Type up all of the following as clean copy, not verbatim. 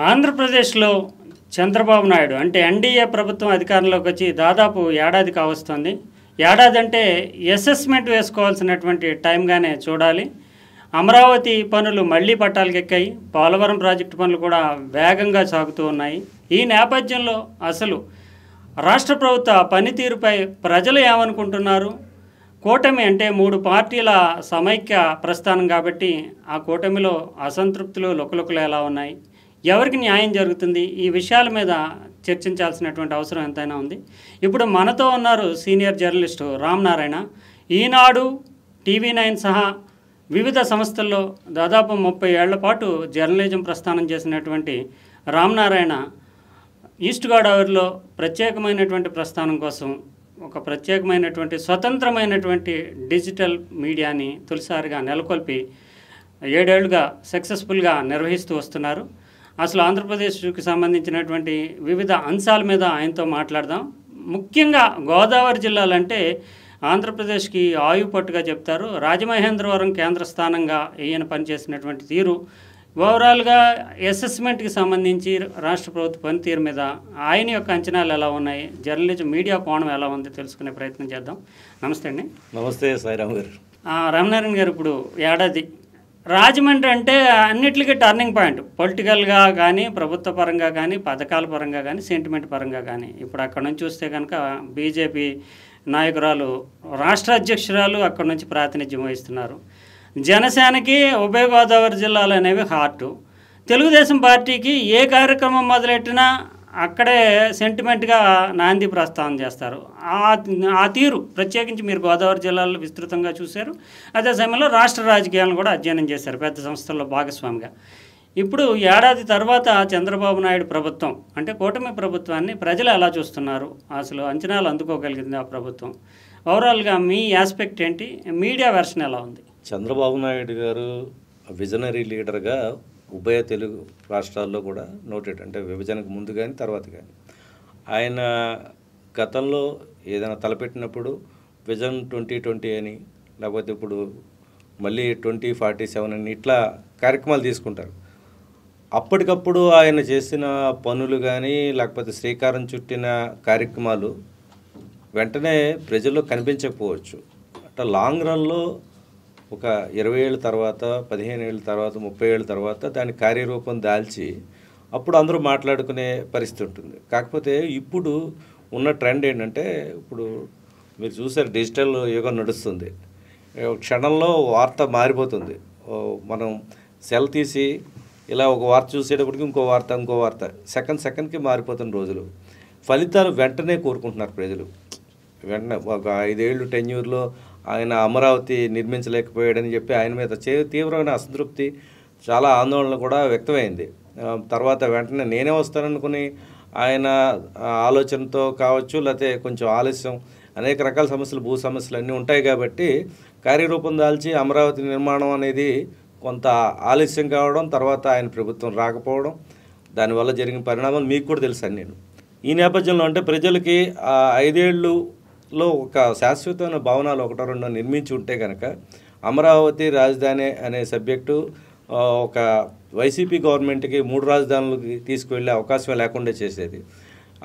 ఆంధ్రప్రదేశ్లో చంద్రబాబు నాయుడు అంటే ఎన్డీఏ ప్రభుత్వం అధికారంలోకి వచ్చి దాదాపు ఏడాది కావస్తుంది. ఏడాది అంటే అసెస్మెంట్ వేసుకోవాల్సినటువంటి టైంగానే చూడాలి. అమరావతి పనులు మళ్లీ పట్టాలకెక్కాయి. పోలవరం ప్రాజెక్టు పనులు కూడా వేగంగా సాగుతూ ఉన్నాయి. ఈ నేపథ్యంలో అసలు రాష్ట్ర ప్రభుత్వ పనితీరుపై ప్రజలు ఏమనుకుంటున్నారు? కూటమి అంటే 3 పార్టీల సమైక్య ప్రస్థానం కాబట్టి ఆ కూటమిలో అసంతృప్తులు లుకలుకలు ఎలా ఉన్నాయి, ఎవరికి న్యాయం జరుగుతుంది, ఈ విషయాల మీద చర్చించాల్సినటువంటి అవసరం ఎంతైనా ఉంది. ఇప్పుడు మనతో ఉన్నారు సీనియర్ జర్నలిస్టు రామనారాయణ. ఈనాడు, TV9 సహా వివిధ సంస్థల్లో దాదాపు 30 ఏళ్ల పాటు జర్నలిజం ప్రస్థానం చేసినటువంటి రామనారాయణ ఈస్ట్ గోదావరిలో ప్రత్యేకమైనటువంటి ప్రస్థానం కోసం ఒక ప్రత్యేకమైనటువంటి స్వతంత్రమైనటువంటి డిజిటల్ మీడియాని తొలిసారిగా నెలకొల్పి 7 ఏళ్లుగా సక్సెస్ఫుల్గా నిర్వహిస్తూ వస్తున్నారు. అసలు ఆంధ్రప్రదేశ్కి సంబంధించినటువంటి వివిధ అంశాల మీద ఆయనతో మాట్లాడదాం. ముఖ్యంగా గోదావరి జిల్లాలంటే ఆంధ్రప్రదేశ్కి ఆయుపట్టుగా చెప్తారు. రాజమహేంద్రవరం కేంద్ర స్థానంగా ఈయన పనిచేసినటువంటి తీరు, ఓవరాల్గా అసెస్మెంట్కి సంబంధించి రాష్ట్ర ప్రభుత్వ పనితీరు మీద ఆయన యొక్క అంచనాలు ఎలా ఉన్నాయి, జర్నలిజం మీడియా కోణం ఎలా ఉంది తెలుసుకునే ప్రయత్నం చేద్దాం. నమస్తే అండి. నమస్తే సాయిరామ్ గారు. రామనారాయణ గారు, ఇప్పుడు ఏడాది రాజమండ్రి అంటే అన్నిటికీ టర్నింగ్ పాయింట్, పొలిటికల్గా కానీ, ప్రభుత్వ పరంగా కానీ, పథకాల పరంగా కానీ, సెంటిమెంట్ పరంగా కానీ. ఇప్పుడు అక్కడ నుంచి చూస్తే కనుక బీజేపీ నాయకురాలు, రాష్ట్ర అధ్యక్షురాలు అక్కడ నుంచి ప్రాతినిధ్యం వహిస్తున్నారు. జనసేనకి ఉభయ గోదావరి జిల్లాలు అనేవి హార్టు. తెలుగుదేశం పార్టీకి ఏ కార్యక్రమం మొదలెట్టినా అక్కడే సెంటిమెంట్గా నాంది ప్రస్థానం చేస్తారు. ఆ తీరు ప్రత్యేకించి మీరు గోదావరి జిల్లాలో విస్తృతంగా చూశారు. అదే సమయంలో రాష్ట్ర రాజకీయాలను కూడా అధ్యయనం చేశారు పెద్ద సంస్థల్లో భాగస్వామిగా. ఇప్పుడు ఏడాది తర్వాత చంద్రబాబు నాయుడు ప్రభుత్వం అంటే కూటమి ప్రభుత్వాన్ని ప్రజలు ఎలా చూస్తున్నారు? అసలు అంచనాలు అందుకోగలిగింది ఆ ప్రభుత్వం? ఓవరాల్గా మీ ఆస్పెక్ట్ ఏంటి? మీడియా వెర్షన్ ఎలా ఉంది? చంద్రబాబు నాయుడు గారు విజనరీ లీడర్గా ఉభయ తెలుగు రాష్ట్రాల్లో కూడా నోటెడ్, అంటే విభజనకు ముందు కానీ తర్వాత కానీ ఆయన గతంలో ఏదైనా తలపెట్టినప్పుడు విజన్ 2020 అని, లేకపోతే ఇప్పుడు మళ్ళీ 2047 అని ఇట్లా కార్యక్రమాలు తీసుకుంటారు. అప్పటికప్పుడు ఆయన చేసిన పనులు కానీ, లేకపోతే శ్రీకారం చుట్టిన కార్యక్రమాలు వెంటనే ప్రజల్లో కనిపించకపోవచ్చు. అట్లా లాంగ్ రన్లో ఒక 20 ఏళ్ళ తర్వాత, 15 ఏళ్ళ తర్వాత, 30 ఏళ్ళ తర్వాత దాని కార్యరూపం దాల్చి అప్పుడు అందరూ మాట్లాడుకునే పరిస్థితి ఉంటుంది. కాకపోతే ఇప్పుడు ఉన్న ట్రెండ్ ఏంటంటే, ఇప్పుడు మీరు చూసారు డిజిటల్ యుగం నడుస్తుంది. క్షణంలో వార్త మారిపోతుంది. మనం సెల్ తీసి ఇలా ఒక వార్త చూసేటప్పటికి ఇంకో వార్త సెకండ్కి మారిపోతున్న రోజులు. ఫలితాలు వెంటనే కోరుకుంటున్నారు ప్రజలు. వెంటనే ఒక 5 ఏళ్ళు టెన్యూర్లో ఆయన అమరావతి నిర్మించలేకపోయాడని చెప్పి ఆయన మీద తీవ్రమైన అసంతృప్తి, చాలా ఆందోళన కూడా వ్యక్తమైంది. తర్వాత వెంటనే నేనే వస్తాననుకుని ఆయన ఆలోచనతో కావచ్చు, లేకపోతే కొంచెం ఆలస్యం, అనేక రకాల సమస్యలు, భూ సమస్యలు అన్నీ ఉంటాయి కాబట్టి కార్యరూపం దాల్చి అమరావతి నిర్మాణం అనేది కొంత ఆలస్యం కావడం, తర్వాత ఆయన ప్రభుత్వం రాకపోవడం, దానివల్ల జరిగిన పరిణామాలు మీకు కూడా తెలుసు. నేను ఈ నేపథ్యంలో అంటే ప్రజలకి 5 ఏళ్ళులో ఒక శాశ్వతమైన భవనాలు 1-2 నిర్మించి ఉంటే కనుక అమరావతి రాజధాని అనే సబ్జెక్టు ఒక వైసీపీ గవర్నమెంట్కి 3 రాజధానులకి తీసుకువెళ్ళే అవకాశం లేకుండా చేసేది.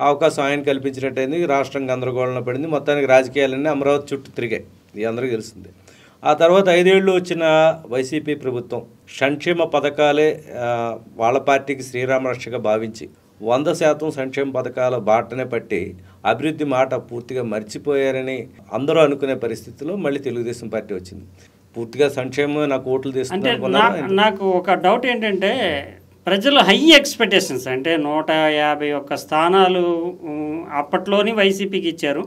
ఆ అవకాశం ఆయన కల్పించినట్టయింది. రాష్ట్రం గందరగోళంలో పడింది. మొత్తానికి రాజకీయాలన్నీ అమరావతి చుట్టూ తిరిగాయి. ఇది అందరికీ తెలిసింది. ఆ తర్వాత 5 ఏళ్ళు వచ్చిన వైసీపీ ప్రభుత్వం సంక్షేమ పథకాలే వాళ్ళ పార్టీకి శ్రీరామరక్షగా భావించి 100% సంక్షేమ పథకాల బాటనే పట్టి అభివృద్ధి మాట పూర్తిగా మర్చిపోయారని అందరూ అనుకునే పరిస్థితిలో మళ్ళీ తెలుగుదేశం పార్టీ వచ్చింది. పూర్తిగా సంక్షేమం నాకు ఓట్లు తీసుకుంటే నాకు ఒక డౌట్ ఏంటంటే, ప్రజలు హై ఎక్స్పెక్టేషన్స్ అంటే 151 స్థానాలు అప్పట్లోని వైసీపీకి ఇచ్చారు.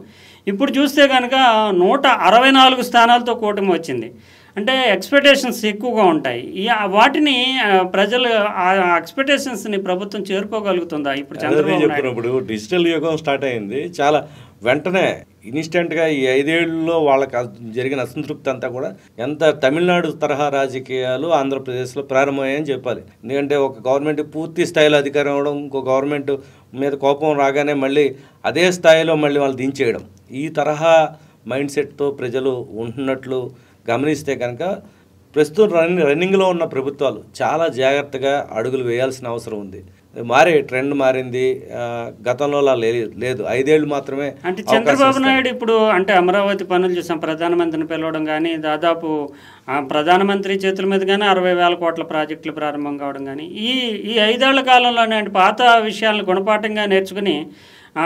ఇప్పుడు చూస్తే కనుక 164 స్థానాలతో కూటమి వచ్చింది. అంటే ఎక్స్పెక్టేషన్స్ ఎక్కువగా ఉంటాయి. వాటిని ప్రజలు ఆ ఎక్స్పెక్టేషన్స్ని ప్రభుత్వం చేరుకోగలుగుతుందా? ఇప్పుడు చెప్పినప్పుడు డిజిటల్ యుగం స్టార్ట్ అయింది. చాలా వెంటనే ఇన్స్టెంట్గా ఈ 5 ఏళ్ళలో వాళ్ళకి జరిగిన అసంతృప్తి అంతా కూడా ఎంత తమిళనాడు తరహా రాజకీయాలు ఆంధ్రప్రదేశ్లో ప్రారంభమయ్యాయని చెప్పాలి. ఎందుకంటే ఒక గవర్నమెంట్ పూర్తి స్థాయిలో అధికారం ఇవ్వడం, ఇంకో గవర్నమెంట్ మీద కోపం రాగానే మళ్ళీ అదే స్థాయిలో మళ్ళీ వాళ్ళు దించేయడం, ఈ తరహా మైండ్ సెట్తో ప్రజలు ఉంటున్నట్లు గమనిస్తే కనుక ప్రస్తుతం రన్నింగ్లో ఉన్న ప్రభుత్వాలు చాలా జాగ్రత్తగా అడుగులు వేయాల్సిన అవసరం ఉంది. ట్రెండ్ మారింది. గతంలో లేదు, 5 ఏళ్ళు మాత్రమే. అంటే చంద్రబాబు నాయుడు ఇప్పుడు అంటే అమరావతి పనులు చూసాం, ప్రధానమంత్రిని పిలవడం కానీ, దాదాపు ప్రధానమంత్రి చేతుల మీద కానీ 60,000 కోట్ల ప్రాజెక్టులు ప్రారంభం కావడం కానీ, ఈ 5 ఏళ్ల కాలంలోనే అంటే పాత విషయాలను గుణపాఠంగా నేర్చుకుని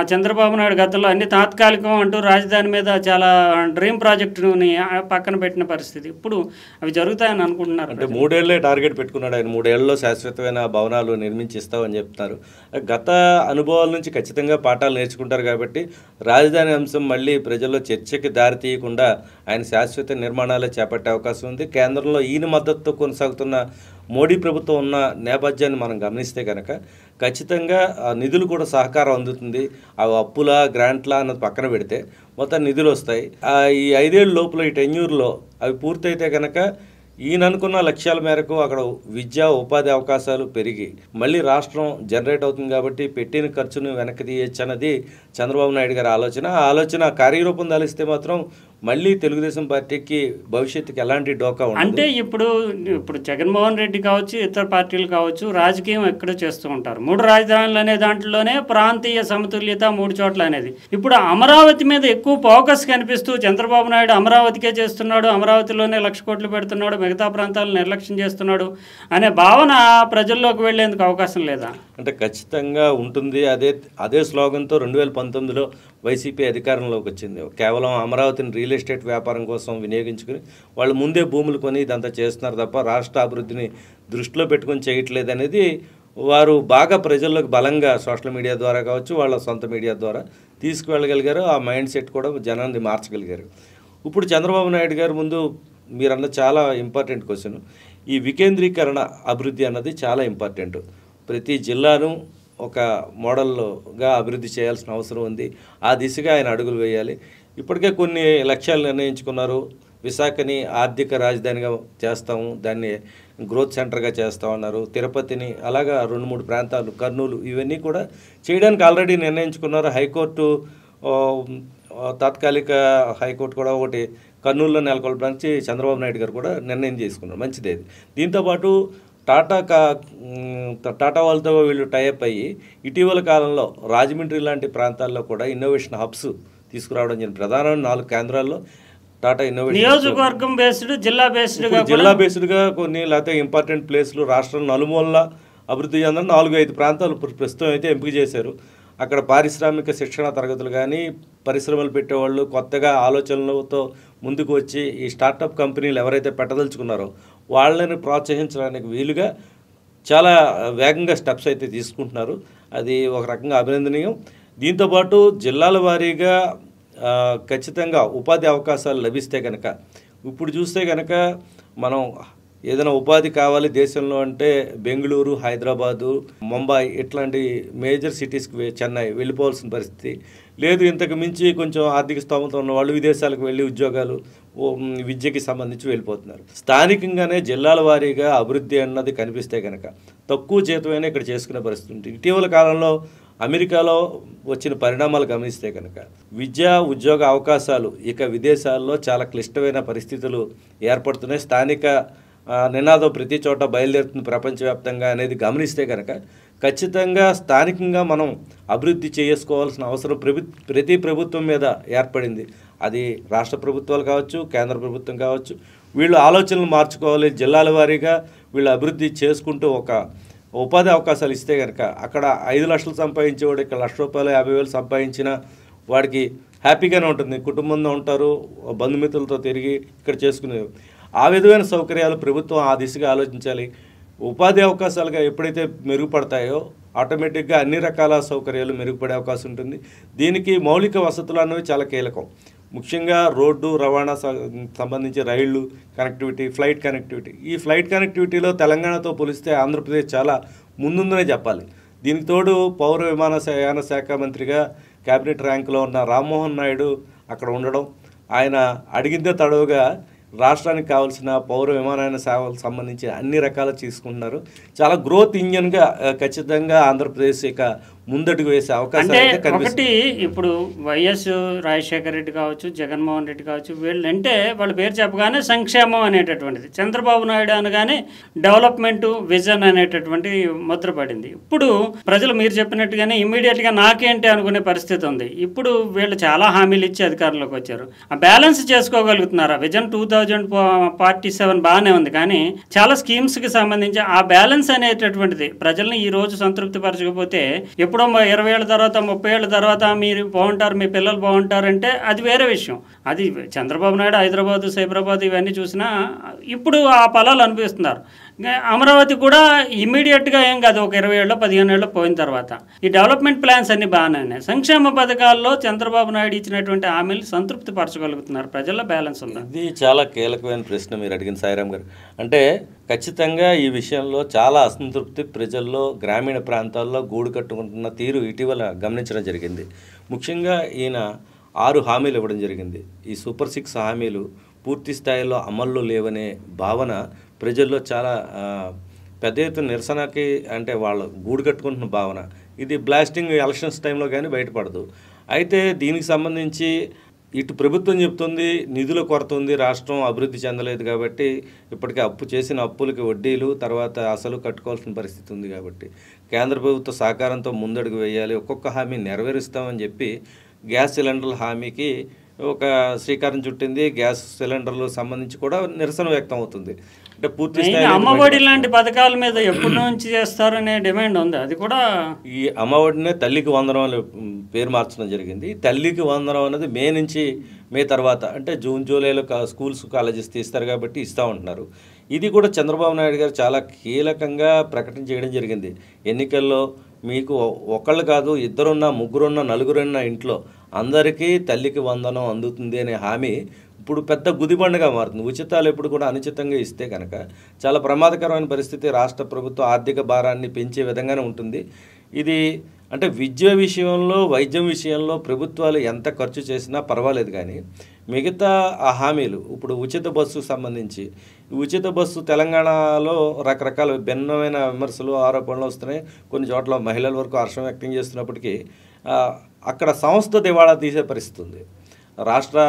చంద్రబాబు నాయుడు గతంలో అన్ని తాత్కాలికం అంటూ రాజధాని మీద చాలా డ్రీమ్ ప్రాజెక్టుని పక్కన పెట్టిన పరిస్థితి. ఇప్పుడు అవి జరుగుతాయని అనుకుంటున్నారు. అంటే 3 ఏళ్లే టార్గెట్ పెట్టుకున్నాడు ఆయన. 3 ఏళ్లలో శాశ్వతమైన భవనాలు నిర్మించి ఇస్తామని చెప్తున్నారు. గత అనుభవాల నుంచి ఖచ్చితంగా పాఠాలు నేర్చుకుంటారు కాబట్టి రాజధాని అంశం మళ్ళీ ప్రజల్లో చర్చకి దారి తీయకుండా ఆయన శాశ్వత నిర్మాణాలే చేపట్టే అవకాశం ఉంది. కేంద్రంలో ఈయన మద్దతుతో కొనసాగుతున్న మోడీ ప్రభుత్వం ఉన్న నేపథ్యాన్ని మనం గమనిస్తే కనుక ఖచ్చితంగా నిధులు కూడా సహకారం అందుతుంది. అవి అప్పులా గ్రాంట్లా అన్నది పక్కన పెడితే మొత్తం నిధులు వస్తాయి. ఈ 5 ఏళ్ళ లోపల ఈ టెన్యూర్లో అవి పూర్తయితే కనుక ఈయన అనుకున్న లక్ష్యాల మేరకు అక్కడ విద్యా ఉపాధి అవకాశాలు పెరిగి మళ్ళీ రాష్ట్రం జనరేట్ అవుతుంది కాబట్టి పెట్టిన ఖర్చును వెనక్కి తీయచ్చు అన్నది చంద్రబాబు నాయుడు గారి ఆలోచన. ఆ ఆలోచన కార్యరూపం దాలిస్తే మాత్రం మళ్ళీ తెలుగుదేశం పార్టీకి భవిష్యత్తుకి ఎలాంటి డోకా ఉండదు. అంటే ఇప్పుడు జగన్మోహన్ రెడ్డి కావచ్చు, ఇతర పార్టీలు కావచ్చు, రాజకీయం ఎక్కడో చేస్తూ ఉంటారు. 3 రాజధానులు అనే దాంట్లోనే ప్రాంతీయ సమతుల్యత 3 చోట్ల అనేది. ఇప్పుడు అమరావతి మీద ఎక్కువ ఫోకస్ కనిపిస్తూ చంద్రబాబు నాయుడు అమరావతికే చేస్తున్నాడు, అమరావతిలోనే 1,00,000 కోట్లు పెడుతున్నాడు, మిగతా ప్రాంతాలను నిర్లక్ష్యం చేస్తున్నాడు అనే భావన ప్రజల్లోకి వెళ్లేందుకు అవకాశం లేదా? అంటే ఖచ్చితంగా ఉంటుంది. అదే స్లోగన్తో 2019లో వైసీపీ అధికారంలోకి వచ్చింది. కేవలం అమరావతిని రియల్ ఎస్టేట్ వ్యాపారం కోసం వినియోగించుకుని వాళ్ళు ముందే భూములు కొని ఇదంతా చేస్తున్నారు తప్ప రాష్ట్ర అభివృద్ధిని దృష్టిలో పెట్టుకొని చేయట్లేదు అనేది వారు బాగా ప్రజల్లోకి బలంగా సోషల్ మీడియా ద్వారా కావచ్చు, వాళ్ళ సొంత మీడియా ద్వారా తీసుకువెళ్ళగలిగారు. ఆ మైండ్ సెట్ కూడా జనాన్ని మార్చగలిగారు. ఇప్పుడు చంద్రబాబు నాయుడు గారు ముందు మీరన్న చాలా ఇంపార్టెంట్ క్వశ్చన్, ఈ వికేంద్రీకరణ అభివృద్ధి అన్నది చాలా ఇంపార్టెంట్. ప్రతి జిల్లాను ఒక మోడల్గా అభివృద్ధి చేయాల్సిన అవసరం ఉంది. ఆ దిశగా ఆయన అడుగులు వేయాలి. ఇప్పటికే కొన్ని లక్ష్యాలు నిర్ణయించుకున్నారు. విశాఖని ఆర్థిక రాజధానిగా చేస్తాము, దాన్ని గ్రోత్ సెంటర్గా చేస్తామన్నారు. తిరుపతిని అలాగా 2-3 ప్రాంతాలు, కర్నూలు, ఇవన్నీ కూడా చేయడానికి ఆల్రెడీ నిర్ణయించుకున్నారు. హైకోర్టు తాత్కాలిక హైకోర్టు కూడా ఒకటి కర్నూలులో నెలకొల్పడానికి చంద్రబాబు నాయుడు గారు కూడా నిర్ణయం చేసుకున్నారు. మంచిదే. దీంతోపాటు టాటా వాళ్ళతో వీళ్ళు టైఅప్ అయ్యి ఇటీవల కాలంలో రాజమండ్రి లాంటి ప్రాంతాల్లో కూడా ఇన్నోవేషన్ హబ్స్ తీసుకురావడం జరిగింది. ప్రధానమైన 4 కేంద్రాల్లో టాటా ఇన్నోవేషన్ నియోజకవర్గం బేస్డ్, జిల్లా బేస్డ్గా కొన్ని లేకపోతే ఇంపార్టెంట్ ప్లేస్లు రాష్ట్రం నలుమూలలా అభివృద్ధి చెందని 4-5 ప్రాంతాలు ప్రస్తుతం అయితే ఎంపిక చేశారు. అక్కడ పారిశ్రామిక శిక్షణ తరగతులు కానీ, పరిశ్రమలు పెట్టేవాళ్ళు కొత్తగా ఆలోచనలతో ముందుకు వచ్చి ఈ స్టార్టప్ కంపెనీలు ఎవరైతే పెట్టదలుచుకున్నారో వాళ్ళని ప్రోత్సహించడానికి వీలుగా చాలా వేగంగా స్టెప్స్ అయితే తీసుకుంటున్నారు. అది ఒక రకంగా అభినందనీయం. దీంతోపాటు జిల్లాల వారీగా ఖచ్చితంగా ఉపాధి అవకాశాలు లభిస్తే కనుక, ఇప్పుడు చూస్తే కనుక మనం ఏదైనా ఉపాధి కావాలి దేశంలో అంటే బెంగళూరు, హైదరాబాదు, ముంబై ఇట్లాంటి మేజర్ సిటీస్కి, చెన్నై వెళ్ళిపోవాల్సిన పరిస్థితి లేదు. ఇంతకు మించి కొంచెం ఆర్థిక స్తోమత ఉన్న వాళ్ళు విదేశాలకు వెళ్ళి ఉద్యోగాలు, విద్యకి సంబంధించి వెళ్ళిపోతున్నారు. స్థానికంగానే జిల్లాల వారీగా అభివృద్ధి అన్నది కనిపిస్తే కనుక తక్కువ జీతమైనా ఇక్కడ చేసుకునే పరిస్థితి ఉంటుంది. ఇటీవల కాలంలో అమెరికాలో వచ్చిన పరిణామాలు గమనిస్తే కనుక విద్యా ఉద్యోగ అవకాశాలు ఇక విదేశాల్లో చాలా క్లిష్టమైన పరిస్థితులు ఏర్పడుతున్నాయి. స్థానిక నినాదం ప్రతి చోట బయలుదేరుతుంది ప్రపంచవ్యాప్తంగా అనేది గమనిస్తే కనుక ఖచ్చితంగా స్థానికంగా మనం అభివృద్ధి చేసుకోవాల్సిన అవసరం ప్రతి ప్రభుత్వం మీద ఏర్పడింది. అది రాష్ట్ర ప్రభుత్వాలు కావచ్చు, కేంద్ర ప్రభుత్వం కావచ్చు. వీళ్ళు ఆలోచనలు మార్చుకోవాలి. జిల్లాల వారీగా వీళ్ళు అభివృద్ధి చేసుకుంటూ ఒక ఉపాధి అవకాశాలు ఇస్తే కనుక అక్కడ 5 లక్షలు సంపాదించేవాడు ఇక్కడ ₹1,00,000 50,000 సంపాదించిన వాడికి హ్యాపీగానే ఉంటుంది. కుటుంబంలో ఉంటారు, బంధుమిత్రులతో తిరిగి ఇక్కడ చేసుకునే ఆ విధమైన సౌకర్యాలు ప్రభుత్వం ఆ దిశగా ఆలోచించాలి. ఉపాధి అవకాశాలుగా ఎప్పుడైతే మెరుగుపడతాయో ఆటోమేటిక్గా అన్ని రకాల సౌకర్యాలు మెరుగుపడే అవకాశం ఉంటుంది. దీనికి మౌలిక వసతులు అనేవి చాలా కీలకం. ముఖ్యంగా రోడ్డు రవాణా సంబంధించి రైళ్లు కనెక్టివిటీ, ఫ్లైట్ కనెక్టివిటీ. ఈ ఫ్లైట్ కనెక్టివిటీలో తెలంగాణతో పోలిస్తే ఆంధ్రప్రదేశ్ చాలా ముందుందనే చెప్పాలి. దీనికి తోడు పౌర విమానయాన శాఖ మంత్రిగా క్యాబినెట్ ర్యాంకులో ఉన్న రామ్మోహన్ నాయుడు అక్కడ ఉండడం, ఆయన అడిగిందే తడవుగా రాష్ట్రానికి కావాల్సిన పౌర విమానయాన సేవలకు సంబంధించి అన్ని రకాలు తీసుకుంటున్నారు. చాలా గ్రోత్ ఇంజన్గా ఖచ్చితంగా ఆంధ్రప్రదేశ్ ఇక ముందడుగు వేసే అవకాశం అంటే అయితే కనిపిస్తుంది. ఒకటి ఇప్పుడు వైఎస్ రాజశేఖర రెడ్డి కావచ్చు, జగన్మోహన్ రెడ్డి కావచ్చు, వీళ్ళు అంటే వాళ్ళ పేరు చెప్పగానే సంక్షేమం అనేటటువంటిది, చంద్రబాబు నాయుడు అనగానే డెవలప్మెంట్ విజన్ అనేటటువంటి ముద్ర పడింది. ఇప్పుడు ప్రజలు మీరు చెప్పినట్టుగానే ఇమ్మీడియట్గా నాకేంటి అనుకునే పరిస్థితి ఉంది. ఇప్పుడు వీళ్ళు చాలా హామీలు ఇచ్చి అధికారంలోకి వచ్చారు. ఆ బ్యాలెన్స్ చేసుకోగలుగుతున్నారా? విజన్ 2047 బాగానే ఉంది, కానీ చాలా స్కీమ్స్కి సంబంధించి ఆ బ్యాలెన్స్ అనేటటువంటిది ప్రజల్ని ఈ రోజు సంతృప్తి పరచకపోతే ఎప్పుడో 20 ఏళ్ళ తర్వాత 30 ఏళ్ళ తర్వాత మీరు బాగుంటారు, మీ పిల్లలు బాగుంటారంటే అది వేరే విషయం. అది చంద్రబాబు నాయుడు హైదరాబాద్, సైబరాబాద్ ఇవన్నీ చూసినా ఇప్పుడు ఆ ఫలాలు అనిపిస్తున్నారు. అమరావతి కూడా ఇమ్మీడియట్గా ఏం కాదు, ఒక 20 ఏళ్ళు 15 ఏళ్ళు పోయిన తర్వాత ఈ డెవలప్మెంట్ ప్లాన్స్ అన్ని బాగానే ఉన్నాయి. సంక్షేమ పథకాల్లో చంద్రబాబు నాయుడు ఇచ్చినటువంటి హామీలు సంతృప్తి పరచగలుగుతున్నారు, ప్రజల్లో బ్యాలెన్స్ ఉంది. ఇది చాలా కీలకమైన ప్రశ్న మీరు అడిగిన సాయిరామ్ గారు. అంటే ఖచ్చితంగా ఈ విషయంలో చాలా అసంతృప్తి ప్రజల్లో, గ్రామీణ ప్రాంతాల్లో గూడు కట్టుకుంటున్న తీరు ఇటీవల గమనించడం జరిగింది. ముఖ్యంగా ఈయన 6 హామీలు ఇవ్వడం జరిగింది. ఈ సూపర్ 6 హామీలు పూర్తి స్థాయిలో అమల్లో లేవనే భావన ప్రజల్లో చాలా పెద్ద ఎత్తున నిరసనకి, అంటే వాళ్ళ గూడు కట్టుకుంటున్న భావన, ఇది బ్లాస్టింగ్ ఎలక్షన్స్ టైంలో కానీ బయటపడదు. అయితే దీనికి సంబంధించి ఇటు ప్రభుత్వం చెప్తుంది నిధుల కొరత ఉంది, రాష్ట్రం అభివృద్ధి చెందలేదు కాబట్టి ఇప్పటికే అప్పు చేసిన అప్పులకి వడ్డీలు తర్వాత అసలు కట్టుకోవాల్సిన పరిస్థితి ఉంది కాబట్టి కేంద్ర ప్రభుత్వ సహకారంతో ముందడుగు వేయాలి, ఒక్కొక్క హామీ నెరవేరుస్తామని చెప్పి గ్యాస్ సిలిండర్ల హామీకి ఒక శ్రీకారం చుట్టింది. గ్యాస్ సిలిండర్లకు సంబంధించి కూడా నిరసన వ్యక్తం అవుతుంది. అంటే పూర్తి స్థాయిలో అమ్మఒడి లాంటి పథకాల మీద ఎప్పటి నుంచి చేస్తారనే డిమాండ్ ఉంది. అది కూడా ఈ అమ్మఒడినే తల్లికి వందనం అని పేరు మార్చడం జరిగింది. తల్లికి వందనం అనేది మే నుంచి మే తర్వాత, అంటే జూన్ జూలైలో స్కూల్స్ కాలేజెస్ తీస్తారు కాబట్టి ఇస్తూ ఉంటున్నారు. ఇది కూడా చంద్రబాబు నాయుడు గారు చాలా కీలకంగా ప్రకటన చేయడం జరిగింది. ఎన్నికల్లో మీకు ఒకళ్ళు కాదు, ఇద్దరున్నా, ముగ్గురున్నా, నలుగురున్నా ఇంట్లో అందరికీ తల్లికి వందనం అందుతుంది అనే హామీ ఇప్పుడు పెద్ద గుదిబండగా మారుతుంది. ఉచితాలు ఎప్పుడు కూడా అనుచితంగా ఇస్తే కనుక చాలా ప్రమాదకరమైన పరిస్థితి, రాష్ట్ర ప్రభుత్వ ఆర్థిక భారాన్ని పెంచే విధంగానే ఉంటుంది. ఇది అంటే విద్య విషయంలో, వైద్యం విషయంలో ప్రభుత్వాలు ఎంత ఖర్చు చేసినా పర్వాలేదు, కానీ మిగతా ఆ హామీలు, ఇప్పుడు ఉచిత బస్సుకు సంబంధించి ఉచిత బస్సు తెలంగాణలో రకరకాల భిన్నమైన విమర్శలు, ఆరోపణలు వస్తున్నాయి. కొన్ని చోట్ల మహిళల వరకు హర్షం వ్యక్తం చేస్తున్నప్పటికీ అక్కడ సంస్థ దివాళా తీసే పరిస్థితి ఉంది. రాష్ట్ర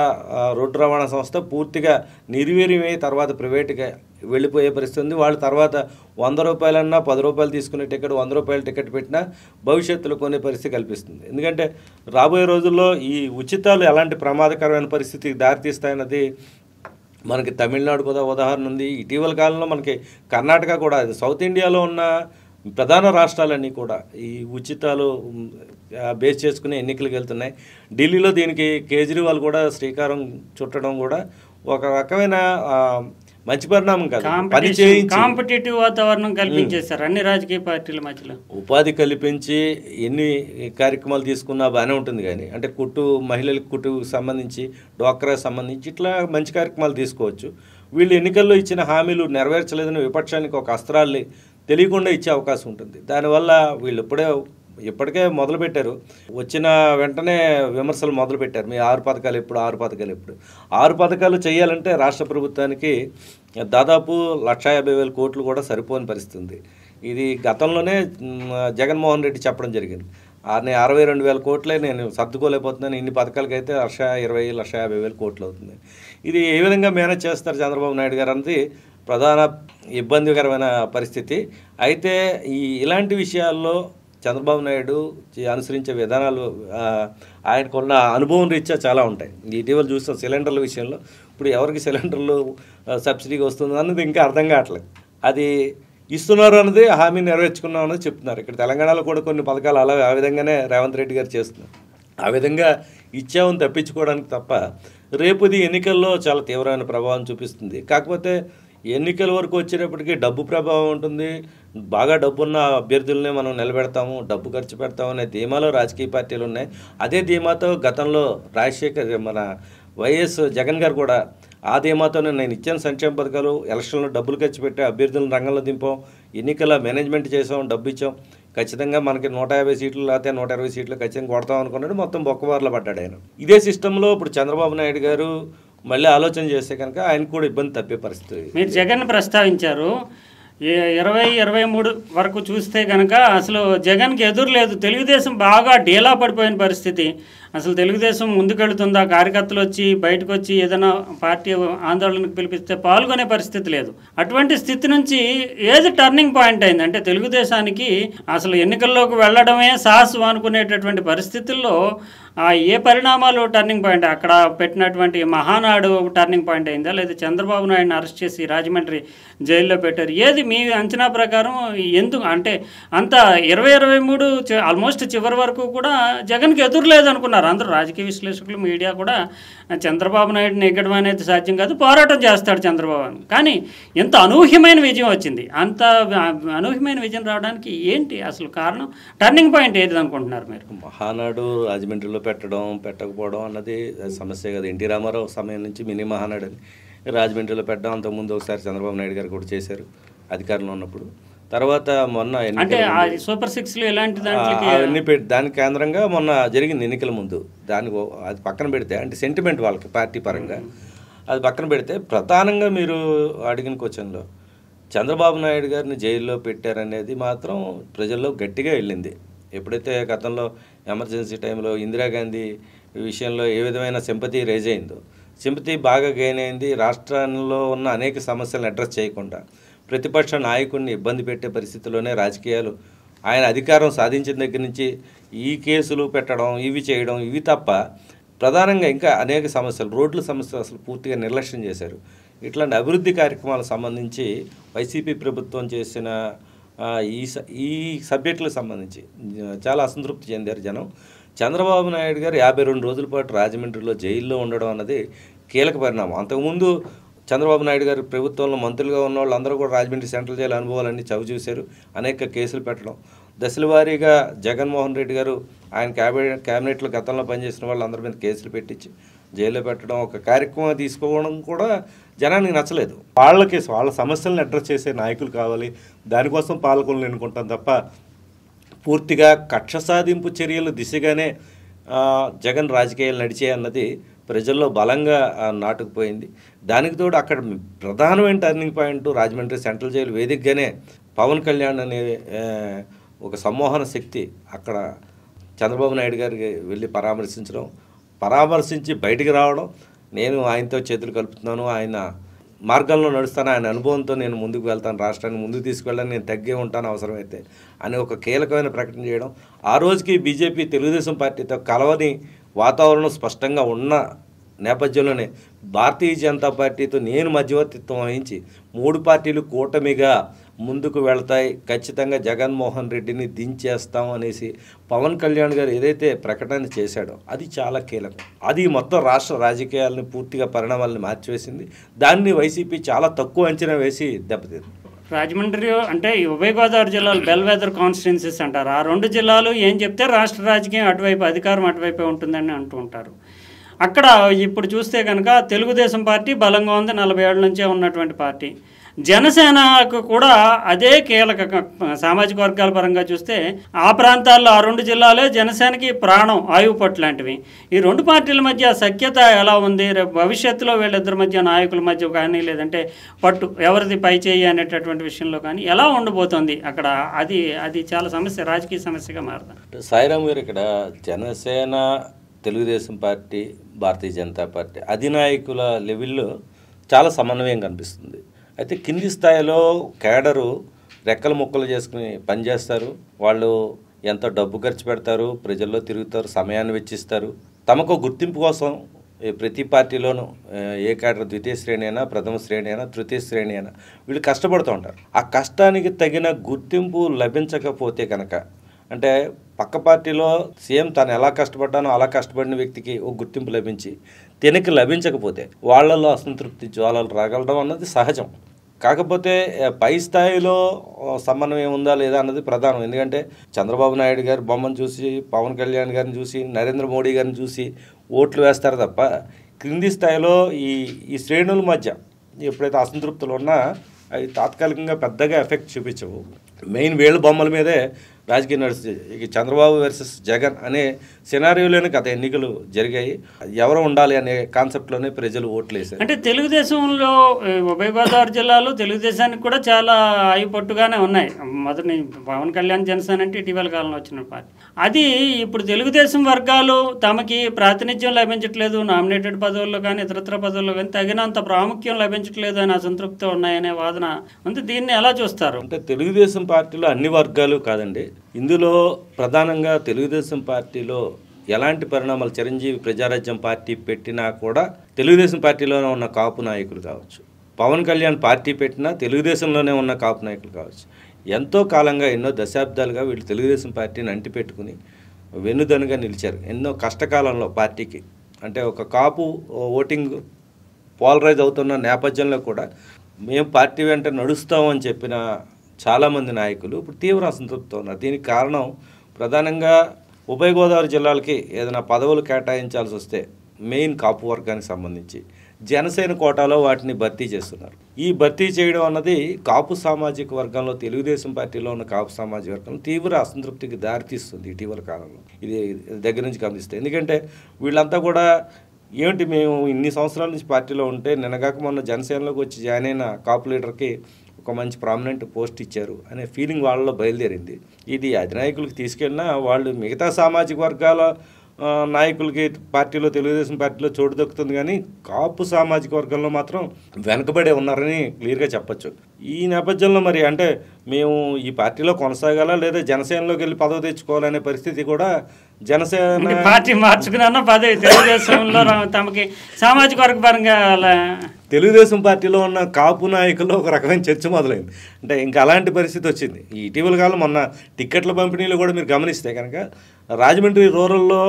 రోడ్డు రవాణా సంస్థ పూర్తిగా నిర్వీర్యమై తర్వాత ప్రైవేట్గా వెళ్ళిపోయే పరిస్థితి ఉంది. వాళ్ళు తర్వాత 100 రూపాయలన్నా 10 రూపాయలు తీసుకునే టికెట్ 100 రూపాయల టికెట్ పెట్టినా భవిష్యత్తులో కొనే పరిస్థితి కల్పిస్తుంది. ఎందుకంటే రాబోయే రోజుల్లో ఈ ఉచితాలు ఎలాంటి ప్రమాదకరమైన పరిస్థితికి దారితీస్తాయన్నది మనకి తమిళనాడు కూడా ఉదాహరణ ఉంది. ఇటీవల కాలంలో మనకి కర్ణాటక కూడా, సౌత్ ఇండియాలో ఉన్న ప్రధాన రాష్ట్రాలన్నీ కూడా ఈ ఉచితాలు బేస్ చేసుకుని ఎన్నికలకు వెళ్తున్నాయి. ఢిల్లీలో దీనికి కేజ్రీవాల్ కూడా శ్రీకారం చుట్టడం కూడా ఒక రకమైన మంచి పరిణామం కాదు. పని చేయించి కాంపిటేటివ్ వాతావరణం కల్పించేశారు అన్ని రాజకీయ పార్టీల మధ్యలో. ఉపాధి కల్పించి ఎన్ని కార్యక్రమాలు తీసుకున్నా బాగానే ఉంటుంది, కానీ అంటే మహిళలకు కుట్టుకు సంబంధించి, డ్వాక్రాకు సంబంధించి ఇట్లా మంచి కార్యక్రమాలు తీసుకోవచ్చు. వీళ్ళు ఎన్నికల్లో ఇచ్చిన హామీలు నెరవేర్చలేదని విపక్షానికి ఒక అస్త్రాల్ని తెలియకుండా ఇచ్చే అవకాశం ఉంటుంది. దానివల్ల వీళ్ళు ఇప్పటికే మొదలుపెట్టారు, వచ్చిన వెంటనే విమర్శలు మొదలుపెట్టారు. మీ 6 పథకాలు ఎప్పుడు, 6 పథకాలు ఎప్పుడు. 6 పథకాలు చేయాలంటే రాష్ట్ర ప్రభుత్వానికి దాదాపు 150,000 కోట్లు కూడా సరిపోని పరిస్థితి ఉంది. ఇది గతంలోనే జగన్మోహన్ రెడ్డి చెప్పడం జరిగింది. 62,000 కోట్లే నేను సర్దుకోలేకపోతున్నాను, ఇన్ని పథకాలకైతే 120,000 150,000 కోట్లు అవుతుంది. ఇది ఏ విధంగా మేనేజ్ చేస్తారు చంద్రబాబు నాయుడు గారు అన్నది ప్రధాన ఇబ్బందికరమైన పరిస్థితి. అయితే ఇలాంటి విషయాల్లో చంద్రబాబు నాయుడు అనుసరించే విధానాలు ఆయనకున్న అనుభవం రీత్యా చాలా ఉంటాయి. ఇటీవల చూసిన సిలిండర్ల విషయంలో ఇప్పుడు ఎవరికి సిలిండర్లు సబ్సిడీగా వస్తుంది అన్నది ఇంకా అర్థం కావట్లేదు. అది ఇస్తున్నారు అన్నది, హామీ నెరవేర్చుకున్నాం అన్నది చెప్తున్నారు. ఇక్కడ తెలంగాణలో కూడా కొన్ని పథకాలు అలా ఆ విధంగానే రేవంత్ రెడ్డి గారు చేస్తున్నారు. ఆ విధంగా ఇచ్చామని తప్పించుకోవడానికి తప్ప రేపుది ఎన్నికల్లో చాలా తీవ్రమైన ప్రభావం చూపిస్తుంది. కాకపోతే ఎన్నికల వరకు వచ్చేటప్పటికి డబ్బు ప్రభావం ఉంటుంది. బాగా డబ్బున్న అభ్యర్థులనే మనం నిలబెడతాము, డబ్బు ఖర్చు పెడతాము అనే ధీమాలో రాజకీయ పార్టీలు ఉన్నాయి. అదే ధీమాతో గతంలో మన వైఎస్ జగన్ గారు కూడా ఆ ధీమాతోనే నేను ఇచ్చిన సంక్షేమ పథకాలు, ఎలక్షన్లో డబ్బులు ఖర్చు పెట్టి అభ్యర్థులను రంగంలో దింపాం, ఎన్నికల మేనేజ్మెంట్ చేసాం, డబ్బు ఇచ్చాం, ఖచ్చితంగా మనకి 150 సీట్లు లేకపోతే 120 సీట్లు ఖచ్చితంగా కొడతాం అనుకున్నాడు. మొత్తం బొక్కబార్లో పడ్డాడు ఆయన. ఇదే సిస్టంలో ఇప్పుడు చంద్రబాబు నాయుడు గారు మళ్ళీ ఆలోచన చేస్తే కనుక ఆయనకు కూడా ఇబ్బంది తప్పే పరిస్థితి. మీరు జగన్ ప్రస్తావించారు. 2023 వరకు చూస్తే కనుక అసలు జగన్కి ఎదురు లేదు. తెలుగుదేశం బాగా డీలా పడిపోయిన పరిస్థితి. అసలు తెలుగుదేశం ముందుకెళ్తుందా, కార్యకర్తలు వచ్చి బయటకు వచ్చి ఏదైనా పార్టీ ఆందోళనకు పిలిపిస్తే పాల్గొనే పరిస్థితి లేదు. అటువంటి స్థితి నుంచి ఏది టర్నింగ్ పాయింట్ అయింది అంటే తెలుగుదేశానికి అసలు ఎన్నికల్లోకి వెళ్ళడమే సాహసం అనుకునేటటువంటి పరిస్థితుల్లో ఏ పరిణామాలు టర్నింగ్ పాయింట్? అక్కడ పెట్టినటువంటి మహానాడు టర్నింగ్ పాయింట్ అయిందా, లేదా చంద్రబాబు నాయుడుని అరెస్ట్ చేసి రాజమండ్రి జైల్లో పెట్టారు? ఏది మీ అంచనా ప్రకారం? ఎందుకు అంటే అంత 2023 ఆల్మోస్ట్ చివరి వరకు కూడా జగన్కి ఎదురు లేదనుకున్నారు అందరూ. రాజకీయ విశ్లేషకులు, మీడియా కూడా చంద్రబాబు నాయుడుని ఎగ్గడం అనేది సాధ్యం కాదు, పోరాటం చేస్తాడు చంద్రబాబు అని. కానీ ఎంత అనూహ్యమైన విజయం వచ్చింది. అంత అనూహ్యమైన విజయం రావడానికి ఏంటి అసలు కారణం? టర్నింగ్ పాయింట్ ఏది అనుకుంటున్నారు మీరు? మహానాడు రాజమండ్రిలో పెట్టకపోవడం అన్నది సమస్య కదా. ఎన్టీ రామారావు సమయం నుంచి మినీ మహానాడు అని రాజమండ్రిలో పెట్టడం, అంతకుముందు ఒకసారి చంద్రబాబు నాయుడు గారు కూడా చేశారు అధికారంలో ఉన్నప్పుడు. తర్వాత మొన్న అంటే సూపర్ సిక్స్లు ఎలాంటి అవన్నీ దాని కేంద్రంగా మొన్న జరిగింది ఎన్నికల ముందు. దానికి అది పక్కన పెడితే అంటే సెంటిమెంట్ వాళ్ళకి పార్టీ పరంగా అది పక్కన పెడితే ప్రధానంగా మీరు అడిగిన క్వశ్చన్లో చంద్రబాబు నాయుడు గారిని జైల్లో పెట్టారనేది మాత్రం ప్రజల్లో గట్టిగా వెళ్ళింది. ఎప్పుడైతే గతంలో ఎమర్జెన్సీ టైంలో ఇందిరాగాంధీ విషయంలో ఏ విధమైన సింపతి రేజ్ అయిందో, సింపతి బాగా గెయిన్ అయింది. రాష్ట్రంలో ఉన్న అనేక సమస్యలను అడ్రస్ చేయకుండా ప్రతిపక్ష నాయకుడిని ఇబ్బంది పెట్టే పరిస్థితిలోనే రాజకీయాలు, ఆయన అధికారం సాధించిన దగ్గర నుంచి ఈ కేసులు పెట్టడం, ఇవి చేయడం, ఇవి తప్ప ప్రధానంగా ఇంకా అనేక సమస్యలు, రోడ్ల సమస్యలు అసలు పూర్తిగా నిర్లక్ష్యం చేశారు. ఇట్లాంటి అభివృద్ధి కార్యక్రమాలకు సంబంధించి వైసీపీ ప్రభుత్వం చేసిన ఈ సబ్జెక్టులకు సంబంధించి చాలా అసంతృప్తి చెందారు జనం. చంద్రబాబు నాయుడు గారు 52 రోజుల పాటు రాజమండ్రిలో జైల్లో ఉండడం అన్నది కీలక పరిణామం. అంతకుముందు చంద్రబాబు నాయుడు గారు ప్రభుత్వంలో మంత్రులుగా ఉన్న వాళ్ళందరూ కూడా రాజమండ్రి సెంట్రల్ జైలు అనుభవాలన్నీ చవి చూశారు. అనేక కేసులు పెట్టడం, దశల వారీగా జగన్మోహన్ రెడ్డి గారు ఆయన క్యాబినెట్లో గతంలో పనిచేసిన వాళ్ళందరి మీద కేసులు పెట్టించి జైల్లో పెట్టడం, ఒక కార్యక్రమం తీసుకోవడం కూడా జనానికి నచ్చలేదు. వాళ్ళ సమస్యలను అడ్రస్ చేసే నాయకులు కావాలి, దానికోసం పాలకులను ఎన్నుకుంటాం తప్ప పూర్తిగా కక్ష సాధింపు చర్యలు దిశగానే జగన్ రాజకీయాలు నడిచే అన్నది ప్రజల్లో బలంగా నాటుకుపోయింది. దానికి తోడు అక్కడ ప్రధానమైన turning point Rajahmundry central jail వేదికగానే పవన్ కళ్యాణ్ అనే ఒక సమ్మోహన శక్తి అక్కడ చంద్రబాబు నాయుడు గారికి వెళ్ళి పరామర్శించి బయటికి రావడం, నేను ఆయనతో చేతులు కలుపుతున్నాను, ఆయన మార్గంలో నడుస్తాను, ఆయన అనుభవంతో నేను ముందుకు వెళ్తాను, రాష్ట్రాన్ని ముందుకు తీసుకువెళ్ళాను, నేను తగ్గే ఉంటాను అవసరమైతే అని ఒక కీలకమైన ప్రకటన చేయడం. ఆ రోజుకి బీజేపీ తెలుగుదేశం పార్టీతో కలవని వాతావరణం స్పష్టంగా ఉన్న నేపథ్యంలోనే భారతీయ జనతా పార్టీతో నేను మధ్యవర్తిత్వం వహించి 3 పార్టీలు కూటమిగా ముందుకు వెళ్తాయి, ఖచ్చితంగా జగన్మోహన్ రెడ్డిని దించేస్తాం అనేసి పవన్ కళ్యాణ్ గారు ఏదైతే ప్రకటన చేశాడో అది చాలా కీలకం. అది మొత్తం రాష్ట్ర రాజకీయాలను పూర్తిగా పరిణామాలను మార్చివేసింది. దాన్ని వైసీపీ చాలా తక్కువ అంచనా వేసి దెబ్బతింది. రాజమండ్రి అంటే ఉభయ గోదావరి జిల్లాలు బెల్వెదర్ కాన్స్టిట్యున్సీస్ అంటారు. ఆ 2 జిల్లాలు ఏం చెప్తే రాష్ట్ర రాజకీయం అటువైపు, అధికారం అటువైపే ఉంటుందని అంటూ ఉంటారు. అక్కడ ఇప్పుడు చూస్తే కనుక తెలుగుదేశం పార్టీ బలంగా ఉంది, 40 ఏళ్ల నుంచే ఉన్నటువంటి పార్టీ. జనసేనకు కూడా అదే కీలక. సామాజిక వర్గాల పరంగా చూస్తే ఆ ప్రాంతాల్లో ఆ 2 జిల్లాలే జనసేనకి ప్రాణం, ఆయువు పట్టు లాంటివి. ఈ 2 పార్టీల మధ్య సఖ్యత ఎలా ఉంది? రేపు భవిష్యత్తులో వీళ్ళిద్దరి మధ్య, నాయకుల మధ్య కానీ, లేదంటే పట్టు ఎవరిది పై చేయి అనేటటువంటి విషయంలో కానీ ఎలా ఉండబోతోంది అక్కడ? అది చాలా సమస్య, రాజకీయ సమస్యగా మారుతుంది. సాయిరామ్ గారు, ఇక్కడ జనసేన, తెలుగుదేశం పార్టీ, భారతీయ జనతా పార్టీ అధినాయకుల లెవెల్లో చాలా సమన్వయం కనిపిస్తుంది. అయితే కింది స్థాయిలో కేడరు రెక్కలు ముక్కలు చేసుకుని పనిచేస్తారు. వాళ్ళు ఎంత డబ్బు ఖర్చు పెడతారు, ప్రజల్లో తిరుగుతారు, సమయాన్ని వెచ్చిస్తారు. తమకు గుర్తింపు కోసం ప్రతి పార్టీలోనూ ఏ కేడర్ ద్వితీయ శ్రేణి అయినా, ప్రథమ శ్రేణి అయినా, తృతీయ శ్రేణి అయినా వీళ్ళు కష్టపడుతూ ఉంటారు. ఆ కష్టానికి తగిన గుర్తింపు లభించకపోతే కనుక, అంటే పక్క పార్టీలో సీఎం తను ఎలా కష్టపడ్డానో అలా కష్టపడిన వ్యక్తికి ఒక గుర్తింపు లభించి తినకి లభించకపోతే వాళ్ళల్లో అసంతృప్తి జ్వాలలు రాగలడం అన్నది సహజం. కాకపోతే పై స్థాయిలో సమన్వయం ఉందా లేదా అన్నది ప్రధానం. ఎందుకంటే చంద్రబాబు నాయుడు గారి బొమ్మను చూసి, పవన్ కళ్యాణ్ గారిని చూసి, నరేంద్ర మోడీ గారిని చూసి ఓట్లు వేస్తారు తప్ప క్రింది స్థాయిలో ఈ శ్రేణుల మధ్య ఎప్పుడైతే అసంతృప్తులు ఉన్నా అవి తాత్కాలికంగా పెద్దగా ఎఫెక్ట్ చూపించవు. మెయిన్ వీళ్ళ బొమ్మల మీదే రాజకీయం నడుస్తుంది. ఇక చంద్రబాబు వర్సెస్ జగన్ అనే సినారియోలోనే గత ఎన్నికలు జరిగాయి. ఎవరు ఉండాలి అనే కాన్సెప్ట్లోనే ప్రజలు ఓట్లు వేశారు. అంటే తెలుగుదేశంలో ఉభయ గోదావరి జిల్లాలో తెలుగుదేశానికి కూడా చాలా పట్టుగానే ఉన్నాయి. మొదటి పవన్ కళ్యాణ్ జనసేన అంటే ఇటీవల కాలంలో వచ్చిన పార్టీ. అది ఇప్పుడు తెలుగుదేశం వర్గాలు తమకి ప్రాతినిధ్యం లభించట్లేదు, నామినేటెడ్ పదవుల్లో కానీ ఇతరత్ర పదవుల్లో కానీ తగినంత ప్రాముఖ్యం లభించట్లేదు అని అసంతృప్తి ఉన్నాయనే వాదన ఉంది. దీన్ని ఎలా చూస్తారు? అంటే తెలుగుదేశం పార్టీలో అన్ని వర్గాలు కాదండి. ఇందులో ప్రధానంగా తెలుగుదేశం పార్టీలో ఎలాంటి పరిణామాలు, చిరంజీవి ప్రజారాజ్యం పార్టీ పెట్టినా కూడా తెలుగుదేశం పార్టీలోనే ఉన్న కాపు నాయకులు కావచ్చు, పవన్ కళ్యాణ్ పార్టీ పెట్టినా తెలుగుదేశంలోనే ఉన్న కాపు నాయకులు కావచ్చు, ఎంతో కాలంగా ఎన్నో దశాబ్దాలుగా వీళ్ళు తెలుగుదేశం పార్టీని అంటిపెట్టుకుని వెన్నుదనుగా నిలిచారు. ఎన్నో కష్టకాలంలో పార్టీకి, అంటే ఒక కాపు ఓటింగ్ పోలరైజ్ అవుతున్న నేపథ్యంలో కూడా మేము పార్టీ వెంట నడుస్తామని చెప్పిన చాలామంది నాయకులు ఇప్పుడు తీవ్ర అసంతృప్తితో ఉన్నారు. దీనికి కారణం ప్రధానంగా ఉభయ గోదావరి జిల్లాలకి ఏదైనా పదవులు కేటాయించాల్సి వస్తే మెయిన్ కాపు వర్గానికి సంబంధించి జనసేన కోటాలో వాటిని భర్తీ చేస్తున్నారు. ఈ భర్తీ చేయడం అన్నది కాపు సామాజిక వర్గంలో, తెలుగుదేశం పార్టీలో ఉన్న కాపు సామాజిక వర్గంలో తీవ్ర అసంతృప్తికి దారితీస్తుంది ఇటీవల కాలంలో. ఇది దగ్గర నుంచి గమనిస్తే, ఎందుకంటే వీళ్ళంతా కూడా ఏమిటి మేము ఇన్ని సంవత్సరాల నుంచి పార్టీలో ఉంటే నిన్నగాక మొన్న జనసేనలోకి వచ్చి జాయిన్ అయిన కాపు లీడర్కి ఒక మంచి ప్రామినెంట్ పోస్ట్ ఇచ్చారు అనే ఫీలింగ్ వాళ్ళలో బయలుదేరింది. ఇది అధినాయకులకు తీసుకెళ్ళినా వాళ్ళు మిగతా సామాజిక వర్గాల నాయకులకి పార్టీలో, తెలుగుదేశం పార్టీలో చోటు దక్కుతుంది, కానీ కాపు సామాజిక వర్గంలో మాత్రం వెనకబడే ఉన్నారని క్లియర్గా చెప్పచ్చు. ఈ నేపథ్యంలో మరి అంటే మేము ఈ పార్టీలో కొనసాగాలా లేదా జనసేనలోకి వెళ్ళి పదవి తెచ్చుకోవాలనే పరిస్థితి కూడా జనసేన పార్టీ మార్చుకున్నా పదవి తెలుగుదేశంలో తమకి సామాజిక వర్గ పరంగా తెలుగుదేశం పార్టీలో ఉన్న కాపు నాయకుల్లో ఒక రకమైన చర్చ మొదలైంది. అంటే ఇంకా అలాంటి పరిస్థితి వచ్చింది. ఈ ఇటీవల కాలం మొన్న టిక్కెట్ల పంపిణీలో కూడా మీరు గమనిస్తే కనుక రాజమండ్రి రూరల్లో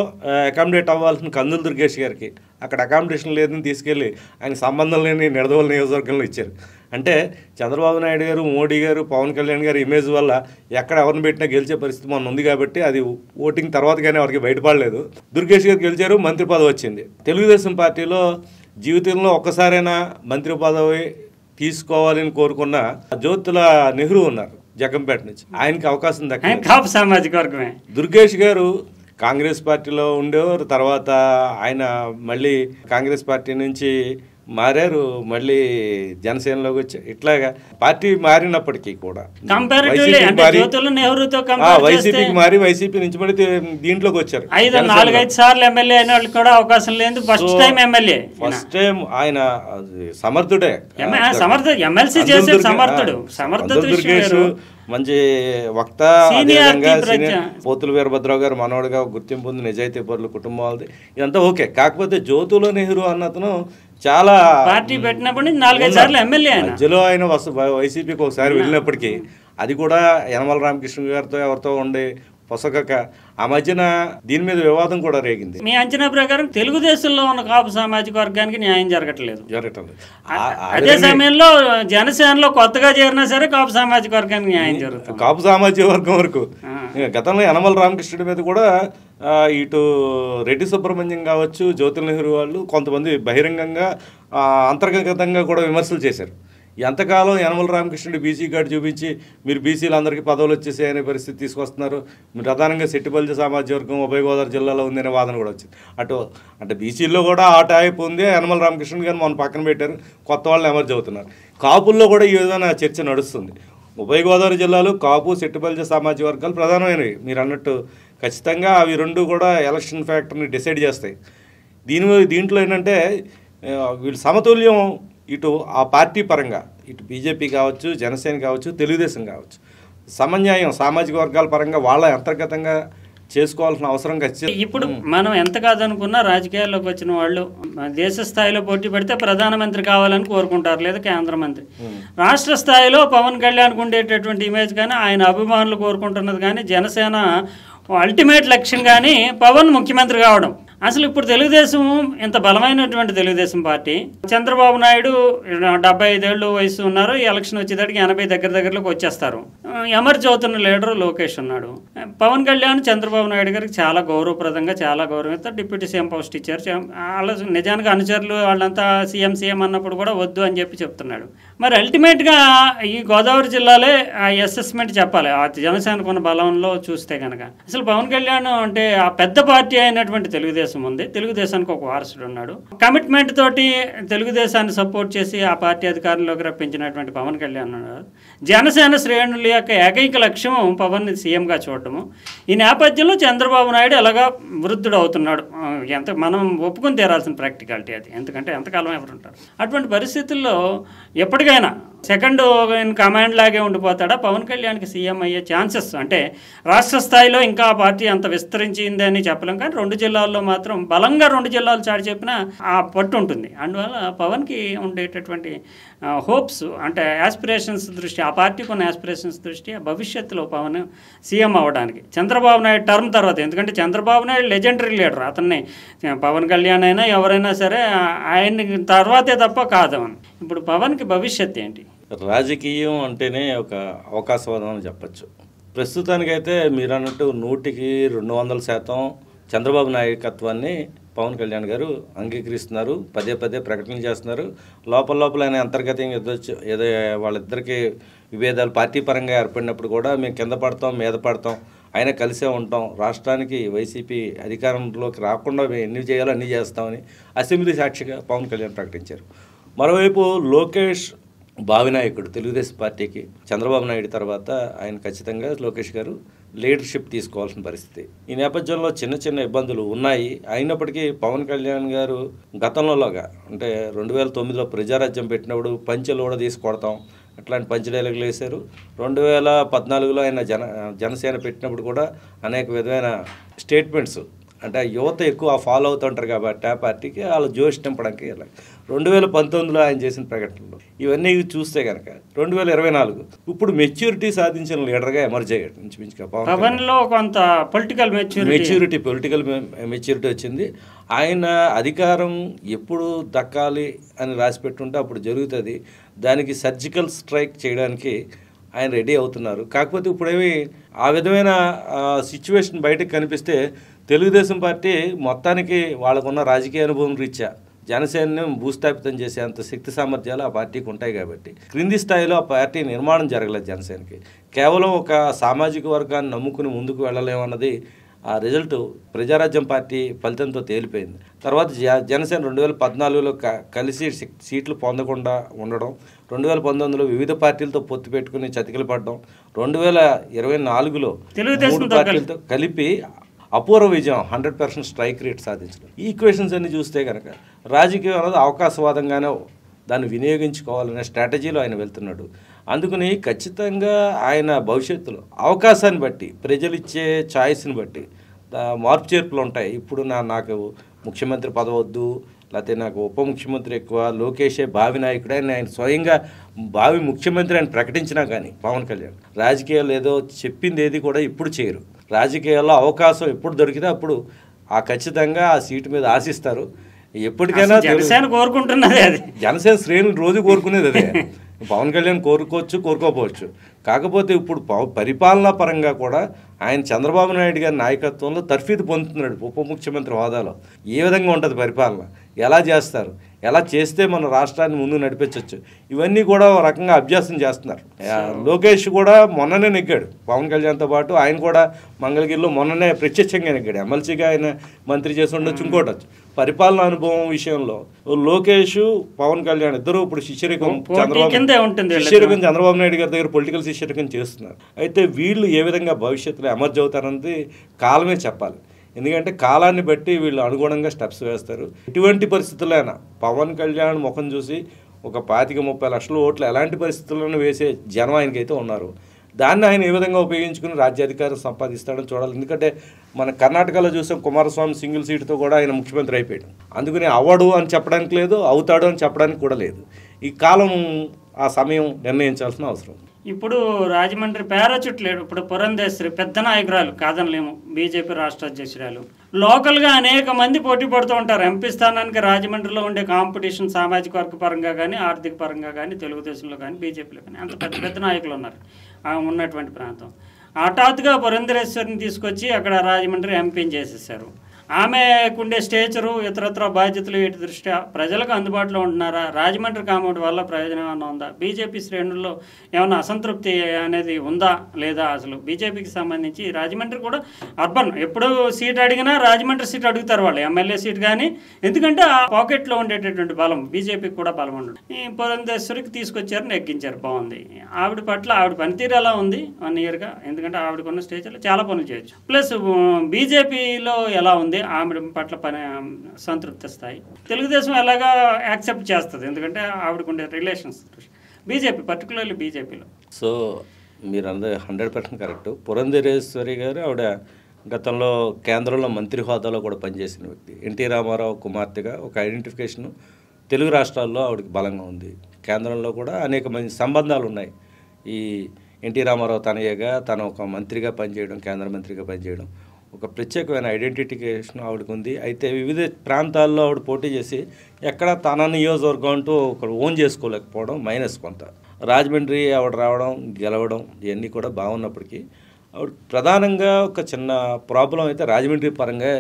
అకామిడేట్ అవ్వాల్సిన కందుల దుర్గేష్ గారికి అక్కడ అకామిడేషన్ లేదని తీసుకెళ్ళి ఆయన సంబంధం లేని నిడదవోలు నియోజకవర్గంలో ఇచ్చారు. అంటే చంద్రబాబు నాయుడు గారు, మోడీ గారు, పవన్ కళ్యాణ్ గారు ఇమేజ్ వల్ల ఎక్కడ ఎవరిని పెట్టినా గెలిచే పరిస్థితి మొన్న ఉంది కాబట్టి అది ఓటింగ్ తర్వాత కానీ ఎవరికి బయటపడలేదు. దుర్గేష్ గారు గెలిచారు, మంత్రి పదవి వచ్చింది. తెలుగుదేశం పార్టీలో జీవితంలో ఒక్కసారైనా మంత్రి పదవి తీసుకోవాలని కోరుకున్న జ్యోతుల నెహ్రూ ఉన్నారు జగ్గంపేట నుంచి, ఆయనకి అవకాశం దక్కింది. సామాజిక వర్గమే. దుర్గేష్ గారు కాంగ్రెస్ పార్టీలో ఉండేవారు, తర్వాత ఆయన మళ్ళీ కాంగ్రెస్ పార్టీ నుంచి మారారు, మళ్ళీ జనసేనలోకి వచ్చారు. ఇట్లాగా పార్టీ మారినప్పటికీ కూడా వైసీపీకి మారి వైసీపీ నుంచి మళ్ళీ దీంట్లోకి వచ్చారు. 4-5 సార్లు ఎమ్మెల్యే అయిన వాళ్ళు కూడా అవకాశం లేదు. First time MLA, first time ఆయన సమర్థుడే, ఎమ్మెల్సీ చేసే సమర్థుడు. దుర్గేష్ మంచి వక్త, పోతుల వీరభద్రరావు గారు మనోడుగా గుర్తింపు ఉంది, నిజాయితీ పరులు, కుటుంబం వాళ్ళది, ఇదంతా ఓకే. కాకపోతే జ్యోతుల నెహ్రూ అన్నతను చాలా పార్టీ పెట్టినప్పటి 4-5 సార్లు ఎమ్మెల్యే, మధ్యలో ఆయన వైసీపీకి ఒకసారి వెళ్ళినప్పటికీ అది కూడా యనమల రామకృష్ణ గారితో ఎవరితో ఉండి పొసగక ఆ మధ్యన దీని మీద వివాదం కూడా రేగింది. మీ అంచనా ప్రకారం తెలుగుదేశంలో ఉన్న కాపు సామాజిక వర్గానికి న్యాయం జరగట్లేదు. అదే సమయంలో జనసేనలో కొత్తగా చేరినా సరే కాపు సామాజిక వర్గానికి న్యాయం జరుగుతుంది. కాపు సామాజిక వర్గం వరకు గతంలో యనమల రామకృష్ణుడి మీద కూడా ఇటు రెడ్డి సుబ్రహ్మణ్యం కావచ్చు, జ్యోతుల నెహ్రూ వాళ్ళు కొంతమంది బహిరంగంగా అంతర్గతంగా కూడా విమర్శలు చేశారు. ఎంతకాలం యనమల రామకృష్ణుడి బీసీ కార్డు చూపించి మీరు బీసీలు అందరికీ పదవులు వచ్చేసాయి అనే పరిస్థితి తీసుకొస్తున్నారు, మీరు ప్రధానంగా సెట్టిపల్లి సామాజిక వర్గం ఉభయ గోదావరి జిల్లాలో ఉందనే వాదన కూడా వచ్చింది. అంటే బీసీల్లో కూడా ఆ టైప్ ఉంది. యనమల రామకృష్ణుడు గారిని మనం పక్కన పెట్టారు, కొత్త వాళ్ళని ఎమర్జ్ అవుతున్నారు. కాపుల్లో కూడా ఈ విధంగా చర్చ నడుస్తుంది. ఉభయ గోదావరి జిల్లాలో కాపు, సెట్టిపల్లి సామాజిక వర్గాలు ప్రధానమైనవి. మీరు అన్నట్టు ఖచ్చితంగా అవి రెండు కూడా ఎలక్షన్ ఫ్యాక్టర్ని డిసైడ్ చేస్తాయి. దీంట్లో ఏంటంటే వీళ్ళు సమతుల్యం, ఇటు ఆ పార్టీ పరంగా ఇటు బీజేపీ కావచ్చు, జనసేన కావచ్చు, తెలుగుదేశం కావచ్చు, సమన్యాయం సామాజిక వర్గాల పరంగా వాళ్ళ అంతర్గతంగా చేసుకోవాల్సిన అవసరం ఖచ్చితంగా. ఇప్పుడు మనం ఎంత కాదనుకున్నా రాజకీయాల్లోకి వచ్చిన వాళ్ళు దేశ స్థాయిలో పోటీ పడితే ప్రధానమంత్రి కావాలని కోరుకుంటారు, లేదా కేంద్ర మంత్రి. రాష్ట్ర స్థాయిలో పవన్ కళ్యాణ్కి ఉండేటటువంటి ఇమేజ్ కానీ, ఆయన అభిమానులు కోరుకుంటున్నది కానీ, జనసేన అల్టిమేట్ లక్ష్యం కానీ పవన్ ముఖ్యమంత్రి కావడం. అసలు ఇప్పుడు తెలుగుదేశం ఇంత బలమైనటువంటి తెలుగుదేశం పార్టీ, చంద్రబాబు నాయుడు 75 ఏళ్ళు వయసు ఉన్నారు, ఈ ఎలక్షన్ వచ్చేదానికి 80 దగ్గరలోకి వచ్చేస్తారు. ఎమర్జ్ అవుతున్న లీడరు లోకేష్ ఉన్నాడు. పవన్ కళ్యాణ్ చంద్రబాబు నాయుడు గారికి చాలా గౌరవప్రదంగా, చాలా గౌరవంతో డిప్యూటీ సీఎం పోస్ట్ ఇచ్చారు. వాళ్ళ నిజానికి అనుచరులు వాళ్ళంతా సీఎం అన్నప్పుడు కూడా వద్దు అని చెప్తున్నాడు. మరి అల్టిమేట్గా ఈ గోదావరి జిల్లాలే ఆ అసెస్మెంట్ చెప్పాలి ఆ జనసేనకు ఉన్న బలంలో చూస్తే కనుక. అసలు పవన్ కళ్యాణ్ అంటే ఆ పెద్ద పార్టీ అయినటువంటి తెలుగుదేశం ఉంది, తెలుగుదేశానికి ఒక వారసుడు ఉన్నాడు. కమిట్మెంట్ తోటి తెలుగుదేశాన్ని సపోర్ట్ చేసి ఆ పార్టీ అధికారంలోకి రప్పించినటువంటి పవన్ కళ్యాణ్ ఉన్నాడు. జనసేన శ్రేణుల యొక్క ఏకైక లక్ష్యం పవన్ సీఎంగా చూడటము. ఈ నేపథ్యంలో చంద్రబాబు నాయుడు ఎలాగా వృద్ధుడు అవుతున్నాడు, ఎంత మనం ఒప్పుకొని తీరాల్సిన ప్రాక్టికాలిటీ అది. ఎందుకంటే ఎంతకాలం ఎవరు ఉంటారు అటువంటి పరిస్థితుల్లో ఎప్పటికైనా సెకండ్ ఇన్ కమాండ్ లాగే ఉండిపోతాడా? పవన్ కళ్యాణ్కి సీఎం అయ్యే ఛాన్సెస్ అంటే రాష్ట్ర స్థాయిలో ఇంకా ఆ పార్టీ అంత విస్తరించింది అని చెప్పలేం, కానీ 2 జిల్లాల్లో మాత్రం బలంగా 2 జిల్లాలు చాటి చెప్పినా ఆ పట్టు ఉంటుంది. అందువల్ల పవన్కి ఉండేటటువంటి హోప్స్ అంటే యాస్పిరేషన్స్ దృష్టి, ఆ పార్టీకి ఉన్న యాస్పిరేషన్స్ దృష్టి భవిష్యత్తులో పవన్ సీఎం అవ్వడానికి చంద్రబాబు నాయుడు టర్మ్ తర్వాత, ఎందుకంటే చంద్రబాబు నాయుడు లెజెండరీ లీడర్, అతన్ని పవన్ కళ్యాణ్ అయినా ఎవరైనా సరే ఆయన్ని తర్వాతే తప్ప కాదు. ఇప్పుడు పవన్కి భవిష్యత్తు ఏంటి? రాజకీయం అంటేనే ఒక అవకాశవాదం అని చెప్పచ్చు. ప్రస్తుతానికైతే మీరు అన్నట్టు 100% చంద్రబాబు నాయకత్వాన్ని పవన్ కళ్యాణ్ గారు అంగీకరిస్తున్నారు, పదే ప్రకటనలు చేస్తున్నారు. లోపల ఆయన అంతర్గతంగా ఏదో వాళ్ళిద్దరికీ విభేదాలు పార్టీ పరంగా ఏర్పడినప్పుడు కూడా మేము కింద పడతాం మీద పడతాం, ఆయన కలిసే ఉంటాం, రాష్ట్రానికి వైసీపీ అధికారంలోకి రాకుండా మేము ఎన్ని చేయాలో అన్నీ చేస్తామని అసెంబ్లీ సాక్షిగా పవన్ కళ్యాణ్ ప్రకటించారు. మరోవైపు లోకేష్ భావినాయకుడు తెలుగుదేశం పార్టీకి, చంద్రబాబు నాయుడు తర్వాత ఆయన ఖచ్చితంగా లోకేష్ గారు లీడర్షిప్ తీసుకోవాల్సిన పరిస్థితి. ఈ నేపథ్యంలో చిన్న ఇబ్బందులు ఉన్నాయి. అయినప్పటికీ పవన్ కళ్యాణ్ గారు గతంలోగా అంటే 2009లో ప్రజారాజ్యం పెట్టినప్పుడు పంచెలు కూడా తీసుకొడతాం అట్లాంటి పంచ్ డైలాగులు వేశారు. 2014లో ఆయన జనసేన పెట్టినప్పుడు కూడా అనేక విధమైన స్టేట్మెంట్స్, అంటే యువత ఎక్కువ ఫాలో అవుతుంటారు కాబట్టి ఆ పార్టీకి వాళ్ళ జోష్ నింపడానికి. 2019లో ఆయన చేసిన ప్రకటనలు ఇవన్నీ చూస్తే కనుక 2024 ఇప్పుడు మెచ్యూరిటీ సాధించిన లీడర్గా ఎమర్జ్ అయ్యాడు. ఇంచుమించుగా పవన్లో కొంత పొలిటికల్ మెచ్యూరిటీ వచ్చింది. ఆయన అధికారం ఎప్పుడు దక్కాలి అని రాసి పెట్టుంటే అప్పుడు జరుగుతుంది. దానికి సర్జికల్ స్ట్రైక్ చేయడానికి ఆయన రెడీ అవుతున్నారు. కాకపోతే ఇప్పుడేమి ఆ విధమైన సిచ్యువేషన్ బయటకు కనిపిస్తే తెలుగుదేశం పార్టీ మొత్తానికి వాళ్ళకున్న రాజకీయ అనుభవం రీత్యా జనసేనను భూస్థాపితం చేసే అంత శక్తి సామర్థ్యాలు ఆ పార్టీకి ఉంటాయి కాబట్టి క్రింది స్థాయిలో ఆ పార్టీ నిర్మాణం జరగలేదు. జనసేనకి కేవలం ఒక సామాజిక వర్గాన్ని నమ్ముకుని ముందుకు వెళ్ళలేమన్నది ఆ రిజల్ట్ ప్రజారాజ్యం పార్టీ ఫలితంతో తేలిపోయింది. తర్వాత జనసేన 2014లో కలిసి సీట్లు పొందకుండా ఉండడం, 2019లో వివిధ పార్టీలతో పొత్తు పెట్టుకుని చతికిలు పడడం, 2024లో తెలుగుదేశం పార్టీలతో కలిపి అపూర్వ విజయం 100% స్ట్రైక్ రేట్ సాధించడం. ఈ ఈక్వేషన్స్ అన్ని చూస్తే కనుక రాజకీయం అనేది అవకాశవాదంగానే దాన్ని వినియోగించుకోవాలనే స్ట్రాటజీలో ఆయన వెళ్తున్నాడు. అందుకని ఖచ్చితంగా ఆయన భవిష్యత్తులో అవకాశాన్ని బట్టి ప్రజలు ఇచ్చే ఛాయిస్ని బట్టి మార్పు చేర్పులు ఉంటాయి. ఇప్పుడు నాకు ముఖ్యమంత్రి పదవద్దు, లేకపోతే నాకు ఉప ముఖ్యమంత్రి ఎక్కువ, లోకేషే భావి నాయకుడు అని ఆయన స్వయంగా భావి ముఖ్యమంత్రి అని ప్రకటించినా కానీ పవన్ కళ్యాణ్ రాజకీయాలు ఏదో చెప్పింది ఏది కూడా ఇప్పుడు చేయరు. రాజకీయాల్లో అవకాశం ఎప్పుడు దొరికితే అప్పుడు ఖచ్చితంగా ఆ సీటు మీద ఆశిస్తారు. ఎప్పటికైనా జనసేన కోరుకుంటున్నది అది, జనసేన శ్రేణులు రోజు కోరుకునేది అదే. పవన్ కళ్యాణ్ కోరుకోవచ్చు, కోరుకోకపోవచ్చు. కాకపోతే ఇప్పుడు పరిపాలనా పరంగా కూడా ఆయన చంద్రబాబు నాయుడు గారి నాయకత్వంలో తర్ఫీదు పొందుతున్నాడు. ఉప ముఖ్యమంత్రి హోదాలో ఏ విధంగా ఉంటుంది పరిపాలన, ఎలా చేస్తారు, ఎలా చేస్తే మన రాష్ట్రాన్ని ముందు నడిపించవచ్చు, ఇవన్నీ కూడా ఒక రకంగా అభ్యాసం చేస్తున్నారు. లోకేష్ కూడా మొన్ననే నెగ్గాడు పవన్ కళ్యాణ్తో పాటు. ఆయన కూడా మంగళగిరిలో మొన్ననే ప్రత్యక్షంగా నెగ్గాడు. ఎమ్మెల్సీగా ఆయన మంత్రి చేసి ఉండొచ్చు, ఇంకోటచ్చు. పరిపాలన అనుభవం విషయంలో లోకేష్ పవన్ కళ్యాణ్ ఇద్దరు ఇప్పుడు శిష్యరికం చంద్రబాబు నాయుడు గారి దగ్గర పొలిటికల్ శిష్యరికం చేస్తున్నారు. అయితే వీళ్ళు ఏ విధంగా భవిష్యత్తులో ఎమర్జ్ అవుతారన్నది కాలమే చెప్పాలి. ఎందుకంటే కాలాన్ని బట్టి వీళ్ళు అనుగుణంగా స్టెప్స్ వేస్తారు. ఎటువంటి పరిస్థితులైనా పవన్ కళ్యాణ్ ముఖం చూసి ఒక 25-30 లక్షల ఓట్లు ఎలాంటి పరిస్థితులను వేసే జనం ఆయనకైతే ఉన్నారు. దాన్ని ఆయన ఏ విధంగా ఉపయోగించుకుని రాజ్యాధికారం సంపాదిస్తాడని చూడాలి. ఎందుకంటే మన కర్ణాటకలో చూసాం, కుమారస్వామి సింగిల్ సీటుతో కూడా ఆయన ముఖ్యమంత్రి అయిపోయాడు. అందుకని అవ్వడు అని చెప్పడానికి లేదు, అవుతాడు అని చెప్పడానికి కూడా లేదు. ఈ కాలం ఆ సమయం నిర్ణయించాల్సిన అవసరం. ఇప్పుడు రాజమండ్రి పారాచూట్ లేడు, ఇప్పుడు పురంధేశ్వరి పెద్ద నాయకురాలు కాదనలేము, బీజేపీ రాష్ట్ర అధ్యక్షురాలు. లోకల్గా అనేక మంది పోటీ పడుతూ ఉంటారు ఎంపీ స్థానానికి. రాజమండ్రిలో ఉండే కాంపిటీషన్ సామాజిక వర్గ పరంగా కానీ, ఆర్థిక పరంగా కానీ, తెలుగుదేశంలో కానీ, బీజేపీలో కానీ అంత పెద్ద నాయకులు ఉన్నారు ఉన్నటువంటి ప్రాంతం. హఠాత్తుగా పురంధరేశ్వరిని తీసుకొచ్చి అక్కడ రాజమండ్రి ఎంపీని చేసేసారు. ఆమెకుండే స్టేచరు ఇతరత్ర బాధ్యతలు వీటి దృష్ట్యా ప్రజలకు అందుబాటులో ఉంటున్నారా? రాజమండ్రి కామౌంట్ వల్ల ప్రయోజనం ఏమైనా ఉందా? బీజేపీ శ్రేణుల్లో ఏమైనా అసంతృప్తి అనేది ఉందా లేదా? అసలు బీజేపీకి సంబంధించి రాజమండ్రి కూడా అర్బన్ ఎప్పుడు సీట్ అడిగినా రాజమండ్రి సీట్ అడుగుతారు వాళ్ళు, ఎమ్మెల్యే సీట్ కానీ. ఎందుకంటే ఆ పాకెట్లో ఉండేటటువంటి బలం బీజేపీకి కూడా బలం ఉండదు. ఈ పురంధేశ్వరికి తీసుకొచ్చారు, నెగ్గించారు, బాగుంది. ఆవిడ పట్ల ఆవిడ పనితీరు ఎలా ఉంది 1 ఇయర్గా? ఎందుకంటే ఆవిడకున్న స్టేజ్లో చాలా పనులు చేయొచ్చు. ప్లస్ బీజేపీలో ఎలా ఉంది ఆవిడ పట్ల సంతృప్తి స్థాయి? తెలుగుదేశం ఎలాగా యాక్సెప్ట్ చేస్తుంది? ఎందుకంటే ఆవిడకుండే రిలేషన్స్ బీజేపీ, పర్టికులర్లీ బీజేపీలో. సో మీరు అందరూ 100% కరెక్ట్. పురంధరేశ్వరి గారు ఆవిడ గతంలో కేంద్రంలో మంత్రి హోదాలో కూడా పనిచేసిన వ్యక్తి. ఎన్టీ రామారావు కుమార్తెగా ఒక ఐడెంటిఫికేషన్ తెలుగు రాష్ట్రాల్లో ఆవిడకి బలంగా ఉంది. కేంద్రంలో కూడా అనేక మంది సంబంధాలు ఉన్నాయి. ఈ ఎన్టీ రామారావు తనయ్యగా తను ఒక మంత్రిగా పనిచేయడం, కేంద్ర మంత్రిగా పనిచేయడం, ఒక ప్రత్యేకమైన ఐడెంటిఫికేషన్ ఆవిడకు ఉంది. అయితే వివిధ ప్రాంతాల్లో ఆవిడ పోటీ చేసి ఎక్కడ తన నియోజకవర్గం అంటూ ఒక ఓన్ చేసుకోలేకపోవడం మైనస్ కొంత. రాజమండ్రి ఆవిడ రావడం, గెలవడం ఇవన్నీ కూడా బాగున్నప్పటికీ ఆవిడ ప్రధానంగా ఒక చిన్న ప్రాబ్లం అయితే రాజమండ్రి పరంగా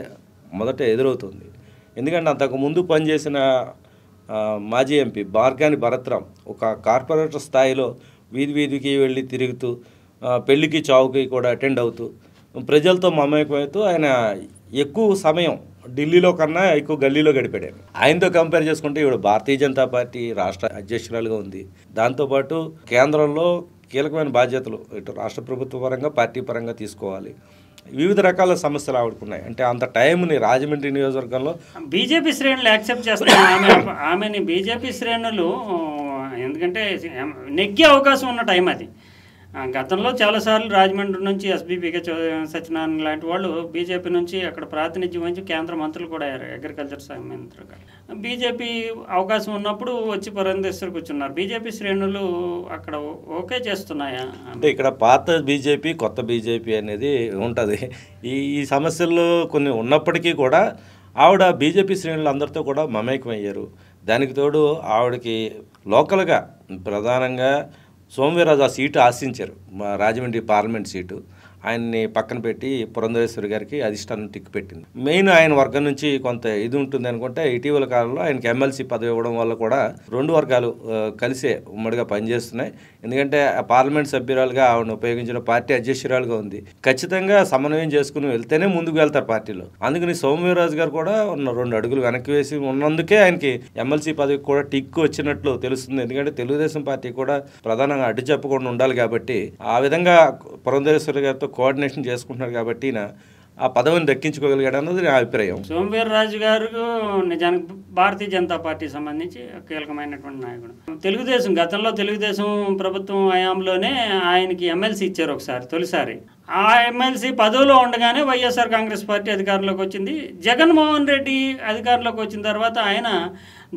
మొదట ఎదురవుతుంది. ఎందుకంటే అంతకుముందు పనిచేసిన మాజీ ఎంపీ బార్గాని భరత్రాం ఒక కార్పొరేటర్ స్థాయిలో వీధి వీధికి వెళ్ళి తిరుగుతూ, పెళ్లికి చావుకి కూడా అటెండ్ అవుతూ, ప్రజలతో మమేకమవుతూ ఆయన ఎక్కువ సమయం ఢిల్లీలో కన్నా ఎక్కువ గల్లీలో గడిపాడు. ఆయనతో కంపేర్ చేసుకుంటే ఈవిడ భారతీయ జనతా పార్టీ రాష్ట్ర అధ్యక్షురాలుగా ఉంది. దాంతోపాటు కేంద్రంలో కీలకమైన బాధ్యతలు ఇటు రాష్ట్ర ప్రభుత్వ పరంగా, పార్టీ పరంగా తీసుకోవాలి. వివిధ రకాల సమస్యలు ఆవిడకున్నాయి. అంటే అంత టైంని రాజమండ్రి నియోజకవర్గంలో బీజేపీ శ్రేణులు యాక్సెప్ట్ చేస్తున్నారు ఆమెని. బీజేపీ శ్రేణులు ఎందుకంటే నెగ్గే అవకాశం ఉన్న టైం అది. గతంలో చాలాసార్లు రాజమండ్రి నుంచి ఎస్బీపీకే సత్యనారాయణ లాంటి వాళ్ళు బీజేపీ నుంచి అక్కడ ప్రాతినిధ్యం వహించి కేంద్ర మంత్రులు కూడా అయ్యారు, అగ్రికల్చర్ శాఖ మంత్రులుగా. బీజేపీ అవకాశం ఉన్నప్పుడు వచ్చి పురంధేశ్వరికి కూర్చున్నారు. బీజేపీ శ్రేణులు అక్కడ ఓకే చేస్తున్నాయా? అంటే ఇక్కడ పాత బీజేపీ, కొత్త బీజేపీ అనేది ఉంటుంది. ఈ సమస్యల్లో కొన్ని ఉన్నప్పటికీ కూడా ఆవిడ బీజేపీ శ్రేణులు అందరితో కూడా మమేకమయ్యారు. దానికి తోడు ఆవిడకి లోకల్గా ప్రధానంగా సోమవీర్రాజు ఆ సీటు ఆశించారు, రాజమండ్రి పార్లమెంట్ సీటు. ఆయన్ని పక్కన పెట్టి పురంధరేశ్వరి గారికి అధిష్టానం టిక్ పెట్టింది. మెయిన్ ఆయన వర్గం నుంచి కొంత ఇది ఉంటుంది అనుకుంటే ఇటీవల కాలంలో ఆయనకి ఎమ్మెల్సీ పదవి ఇవ్వడం వల్ల కూడా 2 వర్గాలు కలిసే ఉమ్మడిగా పనిచేస్తున్నాయి. ఎందుకంటే పార్లమెంట్ సభ్యురాలుగా ఆవిడని ఉపయోగించిన పార్టీ అధ్యక్షురాలుగా ఉంది. ఖచ్చితంగా సమన్వయం చేసుకుని వెళ్తేనే ముందుకు వెళ్తారు పార్టీలో. అందుకని సోమవీర్రాజు గారు కూడా 2 అడుగులు వెనక్కి వేసి ఉన్నందుకే ఆయనకి ఎమ్మెల్సీ పదవికి కూడా టిక్ వచ్చినట్లు తెలుస్తుంది. ఎందుకంటే తెలుగుదేశం పార్టీ కూడా ప్రధానంగా అడ్డు చెప్పకుండా ఉండాలి కాబట్టి ఆ విధంగా పురంధరేశ్వరి గారితో కోఆర్డినేషన్ చేసుకుంటున్నారు కాబట్టి ఆ పదవిని దక్కించుకోగలిగాడు అన్నది నా అభిప్రాయం. సోమవీర్రాజు గారు నిజానికి భారతీయ జనతా పార్టీ సంబంధించి కీలకమైనటువంటి నాయకుడు. తెలుగుదేశం గతంలో తెలుగుదేశం ప్రభుత్వం హయాంలోనే ఆయనకి ఎమ్మెల్సీ ఇచ్చారు ఒకసారి, తొలిసారి. ఆ ఎమ్మెల్సీ పదవిలో ఉండగానే వైఎస్ఆర్ కాంగ్రెస్ పార్టీ అధికారంలోకి వచ్చింది. జగన్మోహన్ రెడ్డి అధికారంలోకి వచ్చిన తర్వాత ఆయన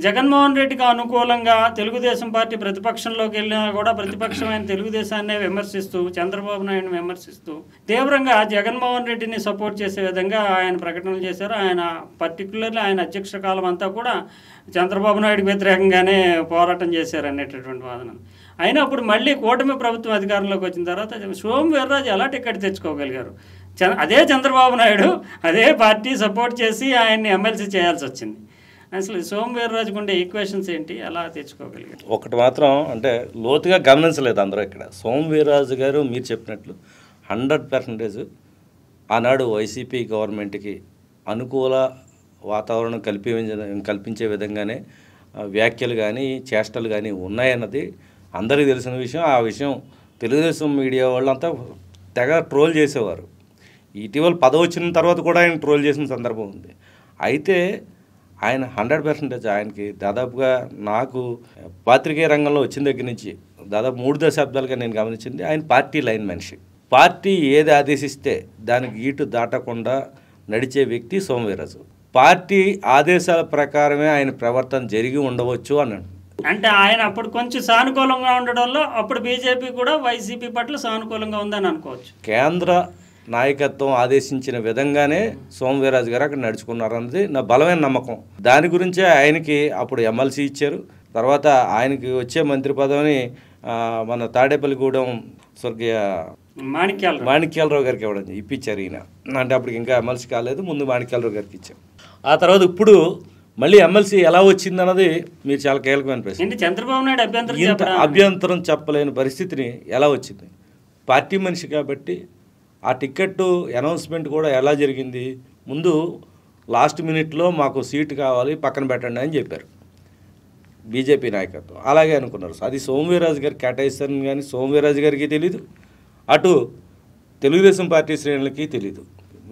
జగన్మోహన్ రెడ్డికి అనుకూలంగా తెలుగుదేశం పార్టీ ప్రతిపక్షంలోకి వెళ్ళినా కూడా ప్రతిపక్షమైన తెలుగుదేశాన్నే విమర్శిస్తూ, చంద్రబాబు నాయుడుని విమర్శిస్తూ తీవ్రంగా జగన్మోహన్ రెడ్డిని సపోర్ట్ చేసే విధంగా ఆయన ప్రకటనలు చేశారు. ఆయన పర్టికులర్లీ ఆయన అధ్యక్ష కాలం అంతా కూడా చంద్రబాబు నాయుడుకి వ్యతిరేకంగానే పోరాటం చేశారు అనేటటువంటి వాదన. అయినప్పుడు మళ్ళీ కూటమి ప్రభుత్వం అధికారంలోకి వచ్చిన తర్వాత సోమవీర్రాజు ఎలా టికెట్ తెచ్చుకోగలిగారు? అదే చంద్రబాబు నాయుడు అదే పార్టీ సపోర్ట్ చేసి ఆయన్ని ఎమ్మెల్సీ చేయాల్సి వచ్చింది. అసలు సోమవీర్రాజుకు ఉండే ఈక్వేషన్స్ ఏంటి, ఎలా తెచ్చుకోగలిగారు? ఒకటి మాత్రం అంటే లోతుగా గమనించలేదు అందరూ ఇక్కడ. సోమవీర్రాజు గారు మీరు చెప్పినట్లు 100% ఆనాడు వైసీపీ గవర్నమెంట్కి అనుకూల వాతావరణం కల్పించే విధంగానే వ్యాఖ్యలు కానీ చేష్టలు కానీ ఉన్నాయన్నది అందరికీ తెలిసిన విషయం. ఆ విషయం తెలుగుదేశం మీడియా వాళ్ళంతా తెగ ట్రోల్ చేసేవారు. ఇటీవల పదవి వచ్చిన తర్వాత కూడా ఆయన ట్రోల్ చేసిన సందర్భం ఉంది. అయితే ఆయన 100% ఆయనకి దాదాపుగా నాకు పాత్రికేయ రంగంలో వచ్చిన దగ్గర నుంచి దాదాపు 3 దశాబ్దాలుగా నేను గమనించింది ఆయన పార్టీ లైన్ మనిషి. పార్టీ ఏది ఆదేశిస్తే దానికి ఈటు దాటకుండా నడిచే వ్యక్తి సోమవీర్రాజు. పార్టీ ఆదేశాల ప్రకారమే ఆయన ప్రవర్తన జరిగి ఉండవచ్చు అన్నాడు. అంటే ఆయన అప్పుడు కొంచెం సానుకూలంగా ఉండడంలో అప్పుడు బీజేపీ కూడా వైసీపీ పట్ల సానుకూలంగా ఉందని అనుకోవచ్చు. కేంద్ర నాయకత్వం ఆదేశించిన విధంగానే సోమవీర్రాజు గారు అక్కడ నడుచుకున్నారు అన్నది నా బలమైన నమ్మకం. దాని గురించే ఆయనకి అప్పుడు ఎమ్మెల్సీ ఇచ్చారు. తర్వాత ఆయనకి వచ్చే మంత్రి పదవిని మన తాడేపల్లిగూడెం స్వర్గీయ మాణిక్యాలరావు గారికి ఇప్పించారు ఈయన. అంటే అప్పటికి ఇంకా ఎమ్మెల్సీ కాలేదు, ముందు మాణిక్యాలరావు గారికి ఇచ్చారు. ఆ తర్వాత ఇప్పుడు మళ్ళీ ఎమ్మెల్సీ ఎలా వచ్చిందన్నది మీరు చాలా కీలకమైన ప్రశ్న. చంద్రబాబు నాయుడు అభ్యంతరం చెప్పలేని పరిస్థితిని ఎలా వచ్చింది? పార్టీ మనిషి కాబట్టి ఆ టికెట్ అనౌన్స్మెంట్ కూడా ఎలా జరిగింది? ముందు లాస్ట్ మినిట్లో మాకు సీటు కావాలి, పక్కన పెట్టండి అని చెప్పారు బీజేపీ నాయకత్వం. అలాగే అనుకున్నారు. అది సోమవీర్రాజు గారికి కేటాయిస్తారని కానీ సోమవీర్రాజు గారికి తెలీదు, అటు తెలుగుదేశం పార్టీ శ్రేణులకి తెలీదు.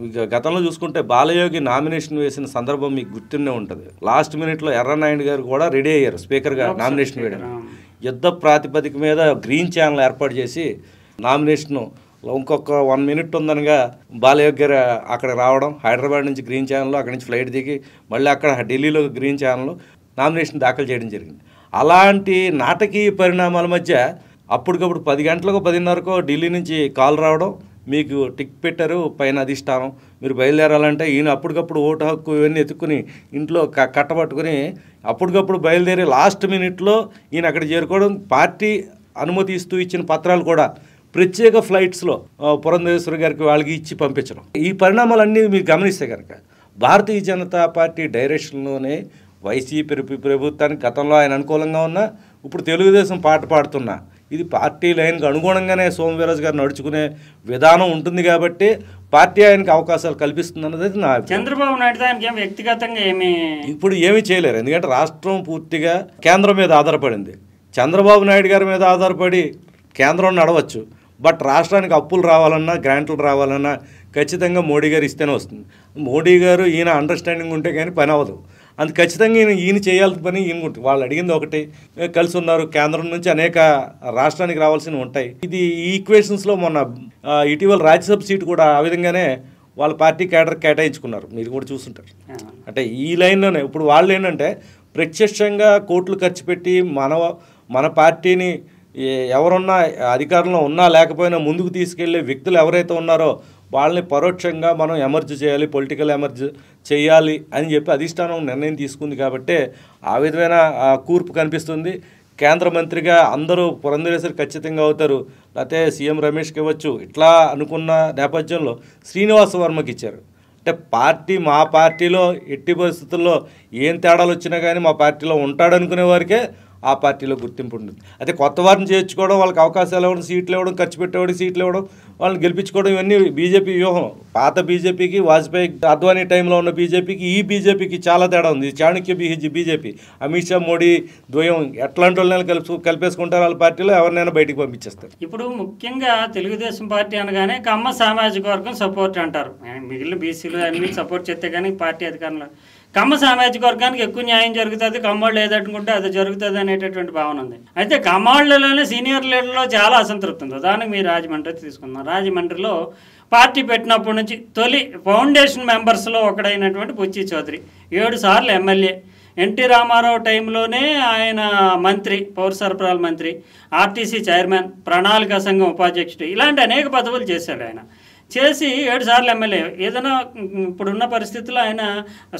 ఇక గతంలో చూసుకుంటే బాలయోగి నామినేషన్ వేసిన సందర్భం మీకు గుర్తునే ఉంటుంది. లాస్ట్ మినిట్లో ఎర్రనాయుడు గారు కూడా రెడీ అయ్యారు స్పీకర్గా నామినేషన్ వేయడం. యుద్ధ ప్రాతిపదిక మీద గ్రీన్ ఛానల్ ఏర్పాటు చేసి నామినేషను ఇంకొక 1 minute ఉందనగా బాలయోగి గారు అక్కడ రావడం, హైదరాబాద్ నుంచి గ్రీన్ ఛానల్లో, అక్కడి నుంచి ఫ్లైట్ దిగి మళ్ళీ అక్కడ ఢిల్లీలో గ్రీన్ ఛానల్లో నామినేషన్ దాఖలు చేయడం జరిగింది. అలాంటి నాటకీయ పరిణామాల మధ్య అప్పటికప్పుడు 10 గంటలకు 10:30కో ఢిల్లీ నుంచి కాల్ రావడం, మీకు టిక్ పెట్టారు పైన అధిష్టానం, మీరు బయలుదేరాలంటే ఈయన అప్పటికప్పుడు ఓటు హక్కు ఇవన్నీ ఎత్తుక్కుని ఇంట్లో కట్టబట్టుకుని అప్పటికప్పుడు బయలుదేరి లాస్ట్ మినిట్లో ఈయన అక్కడ చేరుకోవడం, పార్టీ అనుమతి ఇస్తూ ఇచ్చిన పత్రాలు కూడా ప్రత్యేక ఫ్లైట్స్లో పురంధేశ్వరి గారికి వాళ్ళకి ఇచ్చి పంపించడం. ఈ పరిణామాలన్నీ మీరు గమనిస్తే కనుక భారతీయ జనతా పార్టీ డైరెక్షన్లోనే వైసీపీ ప్రభుత్వానికి గతంలో ఆయన అనుకూలంగా ఉన్నా, ఇప్పుడు తెలుగుదేశం పాట పాడుతున్నా, ఇది పార్టీ లైన్కి అనుగుణంగానే సోమవీర్రాజు గారు నడుచుకునే విధానం ఉంటుంది కాబట్టి పార్టీ ఆయనకి అవకాశాలు కల్పిస్తుంది అన్నది నా. చంద్రబాబు నాయుడు ఆయనకి వ్యక్తిగతంగా ఇప్పుడు ఏమీ చేయలేరు, ఎందుకంటే రాష్ట్రం పూర్తిగా కేంద్రం మీద ఆధారపడింది. చంద్రబాబు నాయుడు గారి మీద ఆధారపడి కేంద్రం నడవచ్చు, బట్ రాష్ట్రానికి అప్పులు రావాలన్నా గ్రాంట్లు రావాలన్నా ఖచ్చితంగా మోడీ గారు ఇస్తేనే వస్తుంది. మోడీ గారు ఈయన అండర్స్టాండింగ్ ఉంటే కానీ పని అవ్వదు. అందుకు ఖచ్చితంగా ఈయన చేయాల్సిన పని ఈయన ఉంటుంది. వాళ్ళు అడిగింది ఒకటి, కలిసి ఉన్నారు, కేంద్రం నుంచి అనేక రాష్ట్రానికి రావాల్సినవి ఉంటాయి. ఇది ఈ ఈక్వేషన్స్లో మొన్న ఇటీవల రాజ్యసభ సీటు కూడా ఆ విధంగానే వాళ్ళ పార్టీ కేడర్ కేటాయించుకున్నారు, మీరు కూడా చూస్తుంటారు. అంటే ఈ లైన్లోనే ఇప్పుడు వాళ్ళు ఏంటంటే ప్రత్యక్షంగా కోట్లు ఖర్చు పెట్టి మన పార్టీని ఎవరున్నా అధికారంలో ఉన్నా లేకపోయినా ముందుకు తీసుకెళ్లే వ్యక్తులు ఎవరైతే ఉన్నారో వాళ్ళని పరోక్షంగా మనం ఎమర్జ్ చేయాలి, పొలిటికల్ ఎమర్జ్ చేయాలి అని చెప్పి అధిష్టానం నిర్ణయం తీసుకుంది. కాబట్టి ఆ విధమైన కూర్పు కనిపిస్తుంది. కేంద్ర మంత్రిగా అందరూ పురంధరేశ్వరి ఖచ్చితంగా అవుతారు, లేకపోతే సీఎం రమేష్కి ఇవ్వచ్చు, ఇట్లా అనుకున్న నేపథ్యంలో శ్రీనివాస వర్మకి ఇచ్చారు. అంటే మా పార్టీలో ఎట్టి పరిస్థితుల్లో ఏం తేడాలు వచ్చినా కానీ మా పార్టీలో ఉంటాడనుకునే వారికే ఆ పార్టీలో గుర్తింపు ఉంటుంది. అయితే కొత్త వారిని చేర్చుకోవడం, వాళ్ళకి అవకాశాలు ఇవ్వడం, సీట్లు ఇవ్వడం, ఖర్చు పెట్టేవాడికి సీట్లు ఇవ్వడం, వాళ్ళని గెలిపించుకోవడం, ఇవన్నీ బీజేపీ వ్యూహం. పాత బీజేపీకి, వాజ్పేయి అద్వానీ టైంలో ఉన్న బీజేపీకి ఈ బీజేపీకి చాలా తేడా ఉంది. చాణక్య బీజేపీ, అమిత్ షా మోడీ ద్వయం ఎట్లాంటి వాళ్ళని కలిపేసుకుంటారు వాళ్ళ పార్టీలో, ఎవరినైనా బయటికి పంపించేస్తారు. ఇప్పుడు ముఖ్యంగా తెలుగుదేశం పార్టీ అనగానే కమ్మ సామాజిక వర్గం సపోర్ట్ అంటారు. మిగిలిన బీసీలు అన్ని సపోర్ట్ చేస్తే కానీ పార్టీ అధికారంలో కమ్మ సామాజిక వర్గానికి ఎక్కువ న్యాయం జరుగుతుంది, కమ్మోళ్ళు ఏదనుకుంటే అది జరుగుతుంది అనేటటువంటి భావన ఉంది. అయితే కమ్మోళ్ళలోనే సీనియర్ లీడర్లో చాలా అసంతృప్తి ఉంది. ఉదాహరణకు మీరు రాజమండ్రి తీసుకుందాం. రాజమండ్రిలో పార్టీ పెట్టినప్పటి నుంచి తొలి ఫౌండేషన్ మెంబర్స్లో ఒకడైనటువంటి బుచ్చి చౌదరి 7 సార్లు ఎమ్మెల్యే, ఎన్టీ రామారావు టైంలోనే ఆయన మంత్రి, పౌర సరఫరాల మంత్రి, ఆర్టీసీ చైర్మన్, ప్రణాళికా సంఘం ఉపాధ్యక్షుడు, ఇలాంటి అనేక పదవులు చేశాడు. ఆయన చేసి 7 సార్లు ఎమ్మెల్యే. ఏదైనా ఇప్పుడున్న పరిస్థితుల్లో ఆయన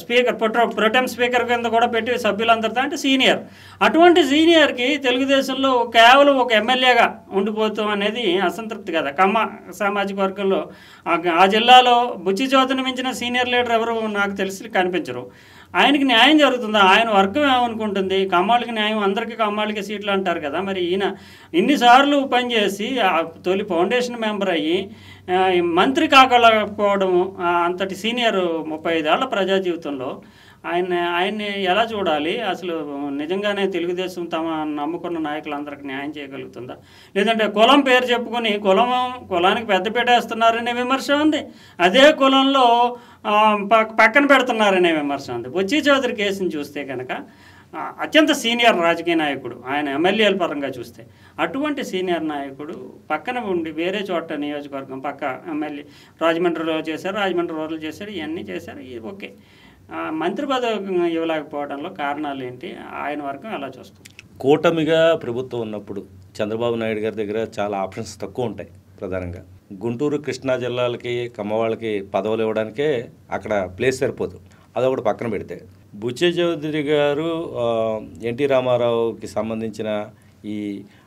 స్పీకర్ ప్రొటెం స్పీకర్ కింద కూడా పెట్టి సభ్యులందరితో అంటే సీనియర్. అటువంటి సీనియర్కి తెలుగుదేశంలో కేవలం ఒక ఎమ్మెల్యేగా ఉండిపోతాం అనేది అసంతృప్తి కదా కమ్మ సామాజిక వర్గంలో. ఆ జిల్లాలో బుచ్చి చౌదరిని మించిన సీనియర్ లీడర్ ఎవరు నాకు తెలిసి కనిపించరు. ఆయనకి న్యాయం జరుగుతుందా? ఆయన వర్గం ఏమనుకుంటుంది? కమ్మాళ్ళకి న్యాయం, అందరికీ కమ్మాళ్ళకి సీట్లు అంటారు కదా. మరి ఈయన ఇన్నిసార్లు పనిచేసి తొలి ఫౌండేషన్ మెంబర్ అయ్యి మంత్రి కాకపోవడము, అంతటి సీనియర్ 35 ఏళ్ల ప్రజా జీవితంలో ఆయన్ని ఎలా చూడాలి? అసలు నిజంగానే తెలుగుదేశం తమ నమ్ముకున్న నాయకులందరికీ న్యాయం చేయగలుగుతుందా? లేదంటే కులం పేరు చెప్పుకొని కులానికి పెద్దపీట వేస్తున్నారనే విమర్శ ఉంది, అదే కులంలో పక్కన పెడుతున్నారనే విమర్శ ఉంది. బుచ్చి చౌదరి కేసుని చూస్తే కనుక అత్యంత సీనియర్ రాజకీయ నాయకుడు, ఆయన ఎమ్మెల్యేల పరంగా చూస్తే అటువంటి సీనియర్ నాయకుడు పక్కన ఉండి వేరే చోట నియోజకవర్గం పక్క ఎమ్మెల్యే రాజమండ్రిలో చేశారు, రాజమండ్రి రూరల్ చేశారు, ఇవన్నీ చేశారు. ఇది ఓకే. మంత్రి పదవి ఇవ్వలేకపోవడంలో కారణాలు ఏంటి? ఆయన వర్గం ఎలా చూస్తుంది? కూటమిగా ప్రభుత్వం ఉన్నప్పుడు చంద్రబాబు నాయుడు గారి దగ్గర చాలా ఆప్షన్స్ తక్కువ ఉంటాయి. ప్రధానంగా గుంటూరు, కృష్ణా జిల్లాలకి కమ్మవాళ్ళకి పదవులు ఇవ్వడానికే అక్కడ ప్లేస్ సరిపోదు. అదొకటి పక్కన పెడితే బుచ్చి చౌదరి గారు ఎన్టీ రామారావుకి సంబంధించిన ఈ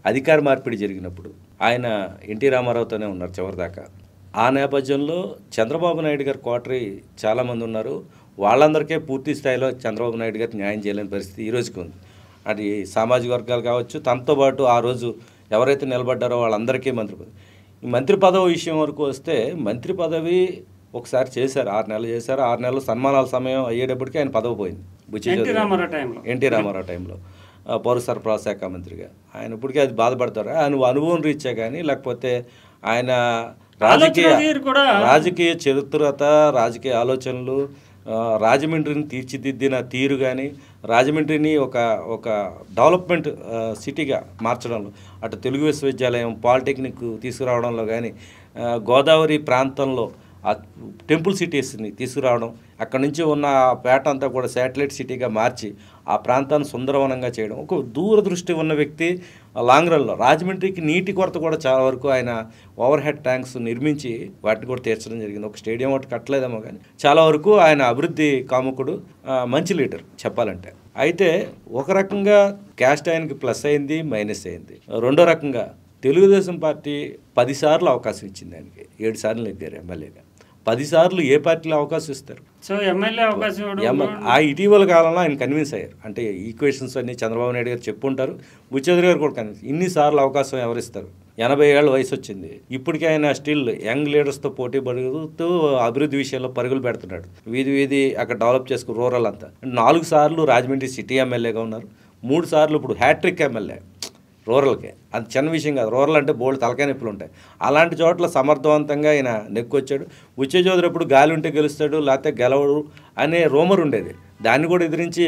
అధికార మార్పిడి జరిగినప్పుడు ఆయన ఎన్టీ రామారావుతోనే ఉన్నారు చివరిదాకా. ఆ నేపథ్యంలో చంద్రబాబు నాయుడు గారు కోటరీ చాలామంది ఉన్నారు. వాళ్ళందరికీ పూర్తి స్థాయిలో చంద్రబాబు నాయుడు గారు న్యాయం చేయలేని పరిస్థితి ఈ రోజుకి ఉంది. అది సామాజిక వర్గాలు కావచ్చు, తనతో పాటు ఆ రోజు ఎవరైతే నిలబడ్డారో వాళ్ళందరికీ మంత్రి పదవి. ఈ మంత్రి పదవి విషయం వరకు వస్తే మంత్రి పదవి ఒకసారి చేశారు, 6 నెలలు చేశారు. 6 నెలలు సన్మానాల సమయం అయ్యేటప్పటికి ఆయన పదవి పోయింది. ఎన్టీ రామారావు టైంలో పౌర సరఫరా శాఖ మంత్రిగా ఆయన ఇప్పటికీ అది బాధపడతారు. ఆయన అనుభవం రీత్యా కానీ, లేకపోతే ఆయన రాజకీయ చరిత్రత, రాజకీయ ఆలోచనలు, రాజమండ్రిని తీర్చిదిద్దిన తీరు కానీ, రాజమండ్రిని ఒక డెవలప్మెంట్ సిటీగా మార్చడంలో, అటు తెలుగు విశ్వవిద్యాలయం, పాలిటెక్నిక్ తీసుకురావడంలో కానీ, గోదావరి ప్రాంతంలో ఆ టెంపుల్ సిటీస్ని తీసుకురావడం, అక్కడ నుంచి ఉన్న పేట అంతా కూడా శాటిలైట్ సిటీగా మార్చి ఆ ప్రాంతాన్ని సుందరవనంగా చేయడం, ఒక దూరదృష్టి ఉన్న వ్యక్తి. లాంగ్ రన్లో రాజమండ్రికి నీటి కొరత కూడా చాలా వరకు ఆయన ఓవర్ హెడ్ ట్యాంక్స్ నిర్మించి వాటిని కూడా తీర్చడం జరిగింది. ఒక స్టేడియం ఒకటి కట్టలేదేమో కానీ చాలా వరకు ఆయన అభివృద్ధి కాముకుడు, మంచి లీడర్ చెప్పాలంటే. అయితే ఒక రకంగా క్యాస్ట్ ఆయనకి ప్లస్ అయింది, మైనస్ అయింది. రెండో రకంగా తెలుగుదేశం పార్టీ 10 సార్లు అవకాశం ఇచ్చింది ఆయనకి. 7 సార్లు నెగ్గారు ఎమ్మెల్యేగా. 10 సార్లు ఏ పార్టీలో అవకాశం ఇస్తారు? సో ఎమ్మెల్యే అవకాశం ఆ ఇటీవల కాలంలో ఆయన కన్విన్స్ అయ్యారు. అంటే ఈక్వేషన్స్ అన్ని చంద్రబాబు నాయుడు గారు చెప్పుంటారు, బుచ్చద్రి గారు కూడా కన్విన్స్. ఇన్నిసార్లు అవకాశం ఎవరిస్తారు? 80 ఏళ్ళ వయసు వచ్చింది. ఇప్పటికీ ఆయన స్టిల్ యంగ్ లీడర్స్తో పోటీ పడుతూ అభివృద్ధి విషయంలో పరుగులు పెడుతున్నాడు. వీధి అక్కడ డెవలప్ చేసుకుని రూరల్ అంతా. 4 సార్లు రాజమండ్రి సిటీ ఎమ్మెల్యేగా ఉన్నారు. 3 సార్లు ఇప్పుడు హ్యాట్రిక్ ఎమ్మెల్యే రూరల్కే. అది చిన్న విషయం కాదు. రూరల్ అంటే బోల్డ్ తలకాయ నొప్పులు ఉంటాయి. అలాంటి చోట్ల సమర్థవంతంగా ఆయన నెక్కొచ్చాడు. బుచ్చే చౌదరి ఎప్పుడు గాలి ఉంటే గెలుస్తాడు, లేకపోతే గెలవడు అనే రూమర్ ఉండేది. దాన్ని కూడా ఎదిరించి,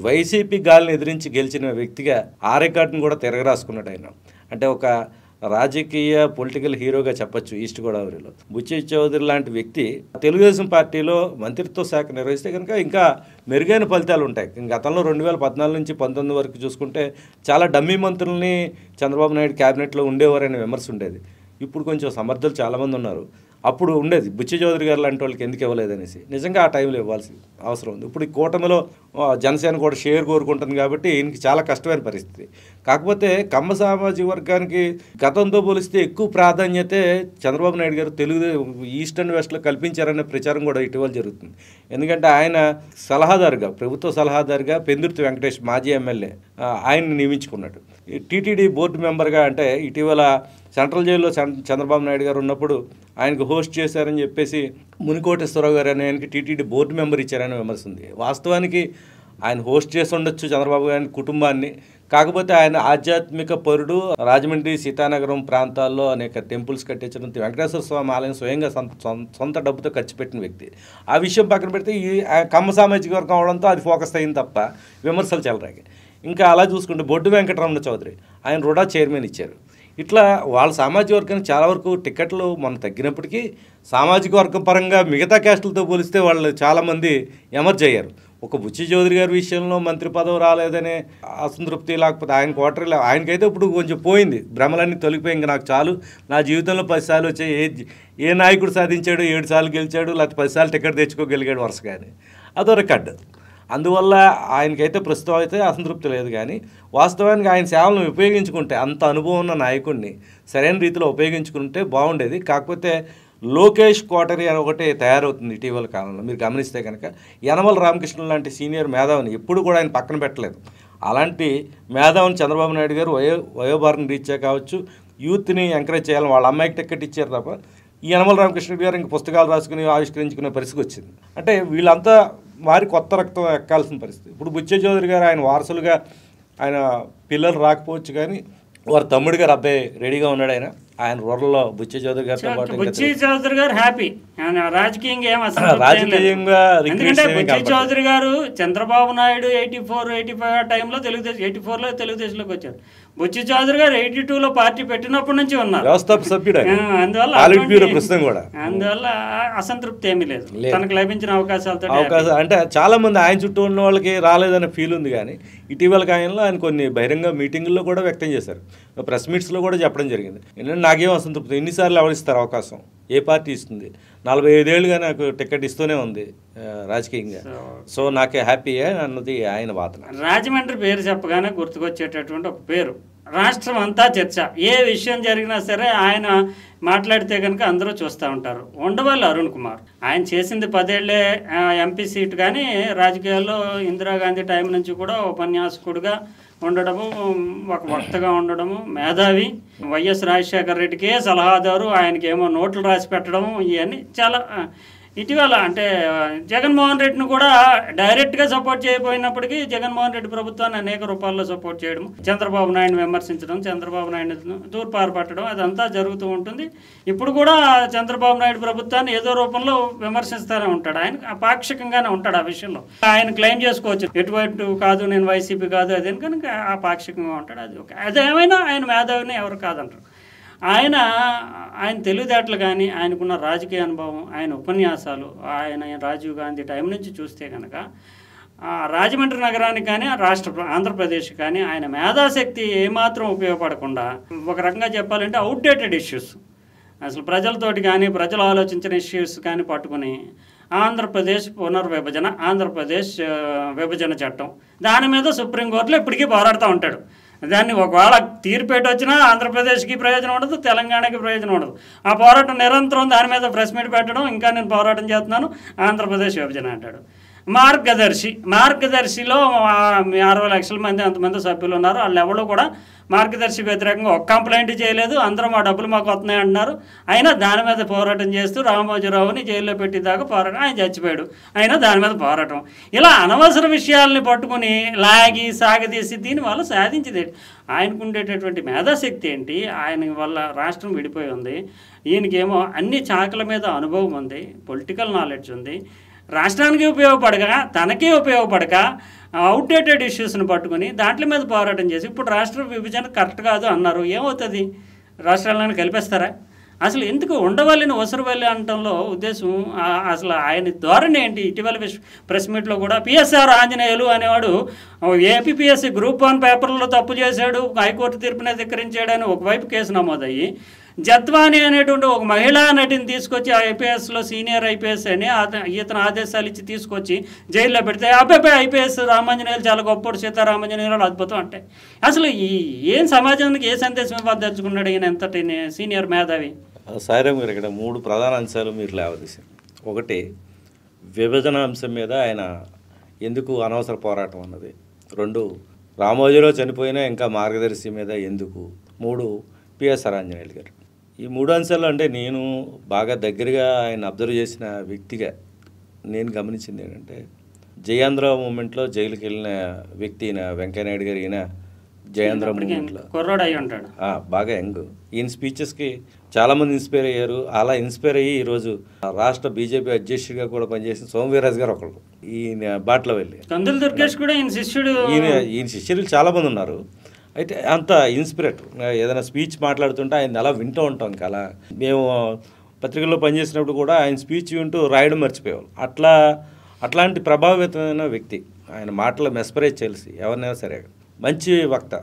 వైసీపీ గాలిని ఎదిరించి గెలిచిన వ్యక్తిగా ఆ రికార్డును కూడా తిరగరాసుకున్నాడు ఆయన. అంటే ఒక రాజకీయ పొలిటికల్ హీరోగా చెప్పచ్చు ఈస్ట్ గోదావరిలో. బుచ్చే చౌదరి లాంటి వ్యక్తి తెలుగుదేశం పార్టీలో మంత్రిత్వ శాఖ నిర్వహిస్తే కనుక ఇంకా మెరుగైన ఫలితాలు ఉంటాయి. గతంలో 2014 నుంచి 19 వరకు చూసుకుంటే చాలా డమ్మీ మంత్రుల్ని చంద్రబాబు నాయుడు క్యాబినెట్లో ఉండేవారనే విమర్శ ఉండేది. ఇప్పుడు కొంచెం సమర్థులు చాలామంది ఉన్నారు. అప్పుడు ఉండేది బుచ్చే చౌదరి గారు లాంటి వాళ్ళకి ఎందుకు ఇవ్వలేదనేసి. నిజంగా ఆ టైంలో ఇవ్వాల్సి అవసరం ఉంది. ఇప్పుడు ఈ కూటమిలో జనసేన కూడా షేర్ కోరుకుంటుంది కాబట్టి ఈయనకి చాలా కష్టమైన పరిస్థితి. కాకపోతే కమ్మ సామాజిక వర్గానికి గతంతో పోలిస్తే ఎక్కువ ప్రాధాన్యతే చంద్రబాబు నాయుడు గారు ఈస్ట్ అండ్ వెస్ట్లో కల్పించారనే ప్రచారం కూడా ఇటీవల జరుగుతుంది. ఎందుకంటే ఆయన సలహాదారుగా, ప్రభుత్వ సలహాదారుగా పెందుర్తి వెంకటేష్ మాజీ ఎమ్మెల్యే ఆయన్ని నియమించుకున్నాడు. టీటీడీ బోర్డు మెంబర్గా, అంటే ఇటీవల సెంట్రల్ జైల్లో చంద్రబాబు నాయుడు గారు ఉన్నప్పుడు ఆయనకు హోస్ట్ చేశారని చెప్పేసి మునికోటేశ్వరరావు గారు అనే ఆయనకి టీటీడీ బోర్డు మెంబర్ ఇచ్చారని విమర్శ ఉంది. వాస్తవానికి ఆయన హోస్ట్ చేసి ఉండొచ్చు చంద్రబాబు గారి కుటుంబాన్ని. కాకపోతే ఆయన ఆధ్యాత్మిక పరుడు. రాజమండ్రి, సీతానగరం ప్రాంతాల్లో అనేక టెంపుల్స్ కట్టించడం, వెంకటేశ్వర స్వామి ఆలయం స్వయంగా సొంత డబ్బుతో ఖర్చు పెట్టిన వ్యక్తి. ఆ విషయం పక్కన పెడితే ఈ కమ్మ సామాజిక వర్గం అవడంతో అది ఫోకస్ అయింది తప్ప విమర్శలు చెలరాయి. ఇంకా అలా చూసుకుంటే బొడ్డు వెంకటరమణ చౌదరి ఆయన రుడా చైర్మన్ ఇచ్చారు. ఇట్లా వాళ్ళ సామాజిక వర్గానికి చాలా వరకు టికెట్లు మొన్న తగ్గినప్పటికీ సామాజిక వర్గం పరంగా మిగతా క్యాస్టులతో పోలిస్తే వాళ్ళు చాలామంది ఎమర్జ్ అయ్యారు. ఒక బుచ్చి చౌదరి గారి విషయంలో మంత్రి పదవి రాలేదనే అసంతృప్తి, లేకపోతే ఆయన క్వార్టర్లో ఆయనకైతే ఇప్పుడు కొంచెం పోయింది, భ్రమలన్నీ తొలగిపోయి ఇంకా నాకు చాలు, నా జీవితంలో 10 సార్లు వచ్చాయి, ఏ నాయకుడు సాధించాడు 7 సార్లు గెలిచాడు, లేకపోతే 10 సార్లు టికెట్ తెచ్చుకోగలిగాడు వరుసగానే, అదో రికార్డు. అందువల్ల ఆయనకైతే ప్రస్తుతం అయితే అసంతృప్తి లేదు. కానీ వాస్తవానికి ఆయన సేవలను ఉపయోగించుకుంటే, అంత అనుభవం ఉన్న నాయకుడిని సరైన రీతిలో ఉపయోగించుకుంటే బాగుండేది. కాకపోతే లోకేష్ కోటరీ అని ఒకటి తయారవుతుంది ఇటీవల కాలంలో. మీరు గమనిస్తే కనుక యనమల రామకృష్ణ లాంటి సీనియర్ మేధావిని ఎప్పుడు కూడా ఆయన పక్కన పెట్టలేదు. అలాంటి మేధావిని చంద్రబాబు నాయుడు గారు వయోభారం రీత్యా కావచ్చు, యూత్ని ఎంకరేజ్ చేయాలని వాళ్ళ అమ్మాయికి టికెట్ ఇచ్చారు తప్ప ఈ యనమల రామకృష్ణ గారు ఇంక పుస్తకాలు రాసుకుని ఆవిష్కరించుకునే పరిస్థితి వచ్చింది. అంటే వీళ్ళంతా వారి కొత్త రక్తం ఎక్కాల్సిన పరిస్థితి. ఇప్పుడు బుచ్చే చౌదరి గారు ఆయన వారసులుగా, ఆయన పిల్లలు రాకపోవచ్చు కానీ వారి తమ్ముడు గారు అబ్బాయి రెడీగా ఉన్నాడు. ఆయన రూరల్లో బుచ్చే చౌదరి గారితో పాటు బుచ్చే చౌదరి గారు హ్యాపీ. రాజకీయంగా రాజకీయంగా బుచ్చే చౌదరి గారు చంద్రబాబు నాయుడు 84-85 టైంలో తెలుగుదేశం, 84లో తెలుగుదేశంలోకి వచ్చారు. బుచ్చే చౌదరి గారు 82లో పార్టీ పెట్టినప్పటి నుంచి ఉన్నారు, వ్యవస్థాపక సభ్యుడు. అందువల్ల అసంతృప్తి ఏమీ లేదు తనకు లభించిన అవకాశాలతో. అంటే చాలా మంది ఆయన చుట్టూ ఉన్న వాళ్ళకి రాలేదనే ఫీల్ ఉంది. కానీ ఇటీవల కాలంలో ఆయన కొన్ని బహిరంగ మీటింగుల్లో కూడా వ్యక్తం చేశారు, ప్రెస్ మీట్స్లో కూడా చెప్పడం జరిగింది. నాకేం అసంతృప్తి, ఎన్నిసార్లు ఎవరిస్తారు అవకాశం, ఏ పార్టీ ఇస్తుంది, 45 ఏళ్ళుగా నాకు టికెట్ ఇస్తూనే ఉంది రాజకీయంగా, సో నాకే హ్యాపీయే అన్నది ఆయన వాదన. రాజమండ్రి పేరు చెప్పగానే గుర్తుకొచ్చేటటువంటి ఒక పేరు రాష్ట్రం అంతా చర్చ. ఏ విషయం జరిగినా సరే ఆయన మాట్లాడితే కనుక అందరూ చూస్తూ ఉంటారు. ఉండవల్లి అరుణ్ కుమార్ ఆయన చేసింది 10 ఏళ్లే ఎంపీ సీట్, కానీ రాజకీయాల్లో ఇందిరాగాంధీ టైం నుంచి కూడా ఉపన్యాసకుడిగా ఉండడము, ఒక వక్తగా ఉండడము, మేధావి, వైఎస్ రాజశేఖర రెడ్డికే సలహాదారు, ఆయనకేమో నోట్లు రాసి పెట్టడము, ఇవన్నీ చాలా ఇటీవల అంటే జగన్మోహన్ రెడ్డిని కూడా డైరెక్ట్గా సపోర్ట్ చేయకపోయినప్పటికీ జగన్మోహన్ రెడ్డి ప్రభుత్వాన్ని అనేక రూపాల్లో సపోర్ట్ చేయడం, చంద్రబాబు నాయుడుని విమర్శించడం, చంద్రబాబు నాయుడు తూర్పారపట్టడం అదంతా జరుగుతూ ఉంటుంది. ఇప్పుడు కూడా చంద్రబాబు నాయుడు ప్రభుత్వాన్ని ఏదో రూపంలో విమర్శిస్తూనే ఉంటాడు. ఆయన పాక్షికంగానే ఉంటాడు ఆ విషయంలో. ఆయన క్లెయిమ్ చేసుకోవచ్చు ఎటువంటి కాదు, నేను వైసీపీ కాదు అదే, కనుక ఆ పాక్షికంగా ఉంటాడు. అది ఓకే. అదేమైనా ఆయన మేధావిని ఎవరు కాదంటారు. ఆయన తెలివితేటలు కానీ, ఆయనకున్న రాజకీయ అనుభవం, ఆయన ఉపన్యాసాలు, ఆయన రాజీవ్ గాంధీ టైం నుంచి చూస్తే కనుక రాజమండ్రి నగరానికి కానీ ఆంధ్రప్రదేశ్ కానీ ఆయన మేధాశక్తి ఏమాత్రం ఉపయోగపడకుండా, ఒక రకంగా చెప్పాలంటే అవుట్డేటెడ్ ఇష్యూస్, అసలు ప్రజలతోటి కానీ ప్రజలు ఆలోచించిన ఇష్యూస్ కానీ పట్టుకుని ఆంధ్రప్రదేశ్ పునర్విభజన, ఆంధ్రప్రదేశ్ విభజన చట్టం, దాని మీద సుప్రీంకోర్టులో ఇప్పటికీ పోరాడుతూ ఉంటాడు. దాన్ని ఒకవేళ తీర్పేట వచ్చినా ఆంధ్రప్రదేశ్కి ప్రయోజనం ఉండదు, తెలంగాణకి ప్రయోజనం ఉండదు. ఆ పోరాటం నిరంతరం దాని మీద ప్రెస్ మీట్ పెట్టడం, ఇంకా నేను పోరాటం చేస్తున్నాను, ఆంధ్రప్రదేశ్ విభజన అంటాడు. మార్గదర్శిలో 60 లక్షల మంది అంతమంది సభ్యులు ఉన్నారు. వాళ్ళు ఎవరు కూడా మార్గదర్శి వ్యతిరేకంగా ఒక కంప్లైంట్ చేయలేదు. అందరం మా డబ్బులు మాకు వస్తున్నాయి అంటున్నారు. అయినా దాని మీద పోరాటం చేస్తూ రామోజీరావుని జైల్లో పెట్టేదాకా పోరాటం, ఆయన చచ్చిపోయాడు, అయినా దాని మీద పోరాటం. ఇలా అనవసర విషయాల్ని పట్టుకుని లాగి సాగదీసి దీనివల్ల సాధించేది ఆయనకు ఉండేటటువంటి మేధాశక్తి ఏంటి? ఆయన వల్ల రాష్ట్రం విడిపోయి ఉంది. ఈయనకేమో అన్ని శాఖల మీద అనుభవం ఉంది, పొలిటికల్ నాలెడ్జ్ ఉంది. రాష్ట్రానికి ఉపయోగపడక, తనకే ఉపయోగపడక అవుట్డేటెడ్ ఇష్యూస్ని పట్టుకుని దాంట్లో మీద పోరాటం చేసి ఇప్పుడు రాష్ట్ర విభజన కరెక్ట్ కాదు అన్నారు. ఏమవుతుంది? రాష్ట్రాలను కలిపేస్తారా? అసలు ఎందుకు ఉండవల్లిని ఒసరవల్లి అనటంలో ఉద్దేశం? అసలు ఆయన ధోరణి ఏంటి? ఇటీవల ప్రెస్ మీట్లో కూడా పిఎస్ఆర్ ఆంజనేయులు అనేవాడు ఏపీపీఎస్సీ గ్రూప్ 1 పేపర్లో తప్పు చేశాడు, హైకోర్టు తీర్పునే ధిక్కరించాడని ఒకవైపు కేసు నమోదయ్యి, జత్వాని అనేటువంటి ఒక మహిళా నటిని తీసుకొచ్చి ఐపీఎస్లో సీనియర్ ఐపీఎస్ అని ఇతను ఆదేశాలు ఇచ్చి తీసుకొచ్చి జైల్లో పెడితే అబ్బాయి ఐపీఎస్ రామాంజనేయులు చాలా గొప్పడు, సీతారామాంజనేయులు అద్భుతం అంటే అసలు ఏం సమాజానికి ఏ సందేశం ఇవ్వదలుచుకున్నాడు ఈయన ఎంతటి సీనియర్ మేధావి? సాయిరామ్ గారు, ఇక్కడ 3 ప్రధాన అంశాలు మీరు లేవదీశారు. ఒకటి, విభజన అంశం మీద ఆయన ఎందుకు అనవసర పోరాటం అన్నది. 2, రామోజీరావు చనిపోయినా ఇంకా మార్గదర్శి మీద ఎందుకు. 3, పిఎస్ఆర్ ఆంజనేయులు గారు. ఈ 3 అంశాలు అంటే నేను బాగా దగ్గరగా ఆయన అబ్జర్వ్ చేసిన వ్యక్తిగా నేను గమనించింది ఏంటంటే, జయాంధ్ర మూమెంట్లో జైలుకి వెళ్ళిన వ్యక్తి ఈయన వెంకయ్యనాయుడు గారు. ఈయన జయాంధ్ర మూమెంట్లో బాగా యంగ్. ఈయన స్పీచెస్కి చాలామంది ఇన్స్పైర్ అయ్యారు. అలా ఇన్స్పైర్ అయ్యి ఈరోజు రాష్ట్ర బీజేపీ అధ్యక్షుడిగా కూడా పనిచేసిన సోమవీర్రాజు గారు ఒకళ్ళు ఈయన బాటలో వెళ్ళి, ఈయన శిష్యులు చాలామంది ఉన్నారు. అయితే అంత ఇన్స్పిరేట్, ఏదైనా స్పీచ్ మాట్లాడుతుంటే ఆయన అలా వింటూ ఉంటాం. ఇంకా అలా మేము పత్రికల్లో పనిచేసినప్పుడు కూడా ఆయన స్పీచ్ వింటూ రాయడం మర్చిపోయేవాళ్ళు. అట్లాంటి ప్రభావితమైన వ్యక్తి. ఆయన మాటలు మెస్పరైజ్ చేసి ఎవరినైనా సరే మంచి వక్త.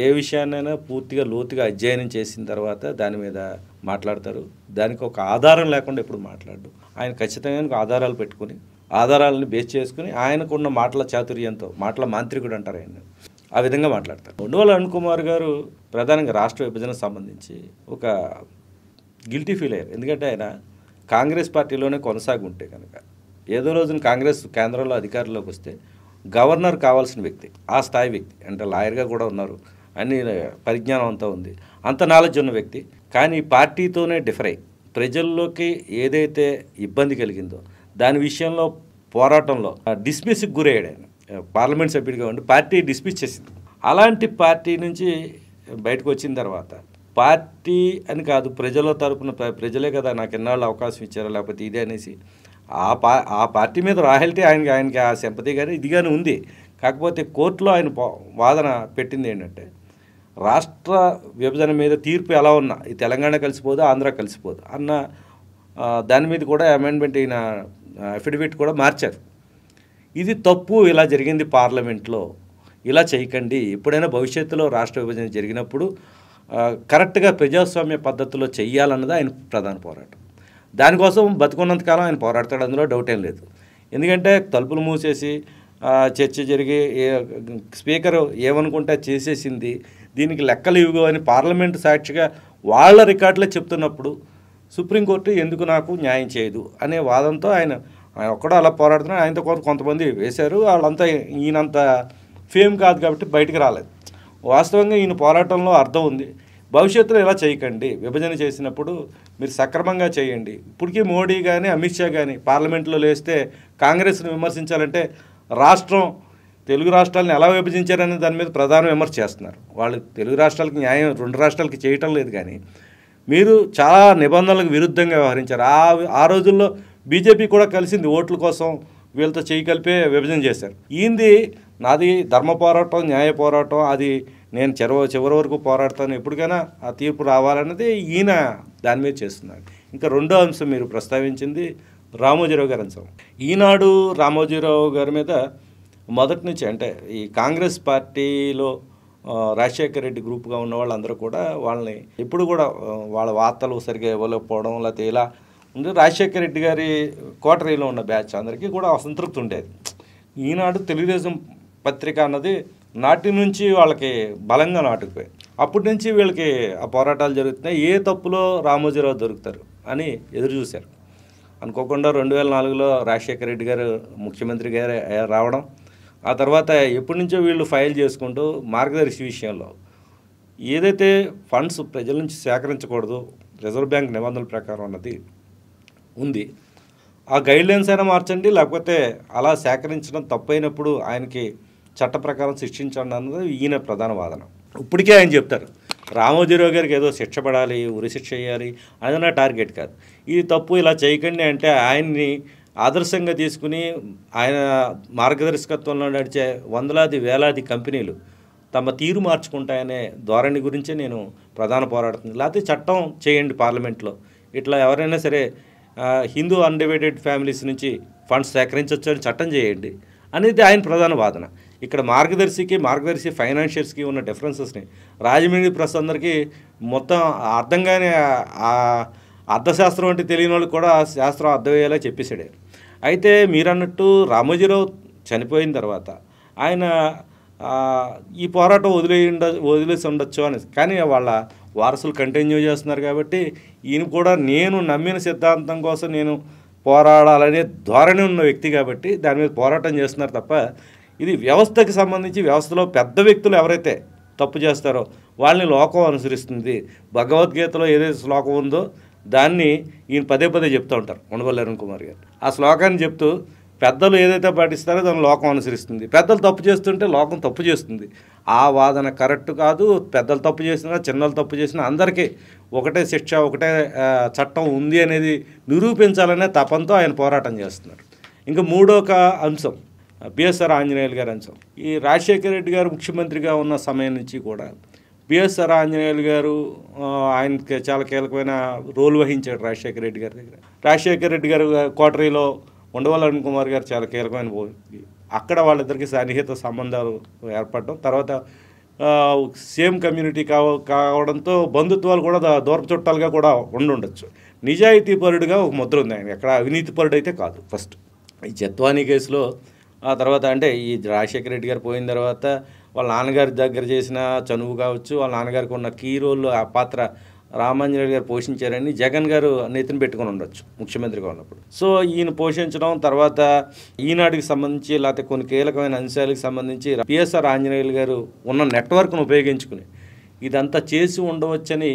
ఏ విషయాన్నైనా పూర్తిగా లోతుగా అధ్యయనం చేసిన తర్వాత దాని మీద మాట్లాడతారు. దానికి ఒక ఆధారం లేకుండా ఎప్పుడు మాట్లాడు. ఆయన ఖచ్చితంగా ఆధారాలు పెట్టుకుని, ఆధారాలను బేస్ చేసుకుని ఆయనకున్న మాటల చాతుర్యంతో, మాటల మాంత్రికుడు అంటారు ఆయన, ఆ విధంగా మాట్లాడతారు. ఉండవల్లి అరుణ్ కుమార్ గారు ప్రధానంగా రాష్ట్ర విభజనకు సంబంధించి ఒక గిల్టీ ఫీల్ అయ్యారు. ఎందుకంటే ఆయన కాంగ్రెస్ పార్టీలోనే కొనసాగి ఉంటే కనుక, ఏదో రోజున కాంగ్రెస్ కేంద్రంలో అధికారంలోకి వస్తే గవర్నర్ కావాల్సిన వ్యక్తి, ఆ స్థాయి వ్యక్తి, అంటే లాయర్గా కూడా ఉన్నారు, అన్ని పరిజ్ఞానం అంతా ఉంది, అంత నాలెడ్జ్ ఉన్న వ్యక్తి. కానీ పార్టీతోనే డిఫర్ అయ్యి ప్రజల్లోకి ఏదైతే ఇబ్బంది కలిగిందో దాని విషయంలో పోరాటంలో డిస్మిస్కి గురయ్యాడు. ఆయన పార్లమెంట్ సభ్యుడిగా ఉండి పార్టీ డిస్మిస్ చేసింది. అలాంటి పార్టీ నుంచి బయటకు వచ్చిన తర్వాత పార్టీ అని కాదు, ప్రజల తరపున ప్రజలే కదా నాకు ఎన్నాళ్ళు అవకాశం ఇచ్చారో లేకపోతే ఇదే అనేసి ఆ పార్టీ మీద రాయల్టీ ఆయనకి ఆ సింపతి కానీ ఇది కానీ ఉంది. కాకపోతే కోర్టులో ఆయన వాదన పెట్టింది ఏంటంటే, రాష్ట్ర విభజన మీద తీర్పు ఎలా ఉన్నా ఈ తెలంగాణ కలిసిపోదు, ఆంధ్ర కలిసిపోదు అన్న దాని మీద కూడా అమెండ్మెంట్ అయిన అఫిడవిట్ కూడా మార్చారు. ఇది తప్పు, ఇలా జరిగింది పార్లమెంట్లో, ఇలా చేయకండి, ఎప్పుడైనా భవిష్యత్తులో రాష్ట్ర విభజన జరిగినప్పుడు కరెక్ట్గా ప్రజాస్వామ్య పద్ధతిలో చెయ్యాలన్నది ఆయన ప్రధాన పోరాటం. దానికోసం బతుకున్నంతకాలం ఆయన పోరాడతాడు, అందులో డౌట్ ఏం లేదు. ఎందుకంటే తలుపులు మూసేసి చర్చ జరిగి స్పీకర్ ఏమనుకుంటే చేసేసింది, దీనికి లెక్కలు ఇవ్వగో అని పార్లమెంటు సాక్షిగా వాళ్ళ రికార్డులే చెప్తున్నప్పుడు సుప్రీంకోర్టు ఎందుకు నాకు న్యాయం చేయదు అనే వాదంతో ఆయన ఒక్కడో అలా పోరాడుతున్నారు. ఆయనతో కొంతమంది వేశారు. వాళ్ళంతా ఈయనంత ఫేమ్ కాదు కాబట్టి బయటికి రాలేదు. వాస్తవంగా ఈయన పోరాటంలో అర్థం ఉంది. భవిష్యత్తులో ఇలా చేయకండి, విభజన చేసినప్పుడు మీరు సక్రమంగా చేయండి. ఇప్పటికీ మోడీ కానీ అమిత్ షా కానీ పార్లమెంట్లో లేస్తే కాంగ్రెస్ను విమర్శించాలంటే రాష్ట్రం తెలుగు రాష్ట్రాలను ఎలా విభజించారనే దాని మీద ప్రధాన విమర్శ చేస్తున్నారు. వాళ్ళు తెలుగు రాష్ట్రాలకి న్యాయం 2 రాష్ట్రాలకి చేయటం లేదు, కానీ మీరు చాలా నిబంధనలకు విరుద్ధంగా వ్యవహరించారు. ఆ రోజుల్లో బీజేపీ కూడా కలిసింది ఓట్ల కోసం, వీళ్ళతో చేయి కలిపే విభజన చేశారు. ఈంది నాది ధర్మ పోరాటం, న్యాయ పోరాటం, అది నేను చివరి వరకు పోరాడతాను, ఎప్పటికైనా ఆ తీర్పు రావాలన్నది ఈయన దాని మీద చేస్తున్నారు. ఇంకా రెండో అంశం మీరు ప్రస్తావించింది రామోజీరావు గారి అంశం. ఈనాడు రామోజీరావు గారి మీద మొదటి నుంచి, అంటే ఈ కాంగ్రెస్ పార్టీలో రాజశేఖర రెడ్డి గ్రూప్గా ఉన్న వాళ్ళందరూ కూడా వాళ్ళని ఎప్పుడు కూడా వాళ్ళ వార్తలు సరిగ్గా ఇవ్వలేకపోవడం, లేకపోతే ఇలా ఉంది. రాజశేఖర రెడ్డి గారి కోటరీలో ఉన్న బ్యాచ్ అందరికీ కూడా అసంతృప్తి ఉండేది. ఈనాడు తెలుగుదేశం పత్రిక అన్నది నాటి నుంచి వాళ్ళకి బలంగా నాటుకుపోయాయి. అప్పటి నుంచి వీళ్ళకి ఆ పోరాటాలు జరుగుతున్నాయి. ఏ తప్పులో రామోజీరావు దొరుకుతారు అని ఎదురు చూశారు. అనుకోకుండా 2004లో రాజశేఖర రెడ్డి గారు ముఖ్యమంత్రి గారు రావడం, ఆ తర్వాత ఎప్పటి నుంచో వీళ్ళు ఫైల్ చేసుకుంటూ మార్గదర్శి విషయంలో ఏదైతే ఫండ్స్ ప్రజల నుంచి సేకరించకూడదు, రిజర్వ్ బ్యాంక్ నిబంధనల ప్రకారం అన్నది ఉంది, ఆ గైడ్లైన్స్ అయినా మార్చండి, లేకపోతే అలా సేకరించడం తప్పైనప్పుడు ఆయనకి చట్ట ప్రకారం శిక్షించండి అన్నది ఈయన ప్రధాన వాదన. ఇప్పటికే ఆయన చెప్తారు రామోజీరావు గారికి ఏదో శిక్ష పడాలి, ఉరి శిక్ష చేయాలి, అది నా టార్గెట్ కాదు, ఇది తప్పు, ఇలా చేయకండి అంటే ఆయన్ని ఆదర్శంగా తీసుకుని ఆయన మార్గదర్శకత్వంలో నడిచే వందలాది వేలాది కంపెనీలు తమ తీరు మార్చుకుంటాయనే ధోరణి గురించే నేను ప్రధాన పోరాడుతుంది. లేకపోతే చట్టం చేయండి పార్లమెంట్లో, ఇట్లా ఎవరైనా సరే హిందూ అన్డివైడెడ్ ఫ్యామిలీస్ నుంచి ఫండ్స్ సేకరించవచ్చు అని చట్టం చేయండి అనేది ఆయన ప్రధాన వాదన. ఇక్కడ మార్గదర్శి ఫైనాన్షియర్స్కి ఉన్న డిఫరెన్సెస్ని రాజమండ్రి ప్రెస్ అందరికీ మొత్తం అర్థంగానే అర్థశాస్త్రం అంటే తెలియని వాళ్ళు కూడా శాస్త్రం అర్థమయ్యేలా చెప్పేశాడు. అయితే మీరన్నట్టు రామోజీరావు చనిపోయిన తర్వాత ఆయన ఈ పోరాటం వదిలేసి ఉండొచ్చు అని, కానీ వాళ్ళ వారసులు కంటిన్యూ చేస్తున్నారు కాబట్టి ఈయన కూడా నేను నమ్మిన సిద్ధాంతం కోసం నేను పోరాడాలనే ధోరణి ఉన్న వ్యక్తి కాబట్టి దాని మీద పోరాటం చేస్తున్నారు తప్ప, ఇది వ్యవస్థకి సంబంధించి వ్యవస్థలో పెద్ద వ్యక్తులు ఎవరైతే తప్పు చేస్తారో వాళ్ళని లోకం అనుసరిస్తుంది. భగవద్గీతలో ఏదైతే శ్లోకం ఉందో దాన్ని ఈయన పదే చెప్తూ ఉంటారు ఉండవల్లి అరుణ్ కుమార్ గారు. ఆ శ్లోకాన్ని చెప్తూ పెద్దలు ఏదైతే పాటిస్తారో దాన్ని లోకం అనుసరిస్తుంది, పెద్దలు తప్పు చేస్తుంటే లోకం తప్పు చేస్తుంది. ఆ వాదన కరెక్ట్ కాదు. పెద్దలు తప్పు చేసినా చిన్నలు తప్పు చేసినా అందరికీ ఒకటే శిక్ష, ఒకటే చట్టం ఉంది అనేది నిరూపించాలనే తపంతో ఆయన పోరాటం చేస్తున్నారు. ఇంకా మూడో అంశం బిఎస్ఆర్ ఆంజనేయులు గారి అంశం. ఈ రాజశేఖర రెడ్డి గారు ముఖ్యమంత్రిగా ఉన్న సమయం నుంచి కూడా బిఎస్ఆర్ ఆంజనేయులు గారు ఆయనకి చాలా కీలకమైన రోల్ వహించాడు రాజశేఖర రెడ్డి గారి దగ్గర. రాజశేఖర రెడ్డి గారు కోటరీలో ఉండవల్లి అరుణ్ కుమార్ గారు చాలా కీలకమైన, అక్కడ వాళ్ళిద్దరికి సన్నిహిత సంబంధాలు ఏర్పడటం, తర్వాత సేమ్ కమ్యూనిటీ కావడంతో బంధుత్వాలు కూడా దూరపు చుట్టాలుగా కూడా ఉండొచ్చు. నిజాయితీ పరుడుగా ఒక ముద్ర ఉంది ఆయన, ఎక్కడ అవినీతి పరుడు అయితే కాదు. ఫస్ట్ ఈ జత్వానీ కేసులో, ఆ తర్వాత అంటే ఈ రాజశేఖర రెడ్డి గారు పోయిన తర్వాత వాళ్ళ నాన్నగారి దగ్గర చేసిన చనువు కావచ్చు, వాళ్ళ నాన్నగారికి ఉన్న కీ రోల్, ఆ పాత్ర రామాంజనేయులు గారు పోషించారని జగన్ గారు నెత్తిన పెట్టుకుని ఉండొచ్చు ముఖ్యమంత్రిగా ఉన్నప్పుడు. సో ఈయన పోషించడం, తర్వాత ఈనాటికి సంబంధించి లేకపోతే కొన్ని కీలకమైన అంశాలకు సంబంధించి పిఎస్ఆర్ ఆంజనేయులు గారు ఉన్న నెట్వర్క్ను ఉపయోగించుకుని ఇదంతా చేసి ఉండవచ్చని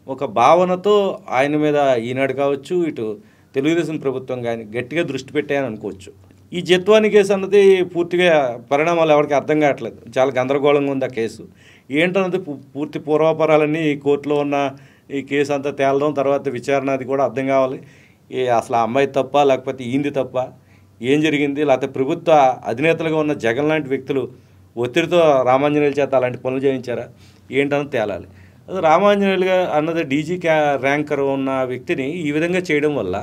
ఒక భావనతో ఆయన మీద ఈనాడు కావచ్చు, ఇటు తెలుగుదేశం ప్రభుత్వం కానీ గట్టిగా దృష్టి పెట్టాయని అనుకోవచ్చు. ఈ జత్వానీ కేసు అన్నది పూర్తిగా పరిణామాలు ఎవరికి అర్థం కావట్లేదు, చాలా గందరగోళంగా ఉంది ఆ కేసు. ఏంటన్నది పూర్తి పూర్వాపరాలన్నీ కోర్టులో ఉన్న ఈ కేసు అంతా తేలడం, తర్వాత విచారణ అది కూడా అర్థం కావాలి. అసలు ఆ అమ్మాయి తప్ప, లేకపోతే ఈంది తప్ప, ఏం జరిగింది, లేకపోతే ప్రభుత్వ అధినేతలుగా ఉన్న జగన్ లాంటి వ్యక్తులు ఒత్తిడితో రామాంజనేయుల చేత అలాంటి పనులు చేయించారా ఏంటన్నది తేలాలి. అది రామాంజనేయులుగా అన్నది డీజీ ర్యాంకర్ ఉన్న వ్యక్తిని ఈ విధంగా చేయడం వల్ల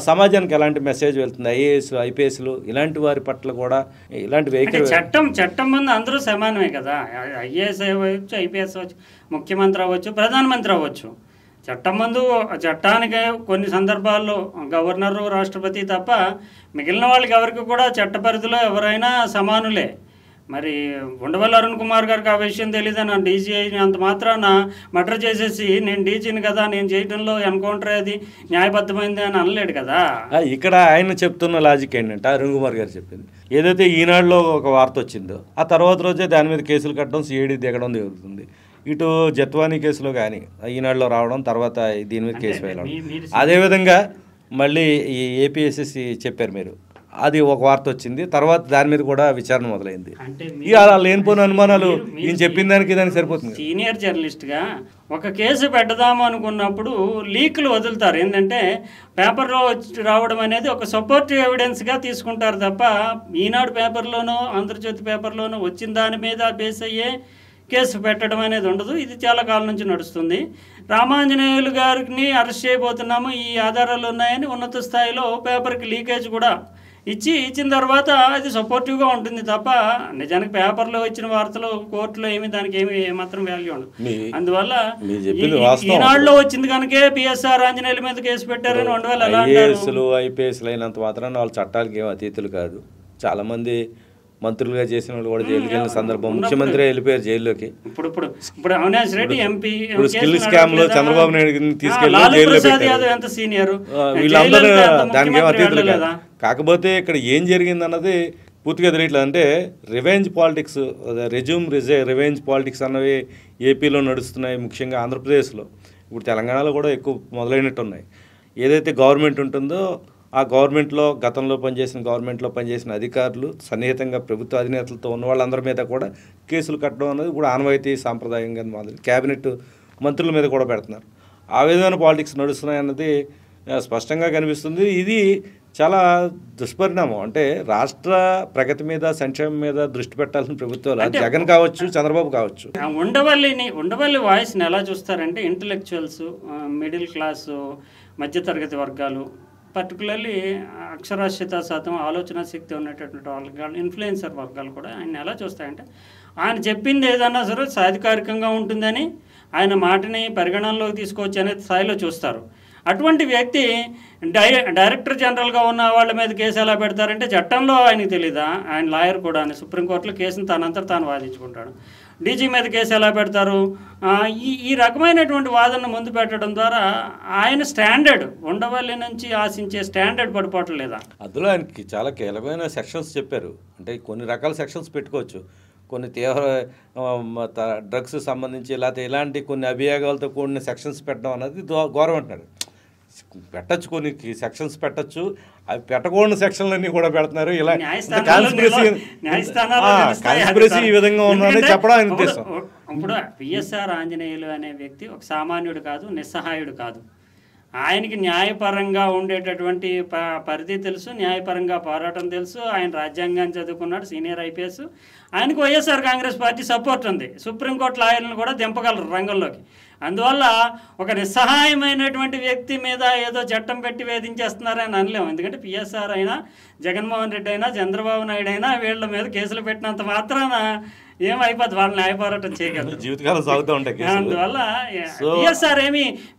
సమాజానికి ఎలాంటి మెసేజ్ వెళ్తుంది? ఐఏఎస్లు, ఐపీఎస్లు ఇలాంటి వారి పట్ల కూడా ఇలాంటి వెహికల్ చట్టం ముందు అందరూ సమానమే కదా. ఐఏఎస్ అవ్వచ్చు, ఐపీఎస్ అవ్వచ్చు, ముఖ్యమంత్రి అవ్వచ్చు, ప్రధానమంత్రి అవ్వచ్చు. చట్టం ముందు చట్టానికి కొన్ని సందర్భాల్లో గవర్నరు, రాష్ట్రపతి తప్ప మిగిలిన వాళ్ళకి ఎవరికి కూడా చట్ట పరిధిలో ఎవరైనా సమానులే. మరి ఉండవల్లి అరుణ్ కుమార్ గారికి ఆ విషయం తెలియదని డీజీని అంత మాత్రాన మర్డర్ చేసేసి నేను డీజీని కదా, నేను చేయడంలో ఎన్కౌంటర్ అది న్యాయబద్ధమైంది అని అనలేడు కదా. ఇక్కడ ఆయన చెప్తున్న లాజిక్ ఏంటంటే అరుణ్ కుమార్ గారు చెప్పింది ఏదైతే ఈనాడులో ఒక వార్త వచ్చిందో ఆ తర్వాత రోజే దాని మీద కేసులు కట్టడం, సిఐడి దిగడం జరుగుతుంది. ఇటు జత్వానీ కేసులో కానీ ఈనాడులో రావడం, తర్వాత దీని మీద కేసు వేయడం. అదేవిధంగా మళ్ళీ ఈ ఏపీఎస్ఎస్సి చెప్పారు మీరు, అది ఒక వార్త వచ్చింది, తర్వాత దాని మీద కూడా విచారణ మొదలైంది. ఇక అలా లేనిపోయిన అనుమానాలు ఈయన చెప్పిన దానికి దానికి సరిపోతుంది. సీనియర్ జర్నలిస్ట్గా ఒక కేసు పెట్టదాము అనుకున్నప్పుడు లీకులు వదులుతారు. ఏంటంటే పేపర్లో వచ్చి రావడం అనేది ఒక సపోర్టివ్ ఎవిడెన్స్గా తీసుకుంటారు తప్ప ఈనాడు పేపర్లోనో ఆంధ్రజ్యోతి పేపర్లోనో వచ్చిన దాని మీద బేస్ అయ్యే కేసు పెట్టడం అనేది ఉండదు. ఇది చాలా కాలం నుంచి నడుస్తుంది. రామాంజనేయులు గారిని అరెస్ట్ చేయబోతున్నాము, ఈ ఆధారాలు ఉన్నాయని ఉన్నత స్థాయిలో పేపర్కి లీకేజ్ కూడా ఇచ్చిన తర్వాత అది సపోర్టివ్గా ఉంటుంది తప్ప నిజానికి పేపర్లో ఇచ్చిన వార్తలు కోర్టులో దానికి ఏమాత్రం వాల్యూ ఉండదు. అందువల్ల ఈనాడులో వచ్చింది కనుకే పిఎస్ఆర్ ఆంజనేయుల మీద కేసు పెట్టారని ఉండవాలి. ఐఏఎస్లు ఐపీఎస్లు అయినంత మాత్రాన వాళ్ళు చట్టాలకి ఏం అతీతులు కాదు. చాలా మంది మంత్రులుగా చేసిన వాళ్ళు కూడా జైలుకి వెళ్ళిన సందర్భం, ముఖ్యమంత్రి వెళ్ళిపోయారు జైల్లోకి. ఇప్పుడు Avinash Reddy MP skill scam లో చంద్రబాబు నాయుడు తీసుకెళ్ళి జైల్లో పెట్టారు. వీళ్ళందరూ దానికి ఏం అతీతులు కాదు. కాకపోతే ఇక్కడ ఏం జరిగింది అన్నది పూర్తిగా తెలియట్లేదు. అంటే రివెంజ్ పాలిటిక్స్, రివెంజ్ పాలిటిక్స్ అన్నవి ఏపీలో నడుస్తున్నాయి, ముఖ్యంగా ఆంధ్రప్రదేశ్లో. ఇప్పుడు తెలంగాణలో కూడా ఎక్కువ మొదలైనట్టు ఉన్నాయి. ఏదైతే గవర్నమెంట్ ఉంటుందో ఆ గవర్నమెంట్లో గతంలో పనిచేసిన అధికారులు సన్నిహితంగా ప్రభుత్వ అధినేతలతో ఉన్న వాళ్ళందరి మీద కూడా కేసులు కట్టడం అనేది కూడా ఆనవాయితీ సాంప్రదాయంగా మొదలు క్యాబినెట్ మంత్రుల మీద కూడా పెడుతున్నారు. ఆ విధమైన పాలిటిక్స్ నడుస్తున్నాయి అన్నది స్పష్టంగా కనిపిస్తుంది. ఇది చాలా దుష్పరిణామం. అంటే రాష్ట్ర ప్రగతి మీద, సంక్షేమం మీద దృష్టి పెట్టాల్సిన ప్రభుత్వాలు జగన్ కావచ్చు, చంద్రబాబు కావచ్చు. ఉండవల్లి వాయిస్ని ఎలా చూస్తారంటే ఇంటలెక్చువల్స్, మిడిల్ క్లాసు, మధ్యతరగతి వర్గాలు, పర్టికులర్లీ అక్షరాస్యత శాతం, ఆలోచన శక్తి ఉన్నటువంటి వర్గాలు, ఇన్ఫ్లుయెన్సర్ వర్గాలు కూడా ఆయన ఎలా చూస్తాయంటే ఆయన చెప్పింది ఏదన్నా సరే సాధికారికంగా ఉంటుందని, ఆయన మాటని పరిగణనలోకి తీసుకోవచ్చు అనే స్థాయిలో చూస్తారు. అటువంటి వ్యక్తి డైరెక్టర్ జనరల్గా ఉన్న వాళ్ళ మీద కేసు ఎలా పెడతారంటే చట్టంలో ఆయనకు తెలీదా? ఆయన లాయర్ కూడా సుప్రీంకోర్టులో కేసును తానంతా తాను వాదించుకుంటాడు. డీజీ మీద కేసు ఎలా పెడతారు? ఈ రకమైనటువంటి వాదనను ముందు పెట్టడం ద్వారా ఆయన స్టాండర్డ్, ఉండవల్లి నుంచి ఆశించే స్టాండర్డ్ పడిపోవట్లేదా? అందులో ఆయనకి చాలా కీలకమైన సెక్షన్స్ చెప్పారు. అంటే కొన్ని రకాల సెక్షన్స్ పెట్టుకోవచ్చు, కొన్ని తీవ్ర డ్రగ్స్ సంబంధించి లేకపోతే ఇలాంటి కొన్ని అభియోగాలతో కూడిన సెక్షన్స్ పెట్టడం అనేది గౌరవం అంటున్నాడు. పెట్టచ్చు, కొన్ని సెక్షన్స్ పెట్టచ్చు, అవి పెట్టకూడని సెక్షన్లన్నీ కూడా పెడుతున్నారు. ఇలా కాన్స్పిరసీ ఈ విధంగా ఉన్నది చెప్పడం ఆయన ఉద్దేశం. ఇప్పుడు పిఎస్ఆర్ ఆంజనేయులు అనే వ్యక్తి ఒక సామాన్యుడు కాదు, నిస్సహాయుడు కాదు. ఆయనకి న్యాయపరంగా ఉండేటటువంటి పరిధి తెలుసు, న్యాయపరంగా పోరాటం తెలుసు. ఆయన రాజ్యాంగాన్ని చదువుకున్నాడు, సీనియర్ ఐపీఎస్. ఆయనకు వైఎస్ఆర్ కాంగ్రెస్ పార్టీ సపోర్ట్ ఉంది. సుప్రీంకోర్టు లాయర్లను కూడా దింపగలరు రంగంలోకి. అందువల్ల ఒక నిస్సహాయమైనటువంటి వ్యక్తి మీద ఏదో చట్టం పెట్టి వేధించేస్తున్నారని అనలేము. ఎందుకంటే పిఎస్ఆర్ అయినా, జగన్మోహన్ రెడ్డి అయినా, చంద్రబాబు నాయుడు అయినా వీళ్ళ మీద కేసులు పెట్టినంత మాత్రాన ఏమైపోద్ది, వాళ్ళు న్యాయ పోరాటం చేయగలరు, జీవితకాలం సాగుతూ ఉంటాయి. అందువల్ల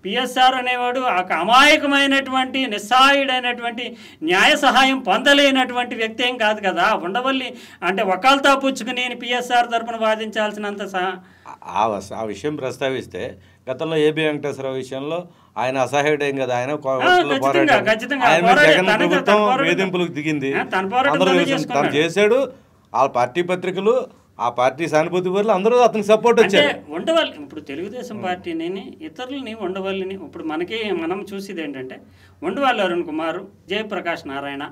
పిఎస్ఆర్ అనేవాడు ఒక అమాయకమైనటువంటి నిస్సహాయుడైనటువంటి న్యాయ సహాయం పొందలేనటువంటి వ్యక్తి ఏం కాదు కదా. ఉండవల్లి అంటే వకాల్తా పుచ్చుకుని పిఎస్ఆర్ తరపున వాదించాల్సినంత ఆ విషయం ప్రస్తావిస్తే గతంలో ఏబి వెంకటేశ్వరరావు విషయంలో ఆయన అసహాయుడేం కదా, ఆయన జగన్ ప్రభుత్వం వేధింపులకు దిగింది, తను చేశాడు. ఆ పార్టీ పత్రికలు, ఆ పార్టీ సానుభూతి పరులు అందరూ అతనికి సపోర్ట్ వచ్చారు. ఉండవల్లి ఇప్పుడు తెలుగుదేశం పార్టీని, ఇతరులని, ఉండవల్లిని ఇప్పుడు మనం చూసేది ఏంటంటే ఉండవల్లి అరుణ్ కుమార్, జయప్రకాష్ నారాయణ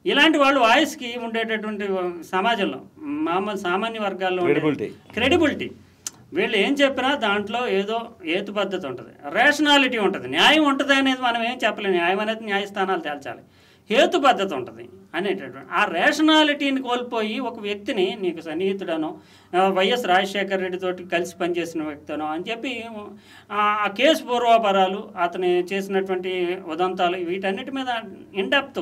ఇలాంటి వాళ్ళు వాయిస్కి ఉండేటటువంటి సమాజంలో మామూలు సామాన్య వర్గాల్లో క్రెడిబిలిటీ. వీళ్ళు ఏం చెప్పినా దాంట్లో ఏదో హేతుబద్ధత ఉంటుంది, రేషనాలిటీ ఉంటుంది, న్యాయం ఉంటుంది అనేది మనం ఏం చెప్పలేము. న్యాయం అనేది న్యాయస్థానాలు తేల్చాలి, హేతుబద్ధత ఉంటుంది అనేటటువంటి ఆ రేషనాలిటీని కోల్పోయి ఒక వ్యక్తిని నీకు సన్నిహితుడనో, వైఎస్ రాజశేఖర రెడ్డితోటి కలిసి పనిచేసిన వ్యక్తినో అని చెప్పి ఆ కేసు పూర్వాపరాలు, అతను చేసినటువంటి ఉదంతాలు వీటన్నిటి మీద ఇన్డెప్త్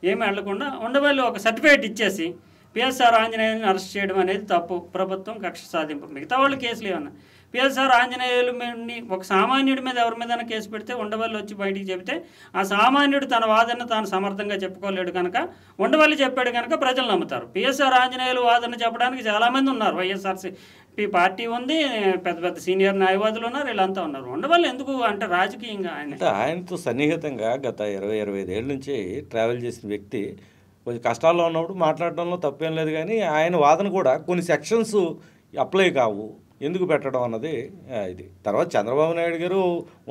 ఏమి వెళ్లకుండా ఉండవల్లి ఒక సర్టిఫికేట్ ఇచ్చేసి పిఎస్ఆర్ ఆంజనేయులను అరెస్ట్ చేయడం అనేది తప్పు, ప్రభుత్వం కక్ష సాధింపు. మిగతా వాళ్ళు కేసులు ఏమన్నా పిఎస్ఆర్ ఆంజనేయులు ఒక సామాన్యుడి మీద ఎవరి మీద కేసు పెడితే ఉండవల్లి వచ్చి బయటికి చెబితే ఆ సామాన్యుడు తన వాదన తాను సమర్థంగా చెప్పుకోలేడు కనుక ఉండవల్లి చెప్పాడు కనుక ప్రజలు నమ్ముతారు. పిఎస్ఆర్ ఆంజనేయులు వాదన చెప్పడానికి చాలామంది ఉన్నారు. వైఎస్ఆర్సీపీ పార్టీ ఉంది, పెద్ద పెద్ద సీనియర్ న్యాయవాదులు ఉన్నారు, వీళ్ళంతా ఉన్నారు. ఉండవల్లి ఎందుకు అంటే రాజకీయంగా ఆయనతో సన్నిహితంగా గత 20-25 ఏళ్ళ నుంచి ట్రావెల్ చేసిన వ్యక్తి కొంచెం కష్టాల్లో ఉన్నప్పుడు మాట్లాడడంలో తప్పేం లేదు. కానీ ఆయన వాదన కూడా కొన్ని సెక్షన్స్ అప్లై కావు, ఎందుకు పెట్టడం అన్నది ఇది. తర్వాత చంద్రబాబు నాయుడు గారు,